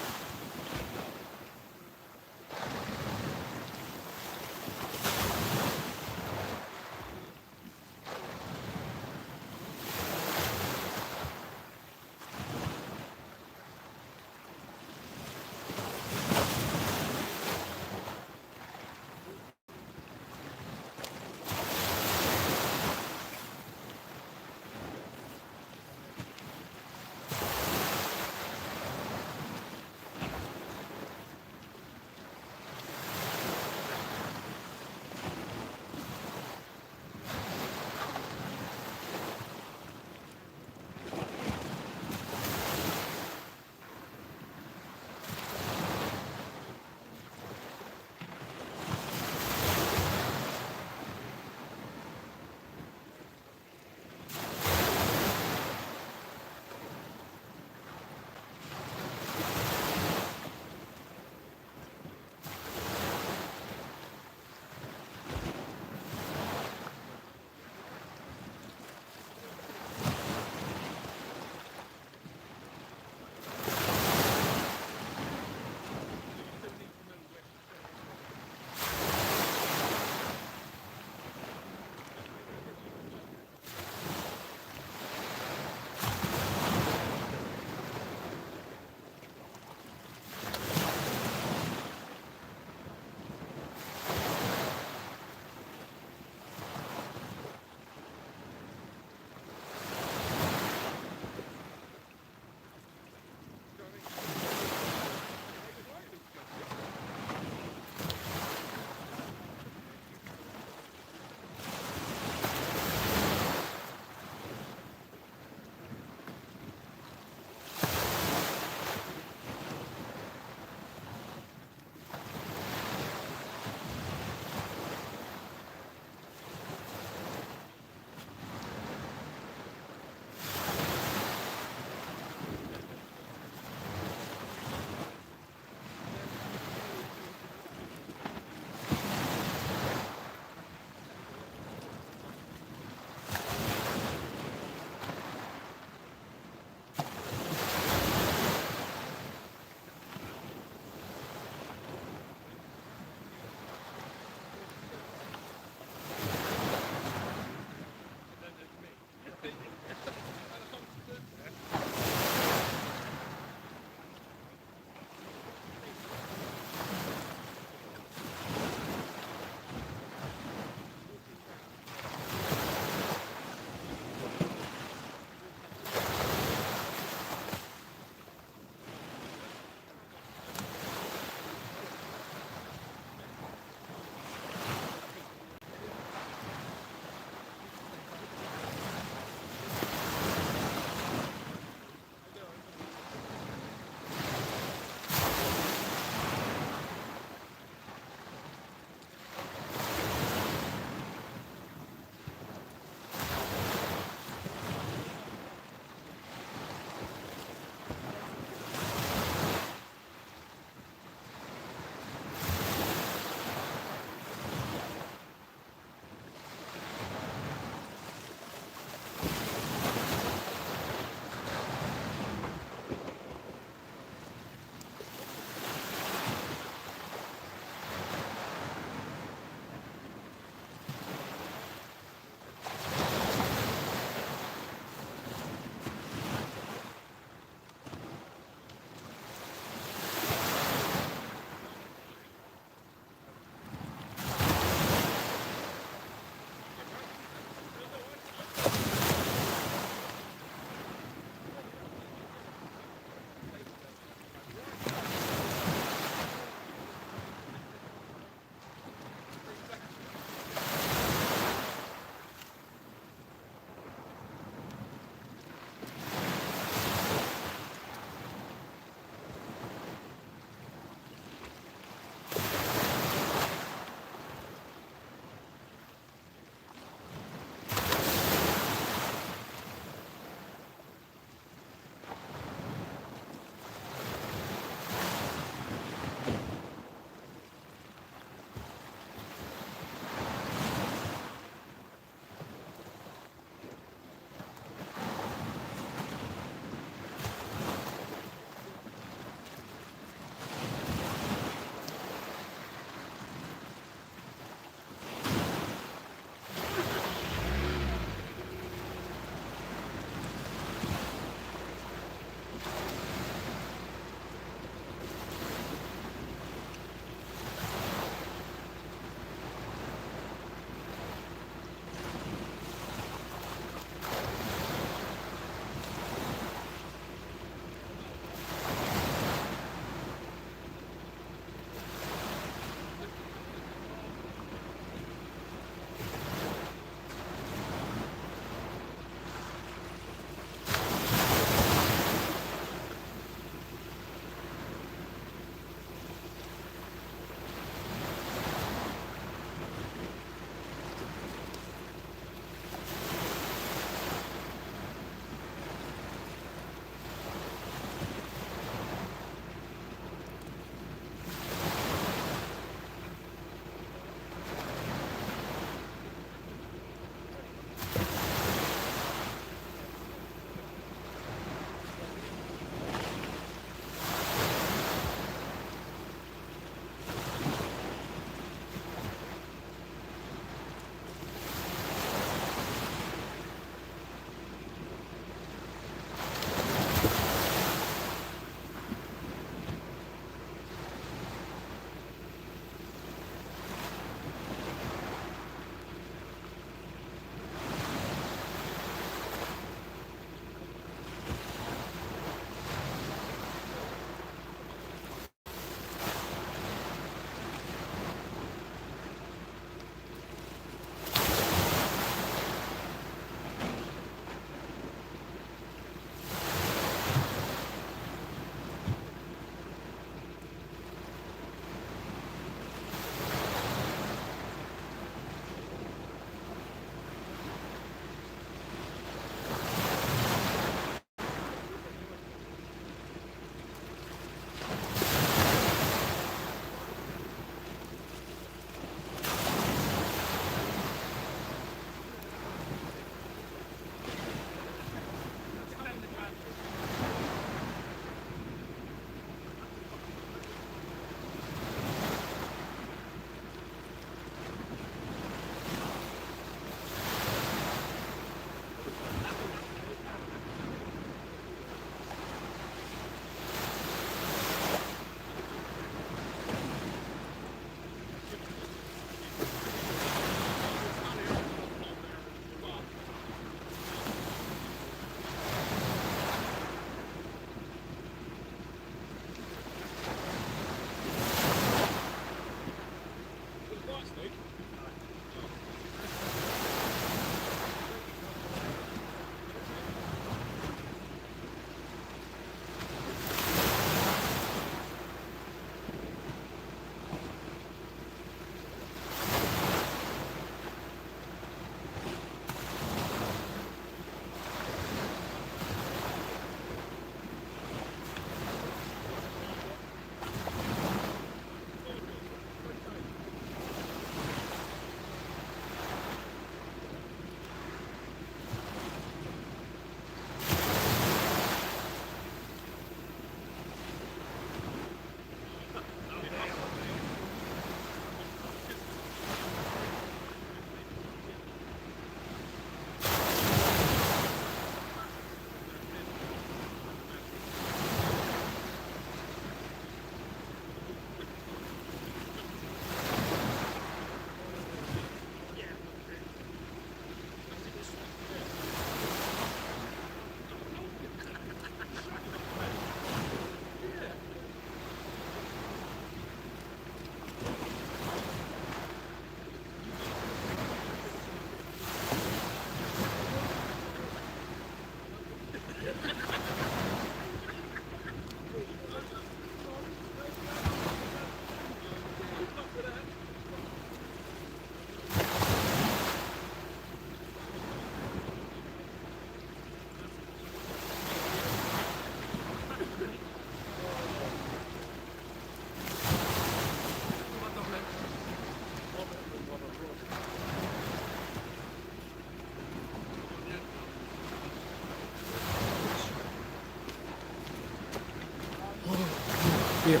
Speaker 2: dear.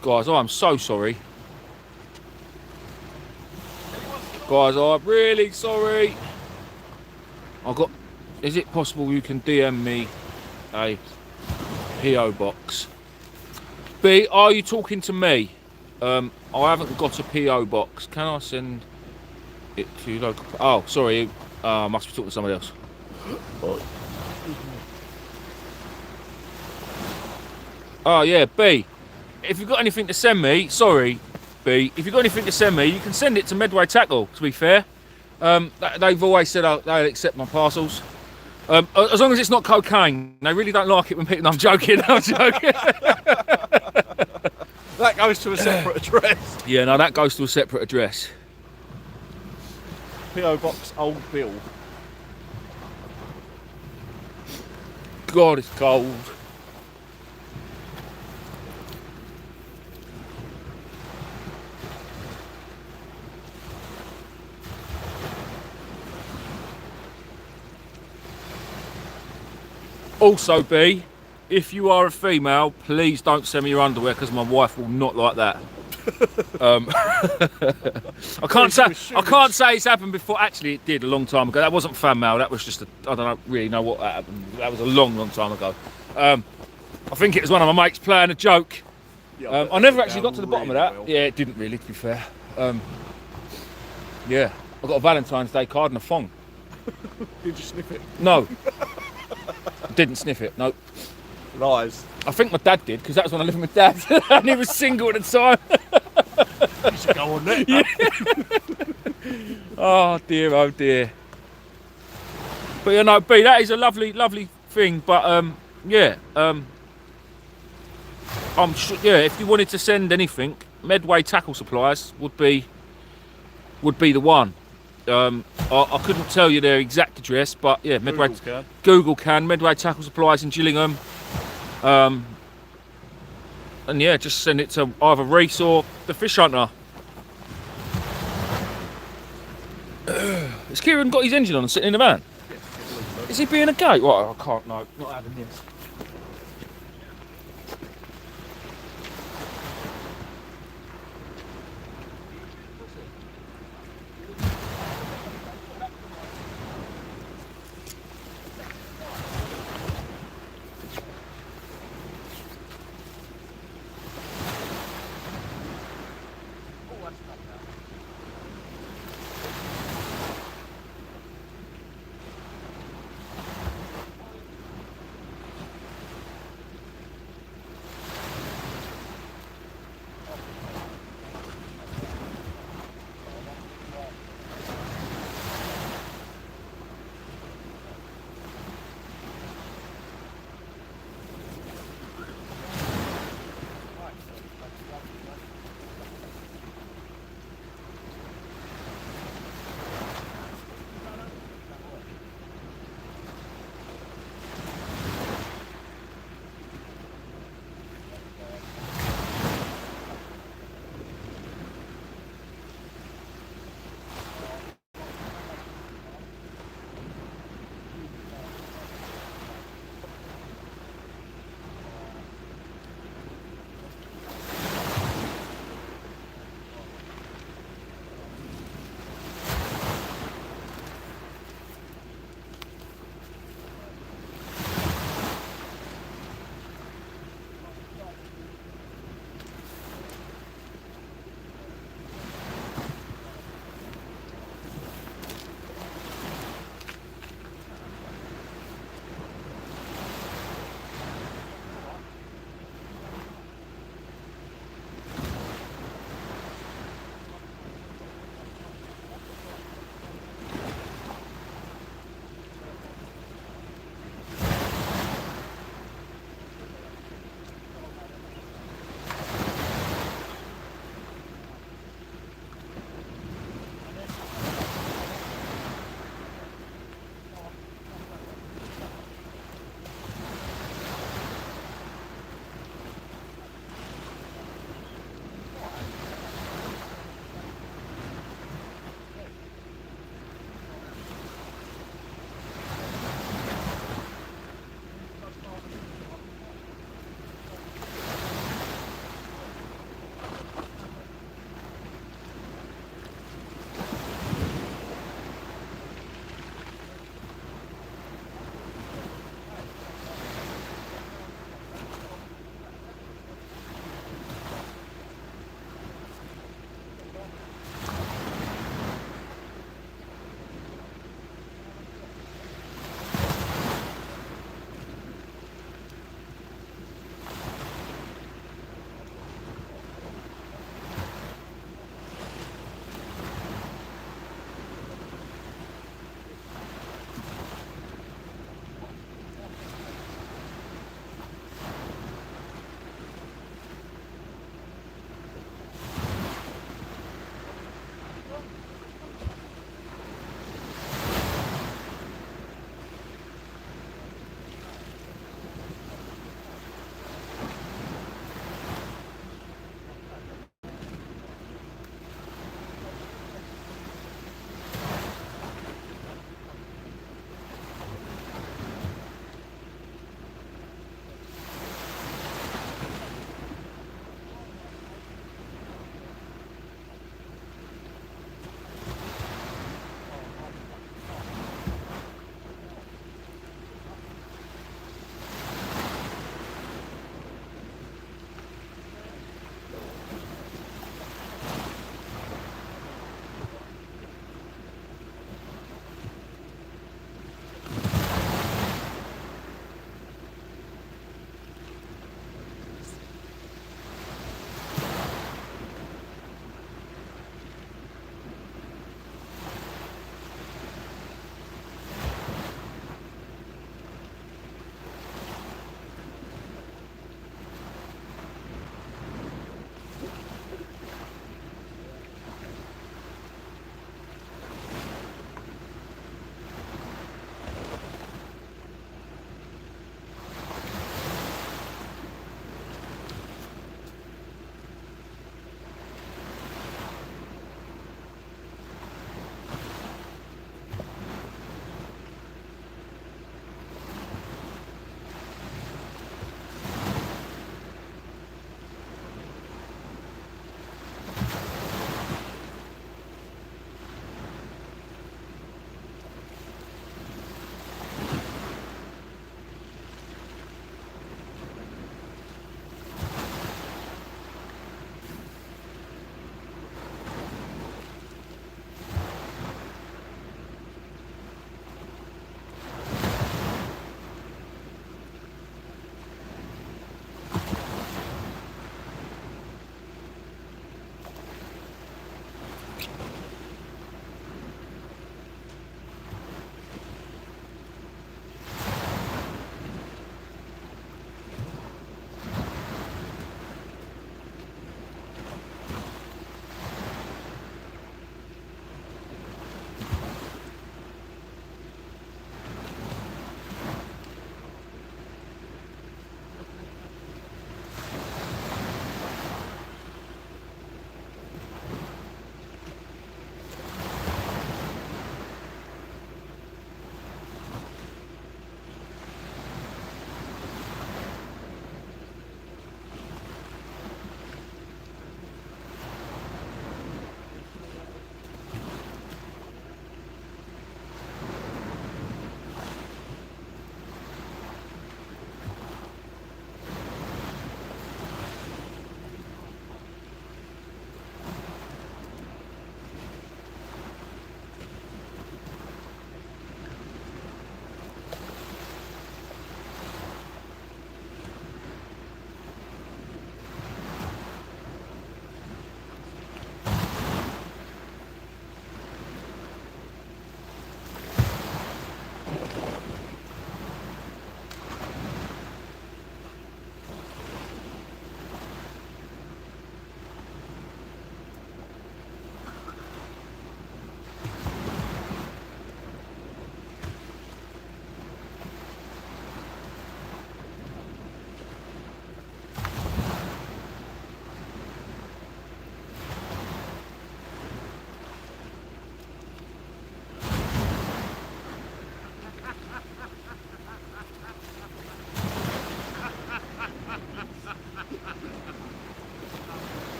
Speaker 2: Guys, I'm so sorry. Guys, I'm really sorry. Is it possible you can DM me a PO box? B, are you talking to me? I haven't got a PO box. Can I send it to local? Oh, sorry. I must be talking to somebody else. Oh yeah, B. If you've got anything to send me, sorry, B. If you've got anything to send me, you can send it to Medway Tackle. To be fair, they've always said they'll accept my parcels. As long as it's not cocaine. They really don't like it when people. I'm joking. I'm joking.
Speaker 4: That goes to a separate address.
Speaker 2: Yeah, no, that goes to a separate address.
Speaker 4: PO Box Old Bill.
Speaker 2: God, it's cold. Also, B, if you are a female, please don't send me your underwear because my wife will not like that. I can't say it's happened before. Actually, it did a long time ago. That wasn't fan mail. That was just I don't really know what that happened. That was a long time ago. I think it was one of my mates playing a joke.
Speaker 4: Yeah,
Speaker 2: I never actually got to the bottom of that.
Speaker 4: well.
Speaker 2: Yeah, it didn't really, to be fair. Yeah, I got a Valentine's Day card and a thong.
Speaker 4: Did you sniff it?
Speaker 2: No, didn't sniff it. No.
Speaker 4: Lies.
Speaker 2: I think my dad did, because that was when I lived with my dad, and he was single at the time.
Speaker 4: You should go on there.
Speaker 2: Yeah. Oh dear. But you know, B, that is a lovely thing. But yeah, I'm sure. Yeah, if you wanted to send anything, Medway Tackle Supplies would be the one. I couldn't tell you their exact address, but yeah, Google can Medway Tackle Supplies in Gillingham. And yeah, just send it to either Reese or the Fish Hunter. Has Kieran got his engine on and sitting in the van? Is he being a gate? Well, I can't, no, not having this.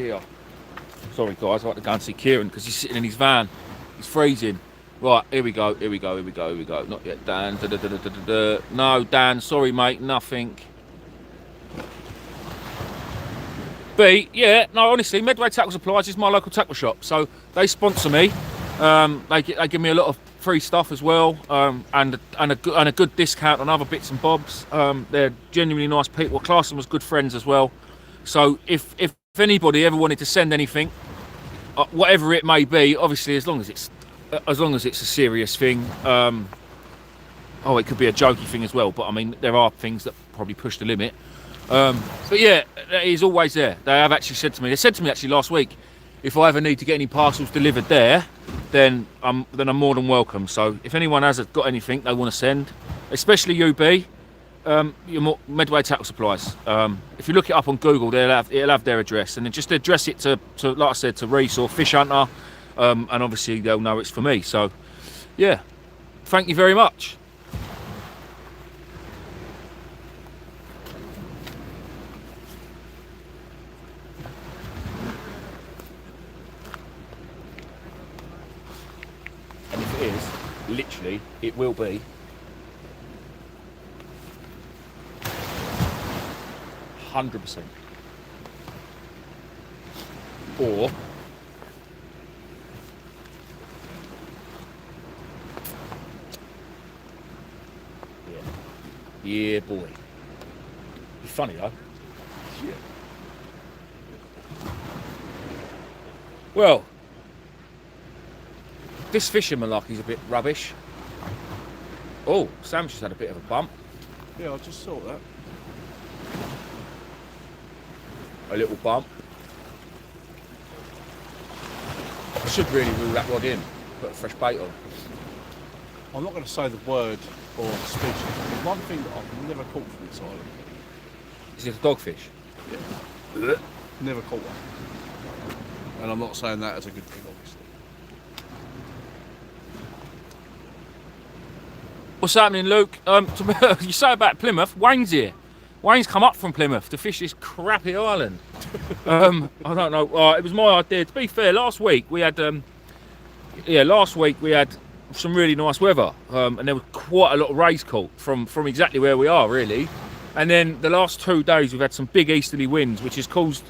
Speaker 2: dear. Sorry guys, I like to go and see Kieran because he's sitting in his van. He's freezing. Right, here we go. Not yet, Dan. No, Dan, sorry mate, nothing. B, yeah, no, honestly, Medway Tackle Supplies is my local tackle shop, so they sponsor me. They give me a lot of free stuff as well, and a good discount on other bits and bobs. They're genuinely nice people. I class them as good friends as well. So if anybody ever wanted to send anything, whatever it may be, obviously as long as it's a serious thing. It could be a jokey thing as well, but I mean there are things that probably push the limit. But yeah, he's always there. They have actually said to me. They said to me actually last week, if I ever need to get any parcels delivered there, then I'm more than welcome. So if anyone has got anything they want to send, especially UB, Medway Tackle Supplies. If you look it up on Google, it'll have their address, and then just address it to like I said, to Reese or Fish Hunter, and obviously they'll know it's for me. So yeah, thank you very much. And if it is, literally, it will be 100%. Or yeah, boy. Be funny though. Yeah. Well, this fishing malarkey's a bit rubbish. Oh, Sam's just had a bit of a bump.
Speaker 4: Yeah, I just saw that.
Speaker 2: A little bump. I should really reel that rod in, put a fresh bait on.
Speaker 4: I'm not going to say the word or the species. There's one thing that I've never caught from this island.
Speaker 2: Is it a dogfish?
Speaker 4: Yeah. Never caught one. And I'm not saying that as a good thing, obviously.
Speaker 2: What's happening, Luke? You say about Plymouth, Wayne's here. Wayne's come up from Plymouth to fish this crappy island. I don't know. It was my idea. To be fair, last week we had some really nice weather, and there was quite a lot of rays caught from exactly where we are, really. And then the last 2 days we've had some big easterly winds, which has caused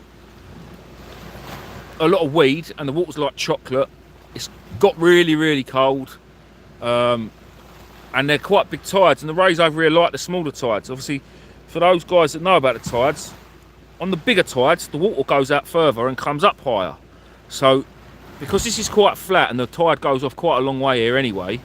Speaker 2: a lot of weed, and the water's like chocolate. It's got really, really cold. And they're quite big tides, and the rays over here like the smaller tides. Obviously, for those guys that know about the tides, on the bigger tides, the water goes out further and comes up higher. So, because this is quite flat and the tide goes off quite a long way here anyway,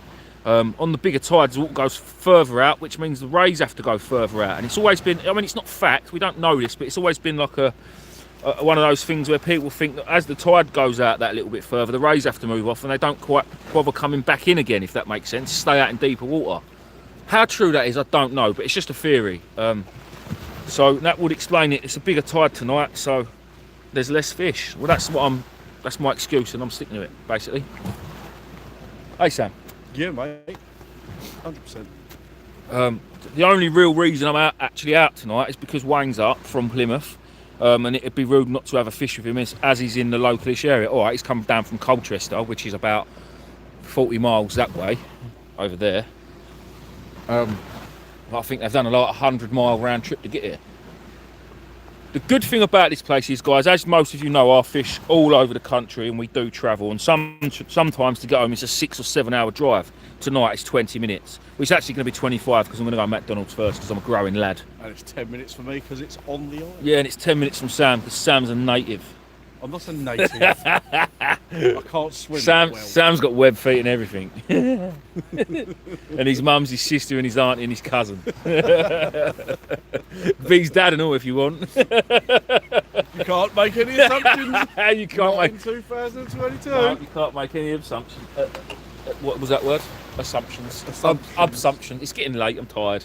Speaker 2: on the bigger tides, the water goes further out, which means the rays have to go further out. And it's always been, I mean, it's not fact, we don't know this, but it's always been like one of those things where people think that as the tide goes out that little bit further, the rays have to move off and they don't quite bother coming back in again, if that makes sense, stay out in deeper water. How true that is, I don't know, but it's just a theory. So that would explain it. It's a bigger tide tonight, so there's less fish. Well, that's my excuse, and I'm sticking to it, basically. Hey, Sam.
Speaker 4: Yeah, mate. 100%.
Speaker 2: The only real reason I'm actually out tonight is because Wayne's up from Plymouth. And it'd be rude not to have a fish with him as he's in the localish area. All right, he's come down from Colchester, which is about 40 miles that way, over there. I think they've done a 100-mile round trip to get here. The good thing about this place is, guys, as most of you know, I fish all over the country and we do travel, and sometimes to get home it's a 6 or 7 hour drive. Tonight it's 20 minutes. Well, it's actually going to be 25 because I'm going to go to McDonald's first because I'm a growing lad.
Speaker 4: And it's 10 minutes for me because it's on the island.
Speaker 2: Yeah, and it's 10 minutes from Sam because Sam's a native.
Speaker 4: I'm not a native. I can't swim well.
Speaker 2: Sam's got web feet and everything. And his mum's his sister and his auntie and his cousin. Be his dad and all if you want.
Speaker 4: You can't make any assumptions.
Speaker 2: You can't
Speaker 4: Not
Speaker 2: make
Speaker 4: in 2022.
Speaker 2: No, you can't make any assumptions. What was that word? Assumptions. Assumption. It's getting late. I'm tired.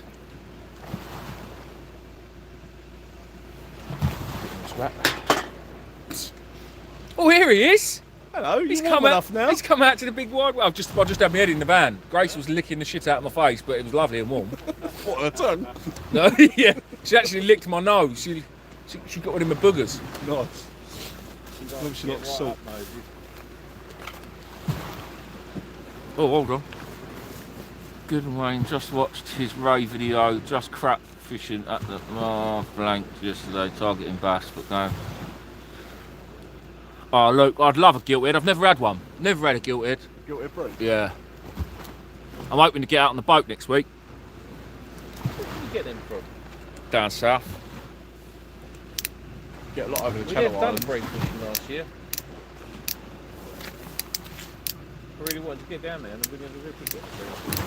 Speaker 2: Oh, here he is.
Speaker 4: Hello,
Speaker 2: He's
Speaker 4: you're
Speaker 2: come
Speaker 4: warm
Speaker 2: out
Speaker 4: enough now.
Speaker 2: He's come out to the big wide world. I just had my head in the van. Grace was licking the shit out of my face, but it was lovely and warm.
Speaker 4: What, a tongue?
Speaker 2: No, yeah. She actually licked my nose. She got rid of my boogers.
Speaker 4: Nice. Obviously not salt.
Speaker 2: Oh, hold on. Good and Wayne just watched his Ray video, just crap fishing at the blank yesterday, targeting bass, but no. Oh, look, I'd love a gilt head. I've never had one. Never had a gilt head.
Speaker 4: Guilty of break.
Speaker 2: Yeah. I'm hoping to get out on the boat next week.
Speaker 3: Where did you get them from?
Speaker 2: Down south.
Speaker 4: Get a lot over the
Speaker 3: We
Speaker 4: Channel
Speaker 3: have done
Speaker 4: Islands.
Speaker 3: break fishing last year. I really wanted to get down there and we never really got through.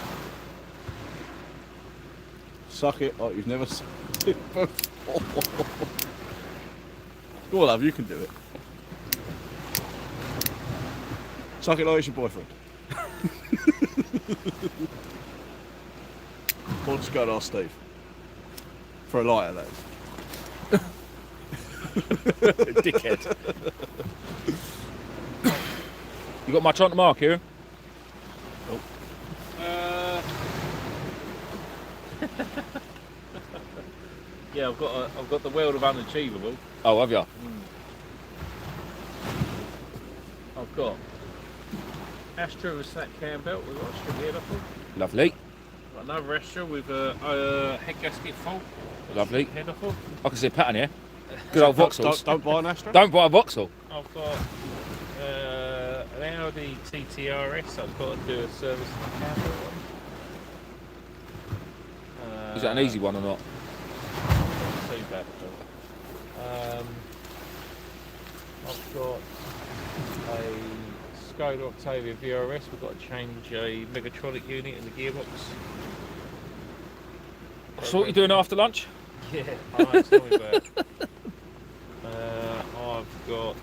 Speaker 4: Suck it like you've never sucked it before. Go on, love, you can do it. Suck it like it's your boyfriend. Or just go and ask Steve. For a lighter, that is.
Speaker 2: Dickhead. You got much on tomorrow, Kieran?
Speaker 3: Yeah, I've got the world of unachievable.
Speaker 2: Oh, have you?
Speaker 3: I've got Astra with snap cam belt. We've got a strip head off of.
Speaker 2: Lovely.
Speaker 3: Got another Astra with a head gasket fault.
Speaker 2: Lovely.
Speaker 3: Head off of.
Speaker 2: I can see a pattern here. Good old Vauxhalls.
Speaker 4: Don't buy an Astra.
Speaker 2: Don't buy a Vauxhall.
Speaker 3: I've got an Audi TTRS. I've got to do a service on the cam belt on.
Speaker 2: Is that an easy one or not?
Speaker 3: Not too bad. I've got a Skoda Octavia VRS. We've got to change a Megatronic unit in the gearbox.
Speaker 2: So what are you doing after lunch?
Speaker 3: Yeah, alright, tell me about it. I've got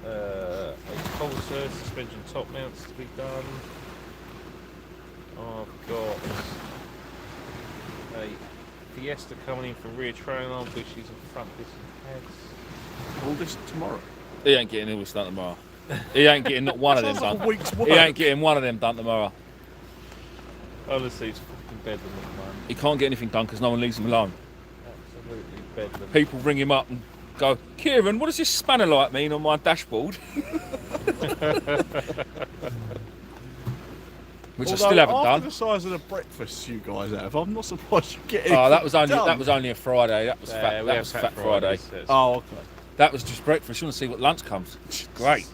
Speaker 3: a Pulsar suspension top mounts to be done. I've got a Fiesta coming in for rear trail arm, bushes and front disc and heads.
Speaker 4: All this tomorrow.
Speaker 2: He ain't getting all this done tomorrow. He ain't getting not one of them
Speaker 4: Sounds like
Speaker 2: done.
Speaker 4: a week's work.
Speaker 2: He ain't getting one of them done tomorrow.
Speaker 3: Honestly, it's fucking bedlam at the moment.
Speaker 2: He can't get anything done because no one leaves him alone.
Speaker 3: Absolutely bedlam.
Speaker 2: People ring him up and go, Kieran, what does this spanner light mean on my dashboard? Which I still haven't
Speaker 4: after
Speaker 2: done.
Speaker 4: the size of the breakfasts you guys have, I'm not surprised you get it.
Speaker 2: Oh, that was only a Friday. That was
Speaker 3: Yeah,
Speaker 2: fat.
Speaker 3: we
Speaker 2: That
Speaker 3: have
Speaker 2: was
Speaker 3: Fat
Speaker 2: Fat Friday.
Speaker 3: Fridays, that's-
Speaker 4: Oh, okay.
Speaker 2: That was just breakfast. You want to see what lunch comes? Great.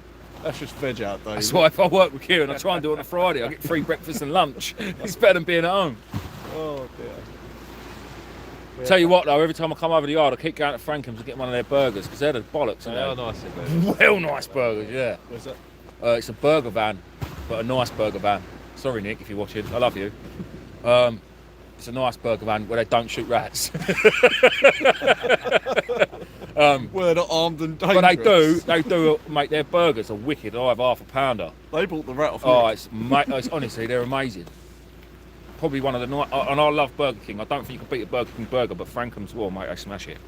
Speaker 4: That's just veg out there.
Speaker 2: That's why if I work with Kieran, I try and do it on a Friday. I get free breakfast and lunch. It's better than being at home.
Speaker 4: Oh dear.
Speaker 2: Tell you what though, every time I come over the yard, I keep going to Frankham's and get one of their burgers because they're the bollocks,
Speaker 3: They
Speaker 2: aren't
Speaker 3: are
Speaker 2: they?
Speaker 3: nice, isn't
Speaker 2: Well, nice burgers, yeah.
Speaker 4: Where's that?
Speaker 2: It's a burger van, but a nice burger van. Sorry, Nick, if you're watching, I love you. It's a nice burger van where they don't shoot rats.
Speaker 4: Well, they're not armed and dangerous.
Speaker 2: But they do make their burgers are wicked. I have half a pounder.
Speaker 4: They bought the rat off
Speaker 2: Oh,
Speaker 4: me.
Speaker 2: it's honestly, they're amazing. Probably one of the and I love Burger King. I don't think you can beat a Burger King burger, but Frankham's, well, mate, I smash it.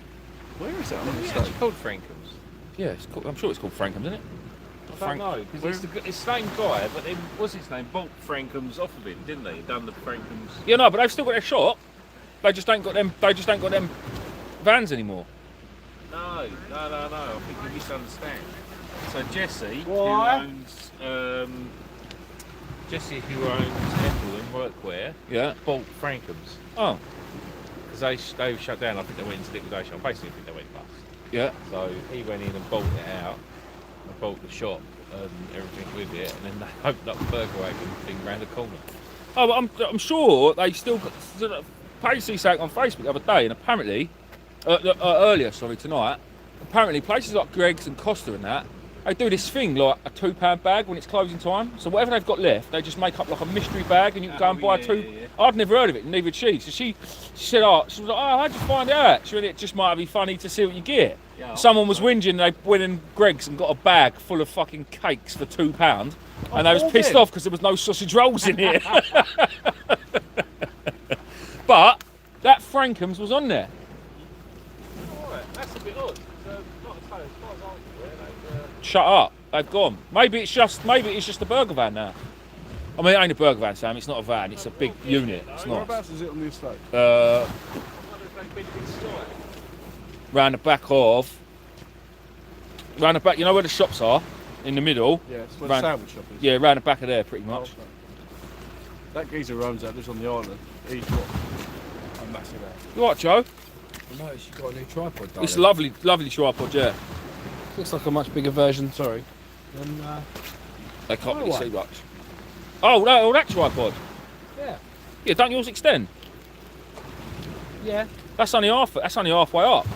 Speaker 4: Where is that on the
Speaker 3: it? It's
Speaker 4: estate?
Speaker 3: actually called Frankham's.
Speaker 2: Yeah, I'm sure it's called Frankham's, isn't it?
Speaker 3: I don't know, because it's the same guy, but then, what's his name? Bought Frankham's off of him, didn't they? Done the Frankham's.
Speaker 2: Yeah, no, but they've still got their shop. They just ain't got them. They just ain't got them vans anymore.
Speaker 3: No. I think you misunderstand. So Jesse,
Speaker 4: Why?
Speaker 3: who owns Embleem Workwear,
Speaker 2: Yeah.
Speaker 3: bought Frankham's
Speaker 2: Oh.
Speaker 3: because they shut down. I think they went into liquidation. I basically think they went bust.
Speaker 2: Yeah.
Speaker 3: So he went in and bought it out, and bought the shop and everything with it, and then they opened up the burger wagon thing round the corner.
Speaker 2: Oh, but I'm sure they still got. Pacey saying on Facebook the other day, and apparently earlier, tonight. Apparently, places like Greg's and Costa and that, they do this thing like a £2 bag when it's closing time. So whatever they've got left, they just make up like a mystery bag, and you can go and buy two.
Speaker 3: Yeah.
Speaker 2: I'd never heard of it, neither had she. So she said, she was like, oh, how'd you find out? She went, it just might be funny to see what you get.
Speaker 3: Yeah,
Speaker 2: Someone was whinging, they went in Greg's and got a bag full of fucking cakes for £2, and they was pissed off because there was no sausage rolls in here. But that Frankham's was on there.
Speaker 3: Alright, that's a bit odd. Not as far as I'm aware,
Speaker 2: Shut up. They've gone. Maybe it's just a burger van now. I mean, it ain't a burger van, Sam. It's not a van. It's a big unit. It's not.
Speaker 4: Whereabouts is it on the estate?
Speaker 2: Round the back of. Round the back, you know where the shops are? In the middle?
Speaker 4: Yeah, it's where
Speaker 2: Round-
Speaker 4: the sandwich shop is.
Speaker 2: Yeah, round the back of there pretty much.
Speaker 4: Okay. That geezer who owns that, lives on the island. He's got a massive house.
Speaker 2: You alright, Joe?
Speaker 6: I noticed you got a new tripod, darling.
Speaker 2: It's a lovely, lovely tripod, yeah.
Speaker 6: Looks like a much bigger version, sorry. Than,
Speaker 2: They can't
Speaker 6: My
Speaker 2: really
Speaker 6: one.
Speaker 2: see much. Oh, that tripod.
Speaker 6: yeah.
Speaker 2: Yeah, don't yours extend?
Speaker 6: Yeah.
Speaker 2: That's only halfway up.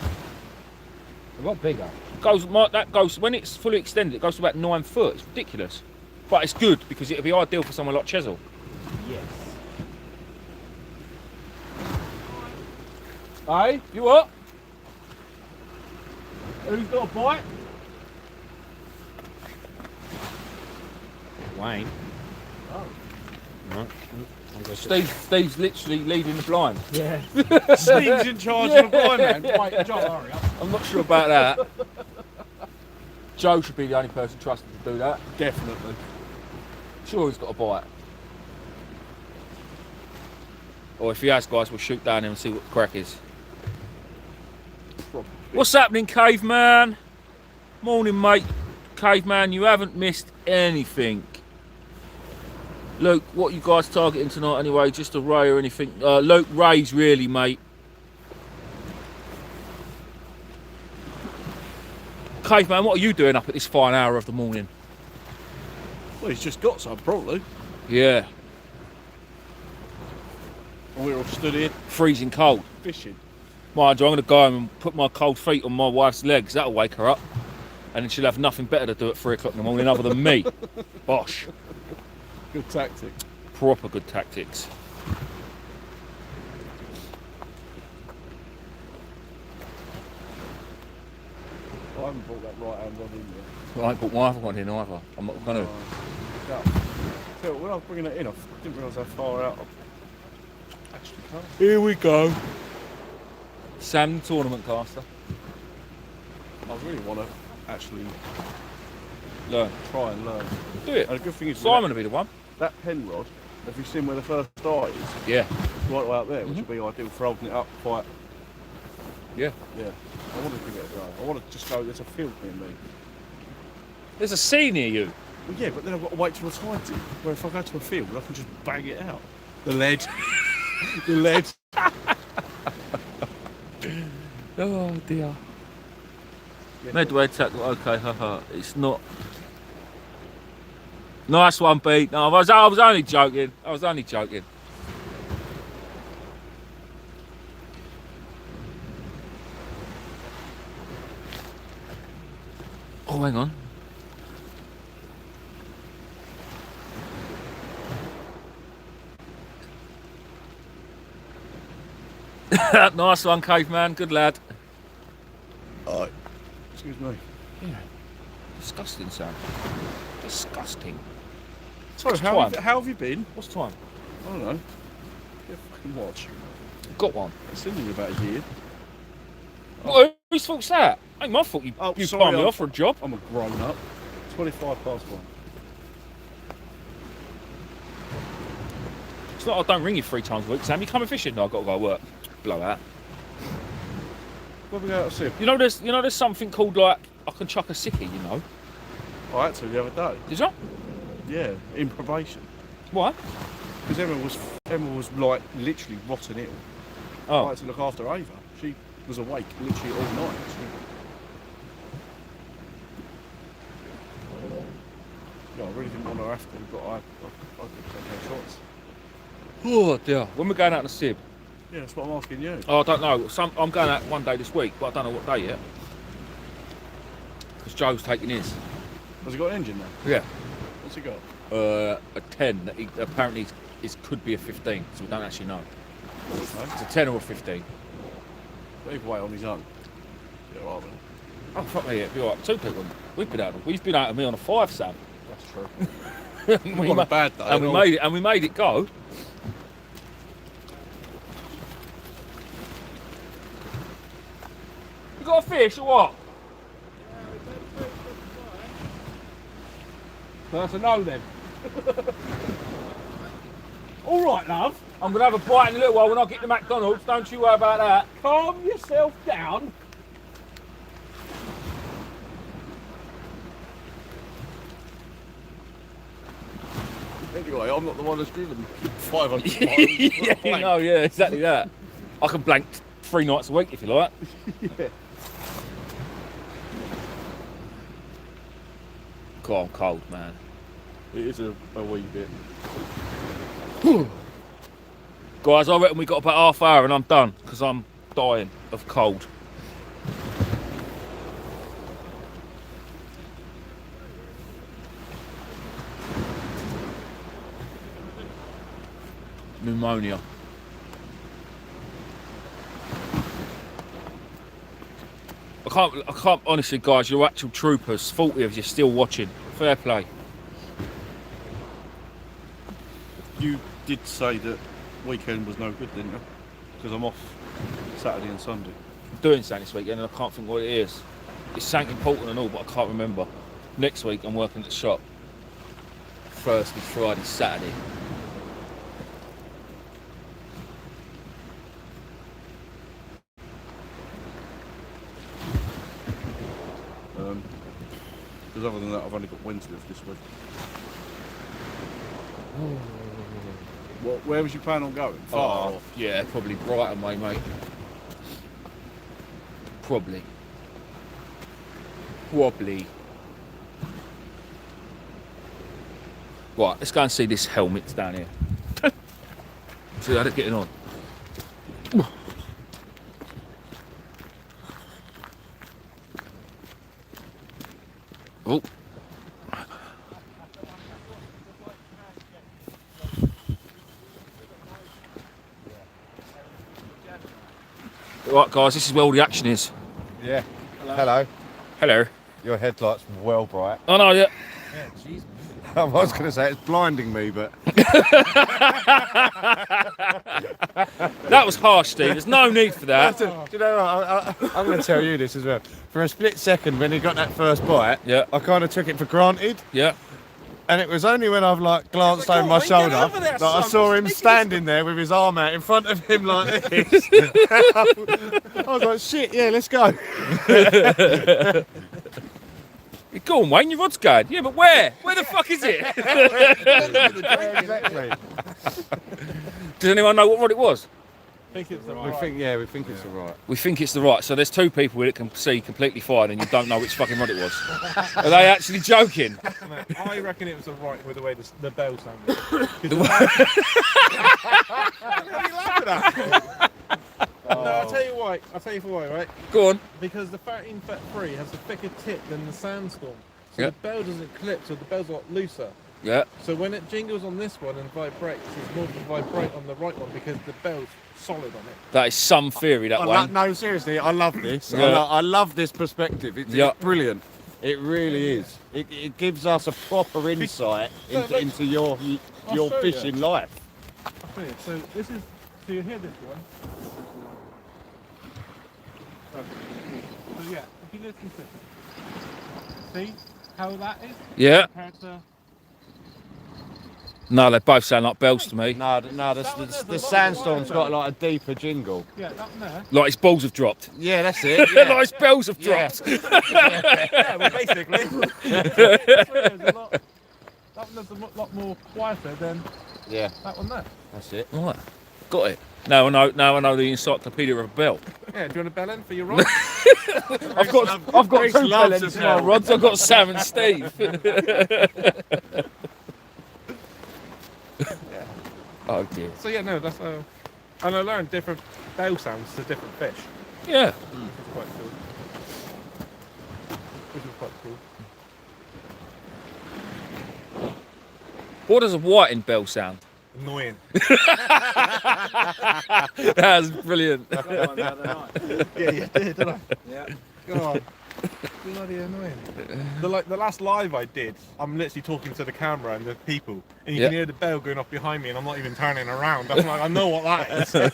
Speaker 6: A lot bigger.
Speaker 2: That goes when it's fully extended. It goes to about 9 foot. It's ridiculous, but it's good because it'll be ideal for someone like Chesil.
Speaker 6: Yes.
Speaker 2: Hey, you what? Who's got a bite?
Speaker 6: Wayne.
Speaker 2: Steve's literally leading the blind.
Speaker 6: Yeah.
Speaker 4: Steve's in charge of the blind man. Wait, Joe, hurry up.
Speaker 2: I'm not sure about that. Joe should be the only person trusted to do that.
Speaker 4: Definitely.
Speaker 2: Sure, he's got a bite. Or if he has, guys, we'll shoot down him and see what the crack is. What's happening, caveman? Morning, mate. Caveman, you haven't missed anything. Luke, what you guys targeting tonight anyway? Just a ray or anything? Luke, rays really, mate. Caveman, what are you doing up at this fine hour of the morning?
Speaker 4: Well, he's just got some, probably.
Speaker 2: Yeah,
Speaker 4: And we're all stood here
Speaker 2: freezing cold.
Speaker 4: fishing.
Speaker 2: Mind you, I'm going to go home and put my cold feet on my wife's legs. That'll wake her up. And then she'll have nothing better to do at 3 o'clock in the morning other than me. Bosh.
Speaker 4: Good tactic.
Speaker 2: Proper good tactics.
Speaker 4: I haven't brought that right hand rod in yet.
Speaker 2: Well, I ain't put my other one in either. I'm not going to.
Speaker 4: Yeah. So when I was bringing it in, I didn't realise how far out I actually come.
Speaker 2: Here we go. Sam, the tournament caster.
Speaker 4: I really want to actually
Speaker 2: Learn.
Speaker 4: try and learn.
Speaker 2: Do it.
Speaker 4: And the good thing is,
Speaker 2: Simon will be the one.
Speaker 4: that pen rod, have you seen where the first eye is?
Speaker 2: Yeah.
Speaker 4: It's right way up there, which would be ideal for holding it up quite.
Speaker 2: Yeah.
Speaker 4: Yeah. I want to give it a go. I want to just go, there's a field near me.
Speaker 2: There's a sea near you.
Speaker 4: Well, yeah, but then I've got to wait till the tide's in. Where if I go to a field, I can just bang it out. The lead. The lead.
Speaker 2: Oh dear. Midway tackle. Okay, haha. It's not. Nice one, Pete. No, I was only joking. I was only joking. Oh, hang on. Nice one, caveman. Good lad.
Speaker 4: Alright. Excuse me.
Speaker 2: Disgusting, Sam. Disgusting.
Speaker 4: Sorry,
Speaker 2: What's
Speaker 4: how
Speaker 2: time?
Speaker 4: have you been?
Speaker 2: What's time?
Speaker 4: I don't know. Get a fucking watch.
Speaker 2: Got one.
Speaker 4: It's in you about a year.
Speaker 2: What, whose fault's that? Ain't my fault. You
Speaker 4: Sorry,
Speaker 2: palmed me
Speaker 4: I'm-
Speaker 2: off for a job.
Speaker 4: I'm a grown up. 25 past 1.
Speaker 2: It's not. I don't ring you 3 times a week, Sam. You coming fishing? No, I've got to go to work. Blow out.
Speaker 4: Where we go out to see?
Speaker 2: You know, there's something called like I can chuck a sickie. You know?
Speaker 4: I had to the other day.
Speaker 2: Did you?
Speaker 4: Yeah, in probation.
Speaker 2: What?
Speaker 4: Because Emma was like literally rotten ill. I
Speaker 2: Oh,
Speaker 4: had to look after Ava. She was awake literally all night. Yeah, I really didn't want to have to, but I could take no choice.
Speaker 2: oh dear. When we're going out to Sib?
Speaker 4: Yeah, that's what I'm asking you.
Speaker 2: Oh, I don't know. I'm going out one day this week, but I don't know what day yet. Because Joe's taking his.
Speaker 4: Has he got an engine now?
Speaker 2: Yeah.
Speaker 4: What's he got?
Speaker 2: A 10 that he apparently could be a 15, so we don't actually know.
Speaker 4: No?
Speaker 2: It's a 10 or a 15.
Speaker 4: But either way, on his own. Yeah, rather.
Speaker 2: Oh fuck me, it'd be alright. 2 people. We've been out of me on a 5, Sam.
Speaker 4: That's true.
Speaker 2: we
Speaker 4: On a bad day.
Speaker 2: and we made it go. You got a fish or what?
Speaker 3: That's a no then. All right, love.
Speaker 2: I'm gonna have a bite in a little while when I get to McDonald's. Don't you worry about that.
Speaker 3: Calm yourself down.
Speaker 4: Anyway, I'm not the one that's driven 500 miles.
Speaker 2: Yeah, no, yeah, exactly that. I can blank 3 nights a week if you like.
Speaker 4: Yeah.
Speaker 2: God, I'm cold, man.
Speaker 4: It is a wee bit.
Speaker 2: Guys, I reckon we got about half hour and I'm done because I'm dying of cold. Pneumonia. I can't honestly, guys, you're actual troopers. 40 of you still watching. Fair play.
Speaker 4: You did say that weekend was no good, didn't you? Because I'm off Saturday and Sunday.
Speaker 2: I'm doing something this weekend and I can't think what it is. It's something important and all, but I can't remember. Next week I'm working at the shop. Thursday, Friday, Saturday.
Speaker 4: Because other than that, I've only got Wednesday off this week. Where was you planning on going? Far off?
Speaker 2: Yeah, probably Brighton way, mate. Probably. Right, let's go and see this helmet down here. See how it's getting on. Oh. Right, guys, this is where all the action is.
Speaker 7: Yeah. Hello.
Speaker 2: Hello.
Speaker 7: Your headlight's well bright.
Speaker 2: Oh no, yeah.
Speaker 5: Yeah, jeez.
Speaker 7: I was going to say it's blinding me, but
Speaker 2: That was harsh, Steve. There's no need for that.
Speaker 7: do you know what? I'm going to tell you this as well. For a split second, when he got that first bite,
Speaker 2: Yeah.
Speaker 7: I kind of took it for granted,
Speaker 2: Yeah.
Speaker 7: and it was only when I've like glanced over my shoulder that I saw him standing there with his arm out in front of him like this. I was like, shit, yeah, let's go.
Speaker 2: Go on, Wayne, your rod's going. Yeah, but where? Where the fuck is it?
Speaker 7: Exactly.
Speaker 2: Does anyone know what rod it was?
Speaker 5: I think it's the
Speaker 7: We think it's all right.
Speaker 2: We think it's the right. So there's 2 people that can see completely fine and you don't know which fucking rod it was. Are they actually joking?
Speaker 5: I reckon it was the right with the way the bell sounded. No, I'll tell you why. I'll tell you for why, right?
Speaker 2: Go on.
Speaker 5: Because the 13-3 has a thicker tip than the Sandstorm. So
Speaker 2: Yep.
Speaker 5: the bell doesn't clip, so the bell's a lot looser.
Speaker 2: Yeah.
Speaker 5: So when it jingles on this one and vibrates, it's more to vibrate on the right one because the bell's solid on it.
Speaker 2: That is some theory, that one.
Speaker 7: No, seriously, I love this.
Speaker 2: Yeah.
Speaker 7: I love this perspective. It's brilliant. It really is. It gives us a proper insight into your
Speaker 5: show
Speaker 7: fishing life.
Speaker 5: Okay, so this is, so you hear this one. Okay. So yeah, if you listen to it, see how that is
Speaker 2: Yeah.
Speaker 5: compared to...
Speaker 2: No, they both sound like bells to me.
Speaker 7: No, the Sandstorm's got like a deeper jingle.
Speaker 5: Yeah, that one there.
Speaker 2: Like his balls have dropped.
Speaker 7: Yeah, that's it.
Speaker 2: Like his bells have dropped.
Speaker 5: Yeah, well basically. That one's a lot more quieter than
Speaker 7: Yeah,
Speaker 5: that one there.
Speaker 7: that's it.
Speaker 2: Right. Got it. Now I know the encyclopedia of a bell.
Speaker 5: Yeah, do you want a bell in for your rod?
Speaker 2: I've got
Speaker 7: Grace
Speaker 2: 2
Speaker 7: loves
Speaker 2: bellends
Speaker 7: a
Speaker 2: in my
Speaker 7: bell.
Speaker 2: rods. I've got Sam and Steve. Oh dear.
Speaker 5: So yeah, no, that's and I learned different bell sounds to different fish,
Speaker 2: Yeah.
Speaker 5: which is quite cool. Which is quite cool.
Speaker 2: What does a whiting bell sound?
Speaker 5: Annoying.
Speaker 2: That's brilliant.
Speaker 5: Yeah, you did, didn't I? Yeah. God. Bloody annoying. The last live I did, I'm literally talking to the camera and the people, and you
Speaker 2: Yeah.
Speaker 5: can hear the bell going off behind me, and I'm not even turning around. I'm like, I know what that is. So,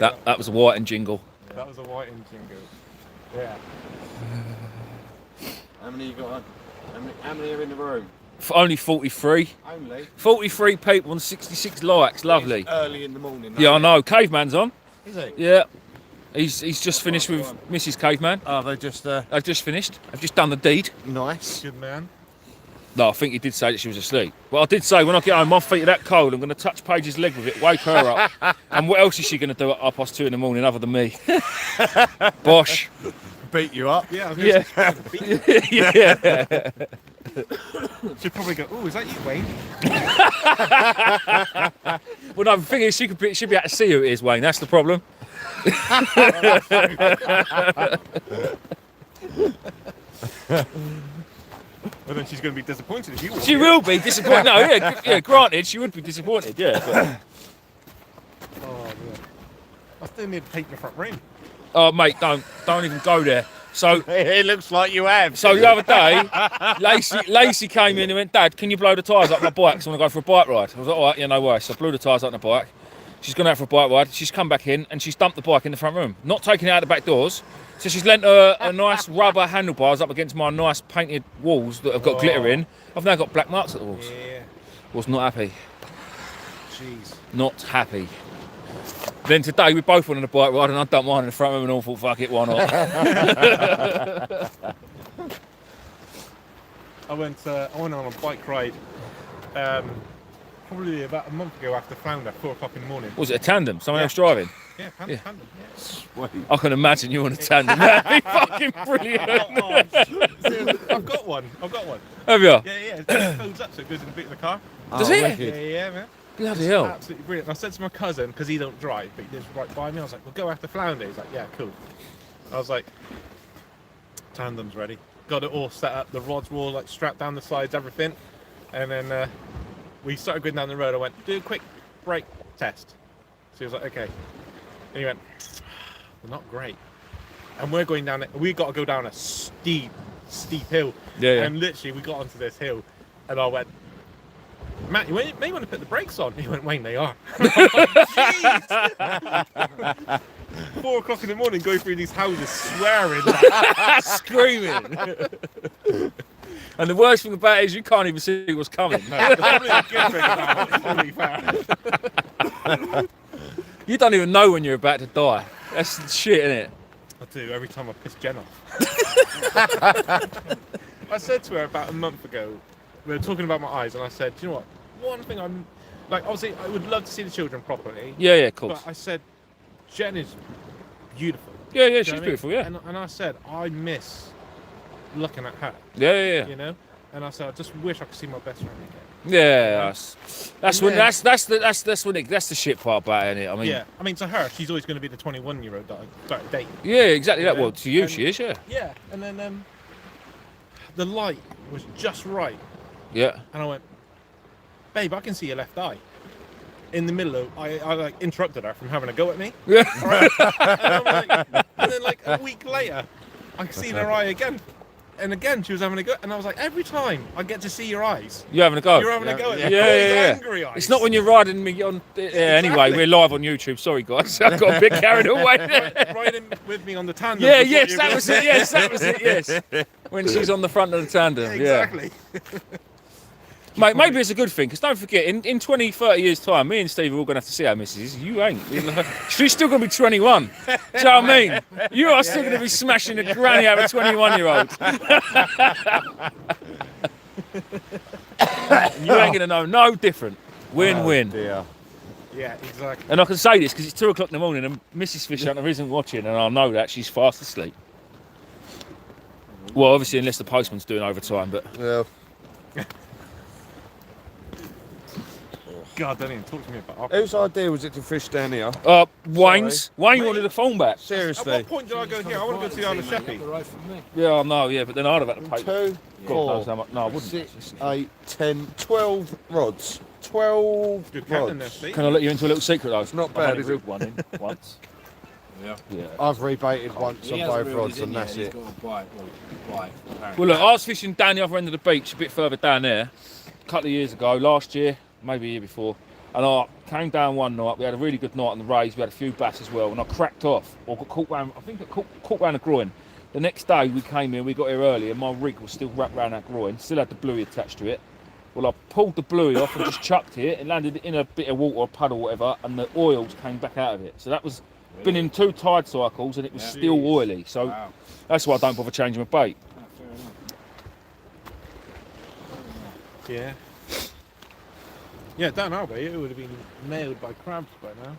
Speaker 5: yeah,
Speaker 2: That was a whiting jingle.
Speaker 5: that was a white jingle. Yeah.
Speaker 7: How many you got? How many are in the room?
Speaker 2: Only 43.
Speaker 7: Only.
Speaker 2: 43 people and 66 likes. Lovely.
Speaker 7: Early in the morning.
Speaker 2: Yeah, I know. Caveman's on.
Speaker 7: Is he?
Speaker 2: Yeah. He's just finished with Mrs. Caveman.
Speaker 7: Oh, they just
Speaker 2: I've just finished. I've just done the deed.
Speaker 7: nice.
Speaker 5: Good man.
Speaker 2: No, I think he did say that she was asleep. But I did say, when I get home, my feet are that cold, I'm going to touch Paige's leg with it, wake her up. And what else is she going to do at 2:30 in the morning other than me? Bosh.
Speaker 7: Beat you up.
Speaker 5: Yeah, I was
Speaker 2: Yeah.
Speaker 5: gonna say, beat you.
Speaker 2: Yeah.
Speaker 5: She'd probably go, oh, is that you, Wayne?
Speaker 2: Well, no, the thing is, she'd be able to see who it is, Wayne. That's the problem.
Speaker 5: Well, then she's going to be disappointed if you walk
Speaker 2: She
Speaker 5: in.
Speaker 2: will be disappointed. No, yeah, granted, she would be disappointed, yeah. But...
Speaker 5: Oh, man. I still need to paint the front room.
Speaker 2: Oh, mate, don't even go there. So
Speaker 7: It looks like you have.
Speaker 2: the other day, Lacey came in and went, Dad, can you blow the tyres up my bike? Because I want to go for a bike ride. I was like, all right, yeah, no worries. So I blew the tyres up the bike. She's gone out for a bike ride. She's come back in and she's dumped the bike in the front room. Not taking it out the back doors. So she's lent a nice rubber handlebars up against my nice painted walls that have got glitter in. I've now got black marks at the walls.
Speaker 5: Yeah.
Speaker 2: Was not happy.
Speaker 5: Jeez.
Speaker 2: Not happy. Then today we both went on a bike ride and I dumped mine in the front room and all thought, fuck it, why not?
Speaker 5: I went on a bike ride probably about a month ago after Flounder, 4 o'clock in the morning.
Speaker 2: Was it a tandem? Someone
Speaker 5: Yeah.
Speaker 2: else driving?
Speaker 5: Yeah,
Speaker 2: Yeah.
Speaker 5: Tandem, yeah.
Speaker 7: Sweet.
Speaker 2: I can imagine you on a tandem. That'd be fucking brilliant.
Speaker 5: I've got one.
Speaker 2: Have you?
Speaker 5: Yeah, it just folds up so it goes in the boot of the car.
Speaker 2: Does it?
Speaker 5: Yeah, man.
Speaker 2: Bloody hell.
Speaker 5: Absolutely brilliant. And I said to my cousin, because he don't drive, but he lives right by me, I was like, we'll go after Flounder. He's like, yeah, cool. I was like, tandem's ready. Got it all set up. The rods were all like strapped down the sides, everything. And then we started going down the road. I went, do a quick brake test. So he was like, okay. And he went, they're not great. And we're going down it. We got to go down a steep hill.
Speaker 2: Yeah.
Speaker 5: And literally, we got onto this hill, and I went, Matt, you may want to put the brakes on. He went, Wayne, they are. 4 o'clock in the morning, going through these houses, swearing,
Speaker 2: Screaming. And the worst thing about it is you can't even see what's coming.
Speaker 5: That's probably a good thing about it, to be fair.
Speaker 2: You don't even know when you're about to die. That's shit, isn't it?
Speaker 5: I do every time I piss Jen off. I said to her about a month ago, we were talking about my eyes, and I said, do you know what? One thing I'm like, obviously, I would love to see the children properly.
Speaker 2: Yeah, of course.
Speaker 5: But I said, Jen is beautiful.
Speaker 2: Yeah,
Speaker 5: Do you know
Speaker 2: she's
Speaker 5: what I mean?
Speaker 2: beautiful, yeah.
Speaker 5: And I said, I miss looking at her.
Speaker 2: Yeah.
Speaker 5: You know. And I said, I just wish I could see my best friend again.
Speaker 2: Yeah, that's when
Speaker 5: Yeah.
Speaker 2: that's the shit part about it, innit? I mean,
Speaker 5: Yeah. I mean, to her, she's always going to be the 21-year-old that I started dating.
Speaker 2: yeah, exactly that.
Speaker 5: Yeah.
Speaker 2: Well, to you,
Speaker 5: And-
Speaker 2: she is, yeah.
Speaker 5: Yeah. And then the light was just right.
Speaker 2: Yeah.
Speaker 5: And I went, babe, I can see your left eye. In the middle of, I like interrupted her from having a go at me.
Speaker 2: Yeah.
Speaker 5: And then like a week later, I seen her eye again. And again, she was having a go. And I was like, every time I get to see your eyes,
Speaker 2: You're having a go.
Speaker 5: you're having a go at me.
Speaker 2: Yeah.
Speaker 5: Angry eyes.
Speaker 2: It's not when you're riding me on. Anyway,
Speaker 5: Exactly.
Speaker 2: we're live on YouTube. Sorry, guys. I got a bit carried away.
Speaker 5: Riding with me on the tandem.
Speaker 2: Yeah,
Speaker 5: was what
Speaker 2: yes,
Speaker 5: you
Speaker 2: that
Speaker 5: were
Speaker 2: was it. Yes, that was it. Yes. When she's on the front of the tandem.
Speaker 5: Exactly.
Speaker 2: Yeah. Mate, maybe it's a good thing, because don't forget, in 20, 30 years' time, me and Steve are all going to have to see our missus. You ain't. She's still going to be 21. Do you know what I mean? You are still going to be smashing the granny out of a 21-year-old. You ain't going to know no different. Win-win.
Speaker 7: Dear.
Speaker 5: Yeah, exactly.
Speaker 2: And I can say this because it's 2 o'clock in the morning and Mrs. Fish Hunter isn't watching, and I know that she's fast asleep. Well, obviously, unless the postman's doing overtime, but
Speaker 7: Yeah.
Speaker 5: God, don't even talk to me about
Speaker 7: Whose idea was it to fish down here?
Speaker 2: Wayne's. Wayne wanted a phone back.
Speaker 5: At
Speaker 7: Seriously.
Speaker 5: what point did I go here? I want to go to the Isle of Sheppey.
Speaker 6: Right from me.
Speaker 2: Yeah, I know. Yeah, but then I'd have had to pay.
Speaker 7: 2,
Speaker 2: God knows
Speaker 7: 4,
Speaker 2: how much. No, I wouldn't.
Speaker 7: 6, 8, 10, 12 rods. 12
Speaker 5: Good counting there,
Speaker 7: rods.
Speaker 5: Steve.
Speaker 2: Can I let you into a little secret though? It's
Speaker 7: not bad, is it?
Speaker 2: One in once.
Speaker 6: Yeah.
Speaker 2: Yeah.
Speaker 7: I've rebaited once
Speaker 6: He
Speaker 7: on
Speaker 6: hasn't
Speaker 7: both
Speaker 6: reeled
Speaker 7: rods
Speaker 6: his in
Speaker 7: and
Speaker 6: yet,
Speaker 7: that's
Speaker 6: he's
Speaker 7: it.
Speaker 6: got a bite, apparently.
Speaker 2: Well, look, I was fishing down the other end of the beach, a bit further down there, a couple of years ago, last year, maybe a year before, and I came down one night. We had a really good night on the rays. We had a few bass as well, and I cracked off, or got caught round. I think I caught round the groin. The next day we came in, we got here early, and my rig was still wrapped round that groin. Still had the bluey attached to it. Well, I pulled the bluey off and just chucked it. It landed in a bit of water, or puddle, whatever, and the oils came back out of it. So that was been in 2 tide cycles, and it was still oily. So
Speaker 6: Wow.
Speaker 2: that's why I don't bother changing my bait.
Speaker 6: Fair enough.
Speaker 5: Yeah. Yeah, down our way, it would have been nailed by crabs by now.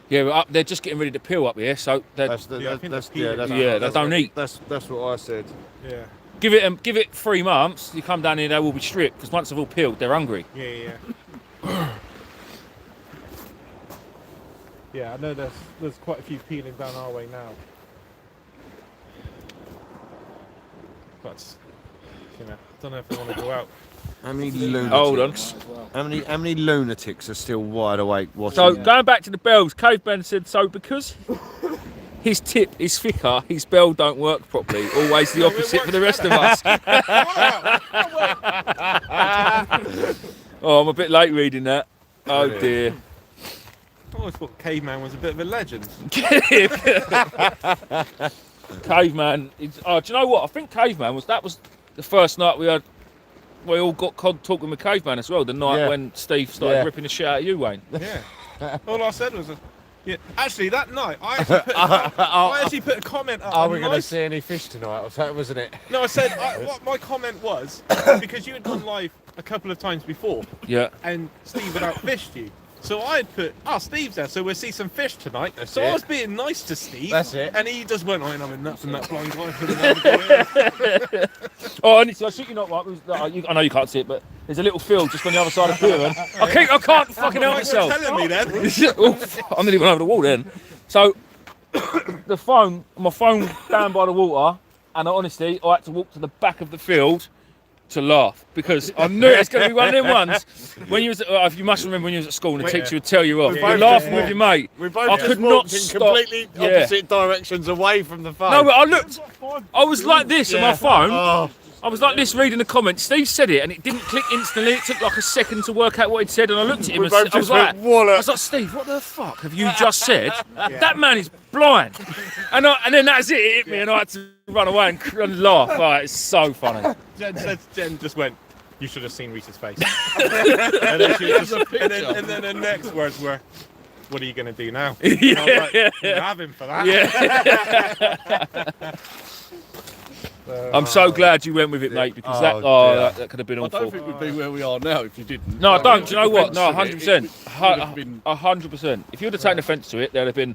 Speaker 2: Yeah, we're up. They're just getting ready to peel up here, so they
Speaker 7: That's the,
Speaker 5: Yeah, I think
Speaker 7: that's,
Speaker 5: they're
Speaker 7: yeah, that's,
Speaker 5: peeling
Speaker 2: yeah, they
Speaker 7: that's,
Speaker 2: don't eat.
Speaker 7: that's what I said.
Speaker 5: Yeah.
Speaker 2: Give it 3 months. You come down here, they will be stripped because once they've all peeled, they're hungry.
Speaker 5: Yeah. Yeah, I know there's quite a few peeling down our way now. But you know, I don't know if I want to go out.
Speaker 7: How many lunatics?
Speaker 2: Hold on.
Speaker 7: How many lunatics are still wide awake watching?
Speaker 2: So going back to the bells, Caveman said so because his tip is thicker, his bell don't work properly. Always the opposite for the rest of us. Oh, I'm a bit late reading that. Oh dear.
Speaker 5: I always thought Caveman was a bit of a legend.
Speaker 2: Caveman. Do you know what? I think Caveman was the first night we all got talking with Caveman as well. The night when Steve started ripping the shit out of you, Wayne.
Speaker 5: Yeah. All I said was, yeah. Actually, that night I actually put a comment up.
Speaker 7: Are we going to see any fish tonight? Or that wasn't it?
Speaker 5: No, I said what my comment was because you had gone live a couple of times before.
Speaker 2: Yeah.
Speaker 5: And Steve had outfished you. So I had put, Steve's there, so we'll see some fish tonight.
Speaker 7: That's
Speaker 5: so
Speaker 7: it.
Speaker 5: I was being nice to Steve.
Speaker 7: That's it.
Speaker 5: And he just went, I ain't having nuts and that blind guy.
Speaker 2: Oh, I shit you not right. I know you can't see it, but there's a little field just on the other side of the pier. And I can't fucking help myself.
Speaker 5: Telling me then.
Speaker 2: I'm nearly went over the wall then. So my phone down by the water, and honestly, I had to walk to the back of the field to laugh because I knew it was going to be one of them ones. When you was, if you must remember when you was at school and the teacher would tell you off, you're laughing with your mate.
Speaker 7: We both
Speaker 2: I
Speaker 7: just
Speaker 2: could not
Speaker 7: walked in
Speaker 2: stop.
Speaker 7: completely opposite directions away from the phone.
Speaker 2: No, but I looked. I was like this on my phone.
Speaker 7: Oh,
Speaker 2: I was like this reading the comments. Steve said it and it didn't click instantly. It took like a second to work out what he'd said, and I looked at him
Speaker 7: we
Speaker 2: and
Speaker 7: both
Speaker 2: I
Speaker 7: just
Speaker 2: was like,
Speaker 7: went,
Speaker 2: Steve, what the fuck have you just said? That man is blind. And then that's it. It hit me, and I had to run away and laugh. Oh, it's so funny.
Speaker 5: Jen just went, you should have seen Reese's face. and then the next words were, what are you going to do now? And I was like, you have him for that.
Speaker 2: Yeah. I'm so glad you went with it, mate, because that could have been
Speaker 4: I
Speaker 2: awful.
Speaker 4: don't think we'd be where we are now if you didn't.
Speaker 2: No, I don't. Do you know what? No,
Speaker 4: Defensive,
Speaker 2: 100%.
Speaker 4: it would have been-
Speaker 2: 100%. If you would have taken offence to it, there'd have been.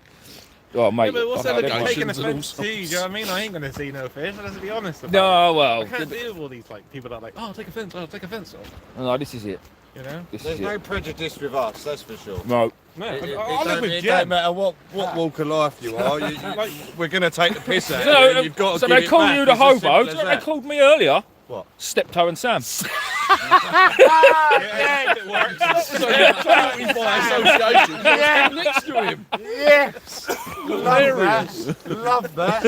Speaker 2: Oh, mate.
Speaker 5: Yeah, but what's
Speaker 2: I
Speaker 5: that
Speaker 2: don't know.
Speaker 5: taking
Speaker 4: Allegations and
Speaker 5: offence
Speaker 4: all
Speaker 5: to? Do you know what I mean? I ain't going to see no fish. Let's be honest about it.
Speaker 2: No, well.
Speaker 5: I can't deal with all these people that are like, take offence, take offence.
Speaker 2: No, this is it.
Speaker 5: You know?
Speaker 2: This
Speaker 7: there's
Speaker 2: is
Speaker 7: no
Speaker 2: it.
Speaker 7: prejudice with us, that's for sure.
Speaker 2: No.
Speaker 5: No,
Speaker 7: It
Speaker 5: I'll live with
Speaker 7: don't
Speaker 5: Jen.
Speaker 7: matter what walk of life you are. We're going to take the piss out of you.
Speaker 2: So,
Speaker 7: And you've got to
Speaker 2: so
Speaker 7: give
Speaker 2: they
Speaker 7: it
Speaker 2: call
Speaker 7: back.
Speaker 2: you the
Speaker 7: It's as
Speaker 2: hobo.
Speaker 7: simple
Speaker 2: Do
Speaker 7: as
Speaker 2: you know what they
Speaker 7: that.
Speaker 2: called me earlier?
Speaker 7: What?
Speaker 2: Steptoe and Sam.
Speaker 5: Yeah, it works.
Speaker 4: So you're guilty by association.
Speaker 7: Yeah.
Speaker 4: Next to him.
Speaker 7: Yes! Love that.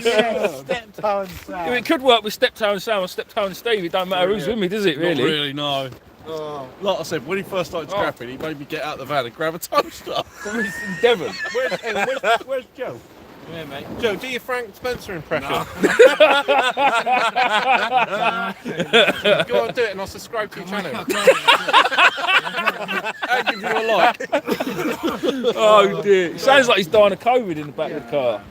Speaker 7: Yeah, Steptoe and Sam.
Speaker 2: It could work with Steptoe and Sam or Steptoe and Steve. It don't matter who's with me, does it,
Speaker 4: Not
Speaker 2: really?
Speaker 4: really, no.
Speaker 7: Oh.
Speaker 4: Like I said, when he first started scrapping, he made me get out of the van and grab a toaster.
Speaker 2: He's in Devon.
Speaker 5: Where's Joe? Yeah, mate. Joe, do your Frank Spencer impression. Go on, do it, and I'll subscribe to your channel.
Speaker 4: And give you a like.
Speaker 2: Oh, dear. It sounds like he's dying of COVID in the back of the car.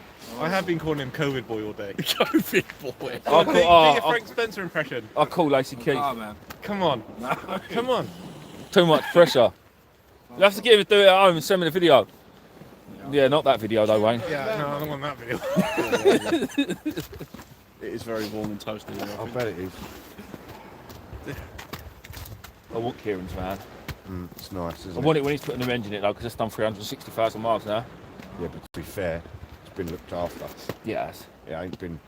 Speaker 5: I have been calling him COVID boy all day.
Speaker 4: COVID boy.
Speaker 2: I'll
Speaker 5: Do your
Speaker 2: call,
Speaker 5: Frank Spencer impression.
Speaker 2: I'll call Lacey Keith.
Speaker 5: Come on. Come on.
Speaker 2: Too much pressure. You have to get him to do it at home and send me the video. Yeah, not that video though, Wayne.
Speaker 5: Yeah, no, I don't want that video.
Speaker 4: It is very warm and toasty.
Speaker 7: I bet it is.
Speaker 2: I want Kieran's van.
Speaker 7: It's nice, isn't
Speaker 2: I want it when he's putting the engine in it though, because it's done 360,000 miles now.
Speaker 7: Yeah, but to be fair, it's been looked after.
Speaker 2: Yes.
Speaker 7: It ain't been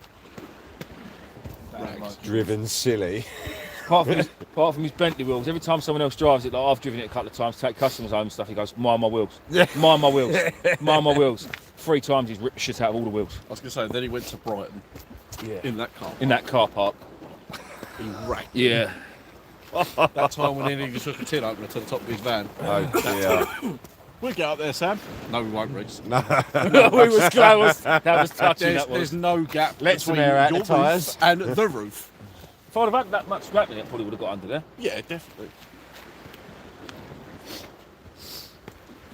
Speaker 7: driven silly.
Speaker 2: Apart from his Bentley wheels, every time someone else drives it, like I've driven it a couple of times, take customers home and stuff, he goes, mind my wheels.
Speaker 7: Yeah.
Speaker 2: Mind my wheels. Mind my wheels. 3 times he's ripped the shit out of all the wheels.
Speaker 4: I was going to say, then he went to Brighton in that car.
Speaker 2: In that car park.
Speaker 4: He wrecked.
Speaker 2: Yeah.
Speaker 4: That time when he just took a tin opener to the top of his van.
Speaker 7: Oh dear.
Speaker 4: We'll get up there, Sam. No, we won't, Reece.
Speaker 2: we was close. That was touching,
Speaker 4: There's,
Speaker 2: that was.
Speaker 4: there's no gap
Speaker 7: Let some
Speaker 4: between
Speaker 7: air out
Speaker 4: your
Speaker 7: the tyres.
Speaker 4: roof and the roof.
Speaker 2: If I'd have had that much scrap in it, I probably would have got under there.
Speaker 4: Yeah, definitely.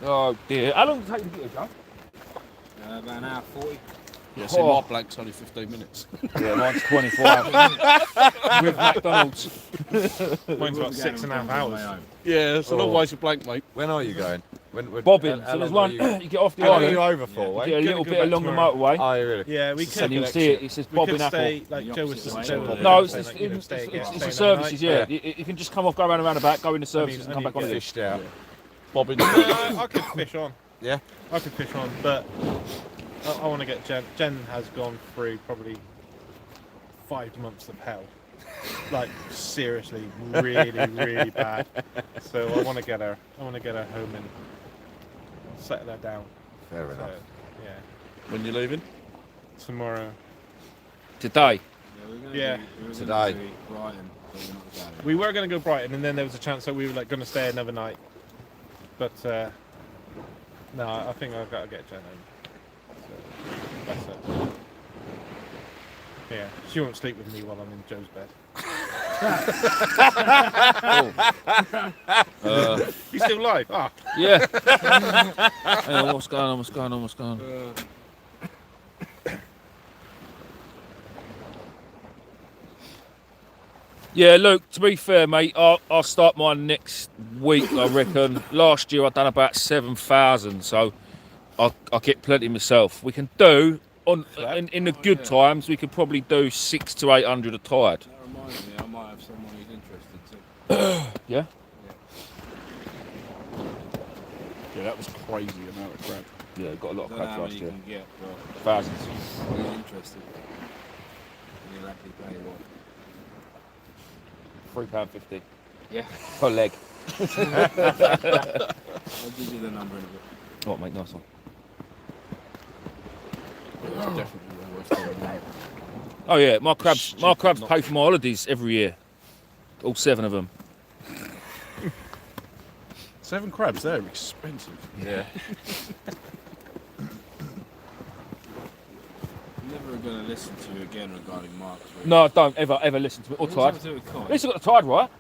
Speaker 2: Oh dear. How long did it take to get here, Joe?
Speaker 6: About an hour 40.
Speaker 4: Yeah, see,
Speaker 2: Oh.
Speaker 4: my blank's only 15 minutes.
Speaker 2: Yeah, mine's 24 hours. with McDonald's.
Speaker 5: Mine's about 6.5 hours.
Speaker 4: Yeah, it's a long way to blank, mate.
Speaker 7: When are you going?
Speaker 2: Bobbing.
Speaker 7: how
Speaker 2: So there's
Speaker 7: long
Speaker 2: one.
Speaker 7: are
Speaker 2: You get off the
Speaker 7: How long are
Speaker 2: island.
Speaker 7: you over for?
Speaker 2: You
Speaker 7: Wayne?
Speaker 2: get a little
Speaker 5: go
Speaker 2: bit
Speaker 5: back
Speaker 2: along the
Speaker 5: tomorrow.
Speaker 2: motorway.
Speaker 7: Oh, really?
Speaker 5: Yeah, we
Speaker 2: And
Speaker 5: could.
Speaker 2: you'll see it says
Speaker 5: We
Speaker 2: bobbing
Speaker 5: could
Speaker 2: apple.
Speaker 5: stay, like Joe was saying.
Speaker 2: No,
Speaker 5: like, you know, stay again,
Speaker 2: it's
Speaker 5: stay
Speaker 2: the services,
Speaker 5: another
Speaker 2: yeah. You can just come off, go around and round about, go in the services and come back on again.
Speaker 7: Fished out.
Speaker 4: Bobbing.
Speaker 5: night. I could fish on.
Speaker 7: Yeah?
Speaker 5: I could fish on, but I want to get Jen. Jen has gone through probably 5 months of hell. Like seriously, really, really bad. So I want to get her. I want to get her home and settle her down.
Speaker 7: Fair
Speaker 5: So,
Speaker 7: enough.
Speaker 5: yeah,
Speaker 4: When you're leaving?
Speaker 5: tomorrow.
Speaker 2: Today.
Speaker 5: Yeah.
Speaker 7: Today.
Speaker 6: Brighton, but we're not going.
Speaker 5: We were going to go Brighton, and then there was a chance that we were like going to stay another night. But no, I think I've got to get Jen home. So that's it. Yeah, she won't sleep with me while I'm in Joe's bed. You still live? Ah.
Speaker 2: Yeah. Hang on, what's going on? Yeah, Luke, to be fair, mate, I'll start mine next week, I reckon. Last year I've done about 7,000, so I'll get plenty myself. We can do, in the good times, we could probably do 600 to 800 a tide.
Speaker 6: That reminds me, I might have someone who's interested too.
Speaker 2: Yeah?
Speaker 4: Yeah, that was crazy amount of crab.
Speaker 2: Yeah, got a lot
Speaker 6: I
Speaker 2: of
Speaker 6: don't know how
Speaker 2: crabs
Speaker 6: many
Speaker 2: last
Speaker 6: you
Speaker 2: year.
Speaker 6: can get, but
Speaker 2: Thousands.
Speaker 6: he's interested. And he'll happily pay what?
Speaker 2: £3.50
Speaker 6: Yeah.
Speaker 2: per leg.
Speaker 6: I'll give you the number in a bit.
Speaker 2: Oh, mate, nice one.
Speaker 4: Definitely worth doing that.
Speaker 2: Oh yeah, my crabs pay for my holidays every year. All 7 of them.
Speaker 4: 7 crabs, they're expensive.
Speaker 2: Yeah.
Speaker 6: I'm never going to listen to you again regarding Mark's. Really.
Speaker 2: No, don't ever listen to me. Or
Speaker 6: What's
Speaker 2: tide.
Speaker 6: that to do with
Speaker 2: At
Speaker 6: Colin?
Speaker 2: least I got the tide right.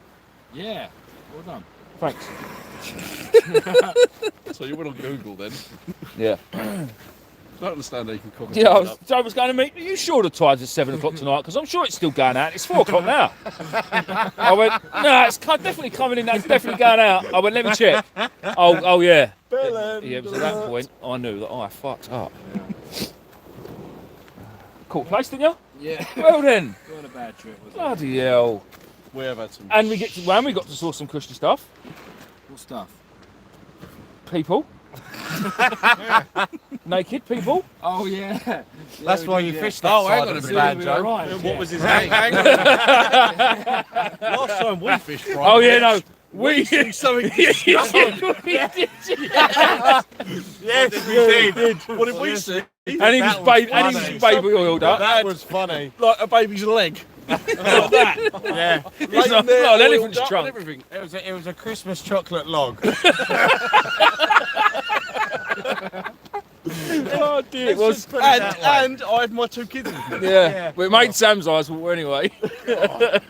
Speaker 6: Yeah. Well done.
Speaker 2: Thanks.
Speaker 4: So you went on Google then.
Speaker 2: Yeah.
Speaker 4: I don't understand how you can cook a
Speaker 2: Yeah,
Speaker 4: tide
Speaker 2: I was going to meet. Are you sure the tide's at 7 o'clock tonight? Because I'm sure it's still going out. It's 4 o'clock now. I went, no, it's definitely coming in. It's definitely going out. I went, let me check. Oh yeah. Yeah, it was at that point I knew that I fucked up. Cool place, didn't you?
Speaker 6: Yeah.
Speaker 2: Well then.
Speaker 6: Go on a bad trip, was it?
Speaker 2: Bloody hell.
Speaker 4: We have had some.
Speaker 2: And we got to source some cushy stuff.
Speaker 6: What stuff?
Speaker 2: People. Naked people.
Speaker 6: Oh, yeah.
Speaker 7: That's why you fished that
Speaker 4: Oh,
Speaker 7: side
Speaker 4: hang on
Speaker 7: of
Speaker 4: a
Speaker 7: the
Speaker 4: minute.
Speaker 7: banjo.
Speaker 6: Right.
Speaker 5: What was his name?
Speaker 4: Last time we fished, right?
Speaker 2: Oh yeah, no.
Speaker 4: We see something.
Speaker 7: Yes, we did.
Speaker 4: What did we see?
Speaker 2: And he was baby oiled up.
Speaker 7: That was funny.
Speaker 4: Like a baby's leg.
Speaker 2: Like that.
Speaker 7: Yeah.
Speaker 2: It's not,
Speaker 4: there,
Speaker 2: not an
Speaker 4: oiled
Speaker 2: elephant's
Speaker 4: up
Speaker 2: trunk.
Speaker 4: and everything.
Speaker 7: It was a Christmas chocolate log.
Speaker 2: Oh dear, it was.
Speaker 4: And I had my 2 kids with me.
Speaker 2: Yeah, but it made Sam's eyes water anyway.
Speaker 4: I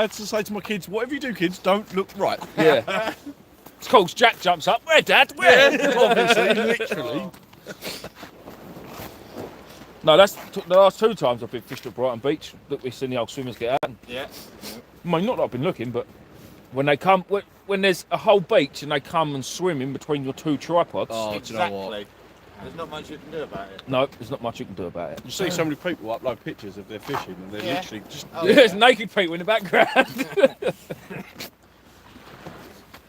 Speaker 4: had to say to my kids, whatever you do, kids, don't look right.
Speaker 2: Yeah. Of course, Jack jumps up. Where, Dad? Where?
Speaker 4: Obviously, literally.
Speaker 2: No, that's the last 2 times I've been fished at Brighton Beach that we've seen the old swimmers get out.
Speaker 6: Yeah.
Speaker 2: I mean, not that I've been looking, but when they come, when there's a whole beach and they come and swim in between your 2 tripods.
Speaker 4: Oh, do you know what?
Speaker 7: There's not much you can do about it.
Speaker 2: No, there's not much you can do about it.
Speaker 4: You see so many people upload pictures of their fishing and they're
Speaker 7: Yeah.
Speaker 4: literally just.
Speaker 7: Oh,
Speaker 2: There's naked people in the background.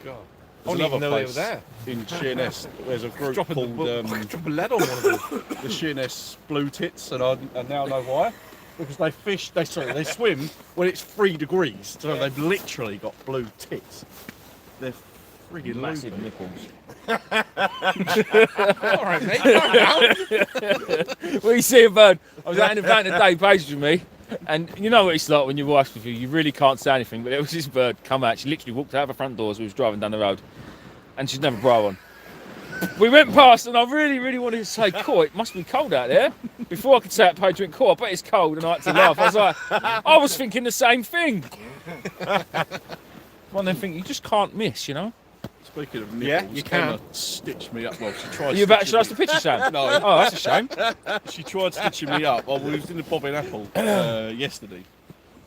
Speaker 4: God.
Speaker 5: I didn't even know they were there.
Speaker 4: In Sheerness, there's a group
Speaker 5: Dropping
Speaker 4: called
Speaker 5: drop a lead on one of them.
Speaker 4: the Sheerness Blue Tits, and I now know why. Because they fish, they swim when it's 3 degrees, so they've literally got blue tits. They're friggin'
Speaker 2: Massive
Speaker 4: loopy.
Speaker 2: nipples.
Speaker 5: All right, mate.
Speaker 2: We see a bird. I was out in the van today, Paige with me, and you know what it's like when your wife's with you. You really can't say anything, but there was this bird come out. She literally walked out of the front door as we was driving down the road, and she'd never bra on. We went past, and I really, really wanted to say, "Cool, it must be cold out there." Before I could say it, Paige went, "Cool, I bet it's cold," and I had to laugh. I was like, I was thinking the same thing. One of them things you just can't miss, you know.
Speaker 4: Speaking of
Speaker 5: Yeah,
Speaker 4: nipples,
Speaker 5: you can.
Speaker 4: Emma stitched me up. Well, she tried.
Speaker 2: Are you about to
Speaker 4: stitching
Speaker 2: show us the picture, Sam?
Speaker 4: No.
Speaker 2: Oh, that's a shame.
Speaker 4: She tried stitching me up. I was in the bobbing apple yesterday,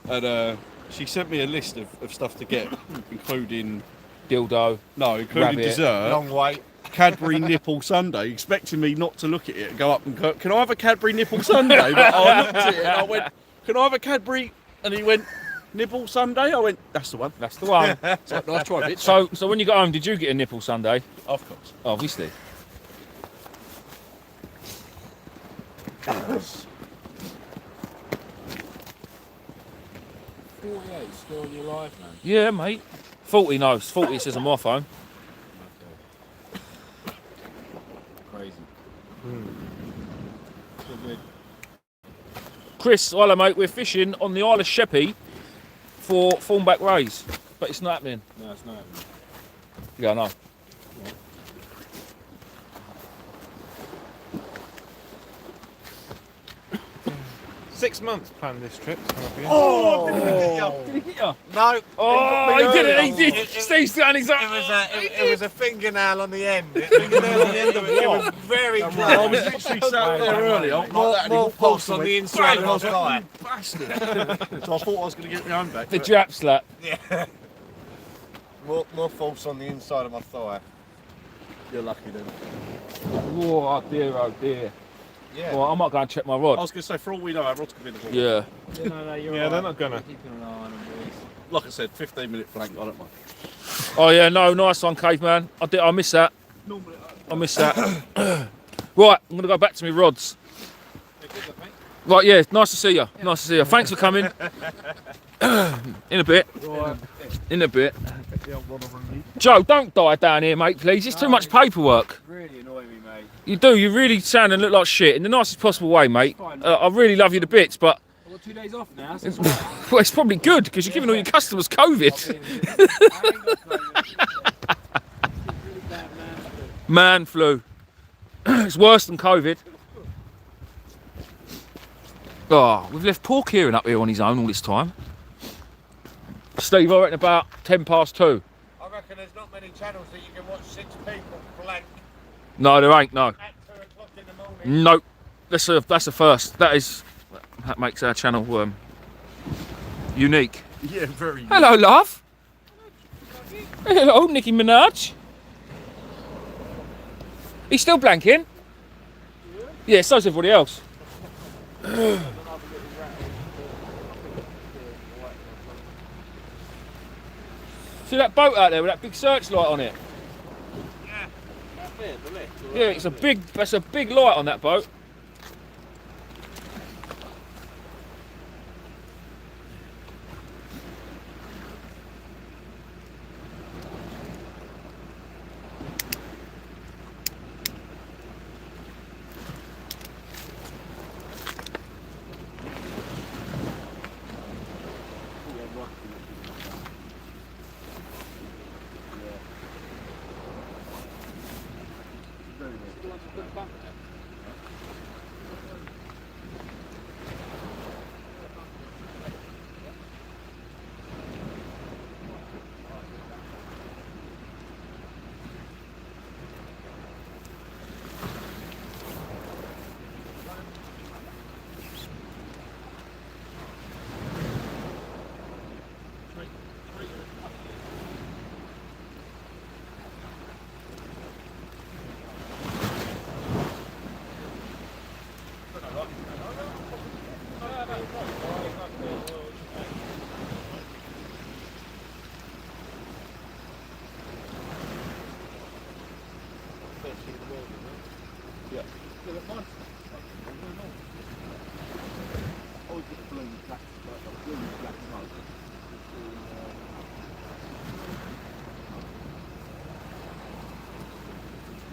Speaker 4: and she sent me a list of stuff to get, including
Speaker 2: Dildo.
Speaker 4: including
Speaker 2: Rabbit.
Speaker 4: dessert,
Speaker 7: Long wait.
Speaker 4: Cadbury nipple sundae, expecting me not to look at it and go up and go, "Can I have a Cadbury nipple sundae?" But I looked at it and I went, "Can I have a Cadbury?" And he went, "Nipple sundae?" I went, "That's the one."
Speaker 2: That's the one.
Speaker 4: It's like, nice try, bitch.
Speaker 2: So when you got home, did you get a nipple sundae?
Speaker 4: Of course.
Speaker 2: Obviously.
Speaker 6: 48 still on your life, man.
Speaker 2: Yeah, mate. 40 no, 40 it says on my phone.
Speaker 6: Crazy. So good.
Speaker 2: Chris, hello mate, we're fishing on the Isle of Sheppey for thornback rays, but it's not happening.
Speaker 6: No, it's not happening.
Speaker 2: Yeah, I know.
Speaker 5: 6 months planned this trip.
Speaker 7: Oh!
Speaker 2: Did he get you?
Speaker 7: No.
Speaker 2: Oh, he did it, he did. Steve's down his own.
Speaker 7: It was a fingernail on the end. Fingernail on the end of it was very
Speaker 4: I
Speaker 7: close.
Speaker 4: was literally sat there earlier,
Speaker 7: More pulse on the inside of my thigh.
Speaker 4: bastard. So I thought I was going to get my own back.
Speaker 2: The
Speaker 4: but-
Speaker 2: jap slap.
Speaker 7: More force on the inside of my thigh.
Speaker 4: You're lucky then.
Speaker 2: Oh dear, oh dear.
Speaker 7: Yeah.
Speaker 2: Well, I might go and check my
Speaker 4: I
Speaker 2: rod.
Speaker 4: was going to say, for all we know, our rod's could be in the water.
Speaker 2: Yeah.
Speaker 6: Yeah, no, you're
Speaker 5: Yeah,
Speaker 6: right.
Speaker 5: they're not gonna.
Speaker 6: Keeping an eye on them, boys.
Speaker 4: Like I said, 15-minute flank, I don't mind.
Speaker 2: Oh yeah, no, nice one, caveman. I miss that. I miss that. Right, I'm gonna go back to my rods. Right, yeah, nice to see you. Nice to see you. Thanks for coming. In a bit. In a bit. Joe, don't die down here, mate, please. It's too much paperwork.
Speaker 6: Really annoy me, mate.
Speaker 2: You do. You really sound and look like shit in the nicest possible way, mate.
Speaker 6: Fine.
Speaker 2: I really love you to bits, but
Speaker 6: I've got 2 days off now. So it's
Speaker 2: well, it's probably good because you're giving all your customers COVID. Man flu. It's worse than COVID. Oh, we've left poor Kieran up here on his own all this time. Steve, I reckon about 2:10.
Speaker 7: I reckon there's not many channels that you can watch 6 people blank
Speaker 2: No, there ain't, no.
Speaker 7: at 2 o'clock in the morning.
Speaker 2: Nope. That's a first. That makes our channel unique.
Speaker 4: Yeah, very.
Speaker 2: Hello, love. Hello, Nicki Minaj. He's still blanking. Yeah, so's everybody else. See that boat out there with that big searchlight on it? Yeah, it's a big. That's a big light on that boat.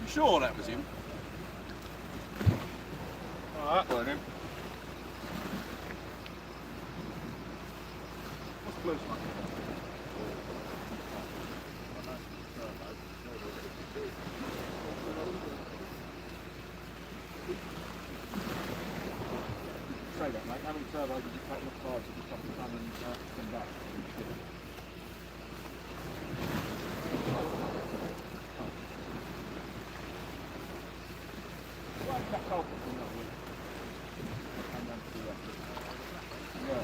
Speaker 4: You sure that was him?
Speaker 7: Alright, well then.
Speaker 4: What's blue smoke?
Speaker 3: Say that, mate. How many turbos did you take off cars if you fucking come and come back? Why is that cold from that week? Come down to do that. Yeah.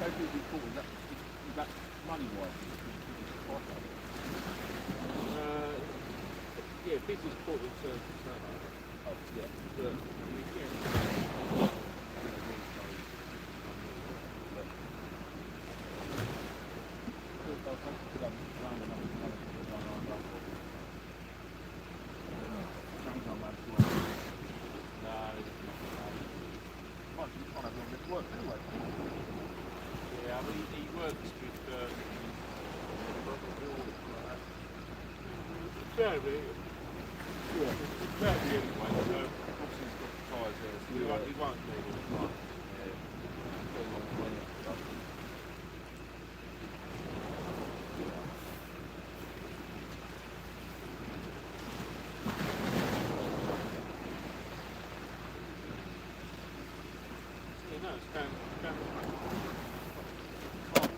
Speaker 3: How do you call that? Is that money wise? Yeah, business portal services. Oh, yeah. Yeah, I mean, he works with Jeremy. Yeah, Jeremy anyway, so obviously he's got the tyres there, so he won't need all the time. Yeah, no, it's calm down.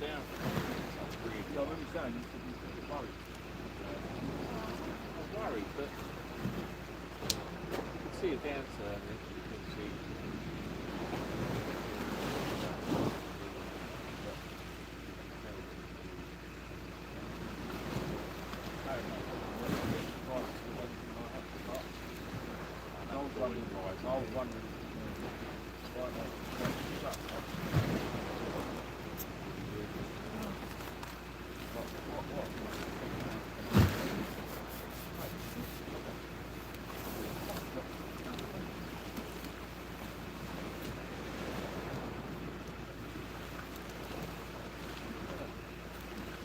Speaker 3: Yeah, I remember saying he's a bit worried. I'm worried, but you can see a downturn. You can see. I was wondering. I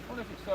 Speaker 3: wonder if it's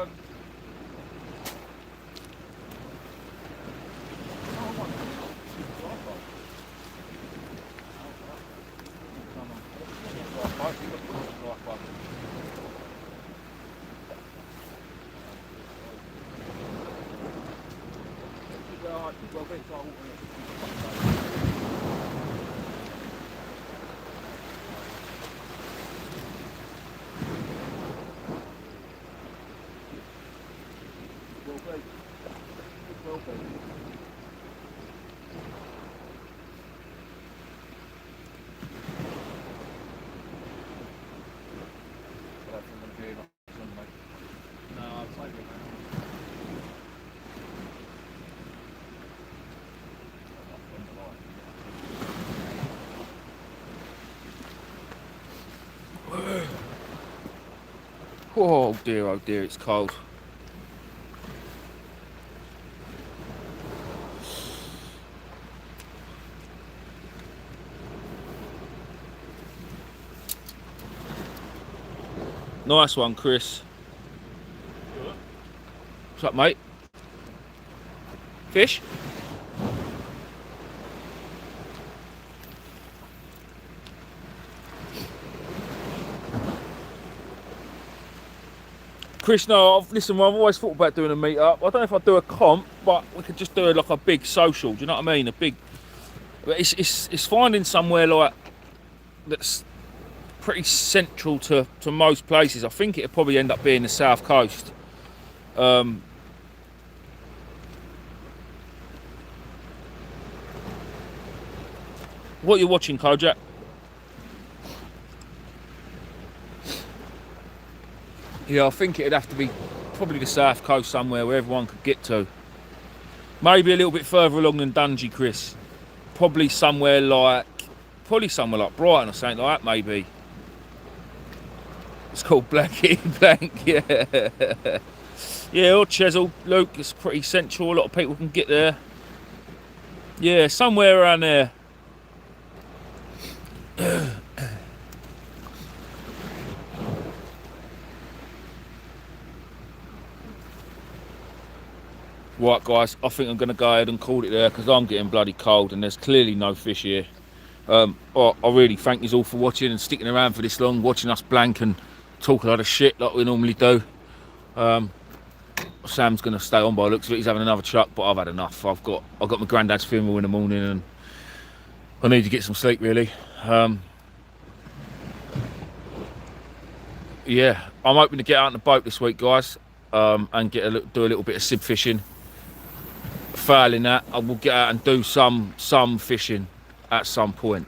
Speaker 2: Oh dear, it's cold. Nice one, Chris. What's up, mate? Fish? Chris, no, listen, I've always thought about doing a meet-up. I don't know if I'd do a comp, but we could just do like a big social, do you know what I mean? A big... But it's finding somewhere like that's pretty central to most places. I think it'd probably end up being the South Coast. What are you watching, Kojak? Yeah, I think it'd have to be probably the South Coast somewhere where everyone could get to. Maybe a little bit further along than Dungey, Chris. Probably somewhere like Brighton or something like that, maybe. It's called Blanket Blank, yeah. Yeah, or Chesil, Luke, it's pretty central. A lot of people can get there. Yeah, somewhere around there. Right, guys, I think I'm going to go ahead and call it there because I'm getting bloody cold and there's clearly no fish here. I really thank you all for watching and sticking around for this long, watching us blank and talk a lot of shit like we normally do. Sam's going to stay on by the looks of it. He's having another chuck, but I've had enough. I've got my granddad's funeral in the morning and I need to get some sleep, really. Yeah, I'm hoping to get out on the boat this week, guys, and do a little bit of sib fishing. Failing that, I will get out and do some fishing at some point.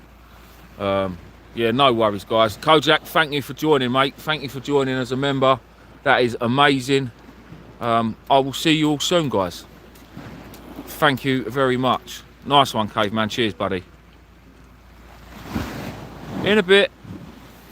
Speaker 2: Yeah, no worries, guys. Kojak, thank you for joining, mate. Thank you for joining as a member. That is amazing. I will see you all soon, guys. Thank you very much. Nice one, Caveman. Cheers, buddy. In a bit.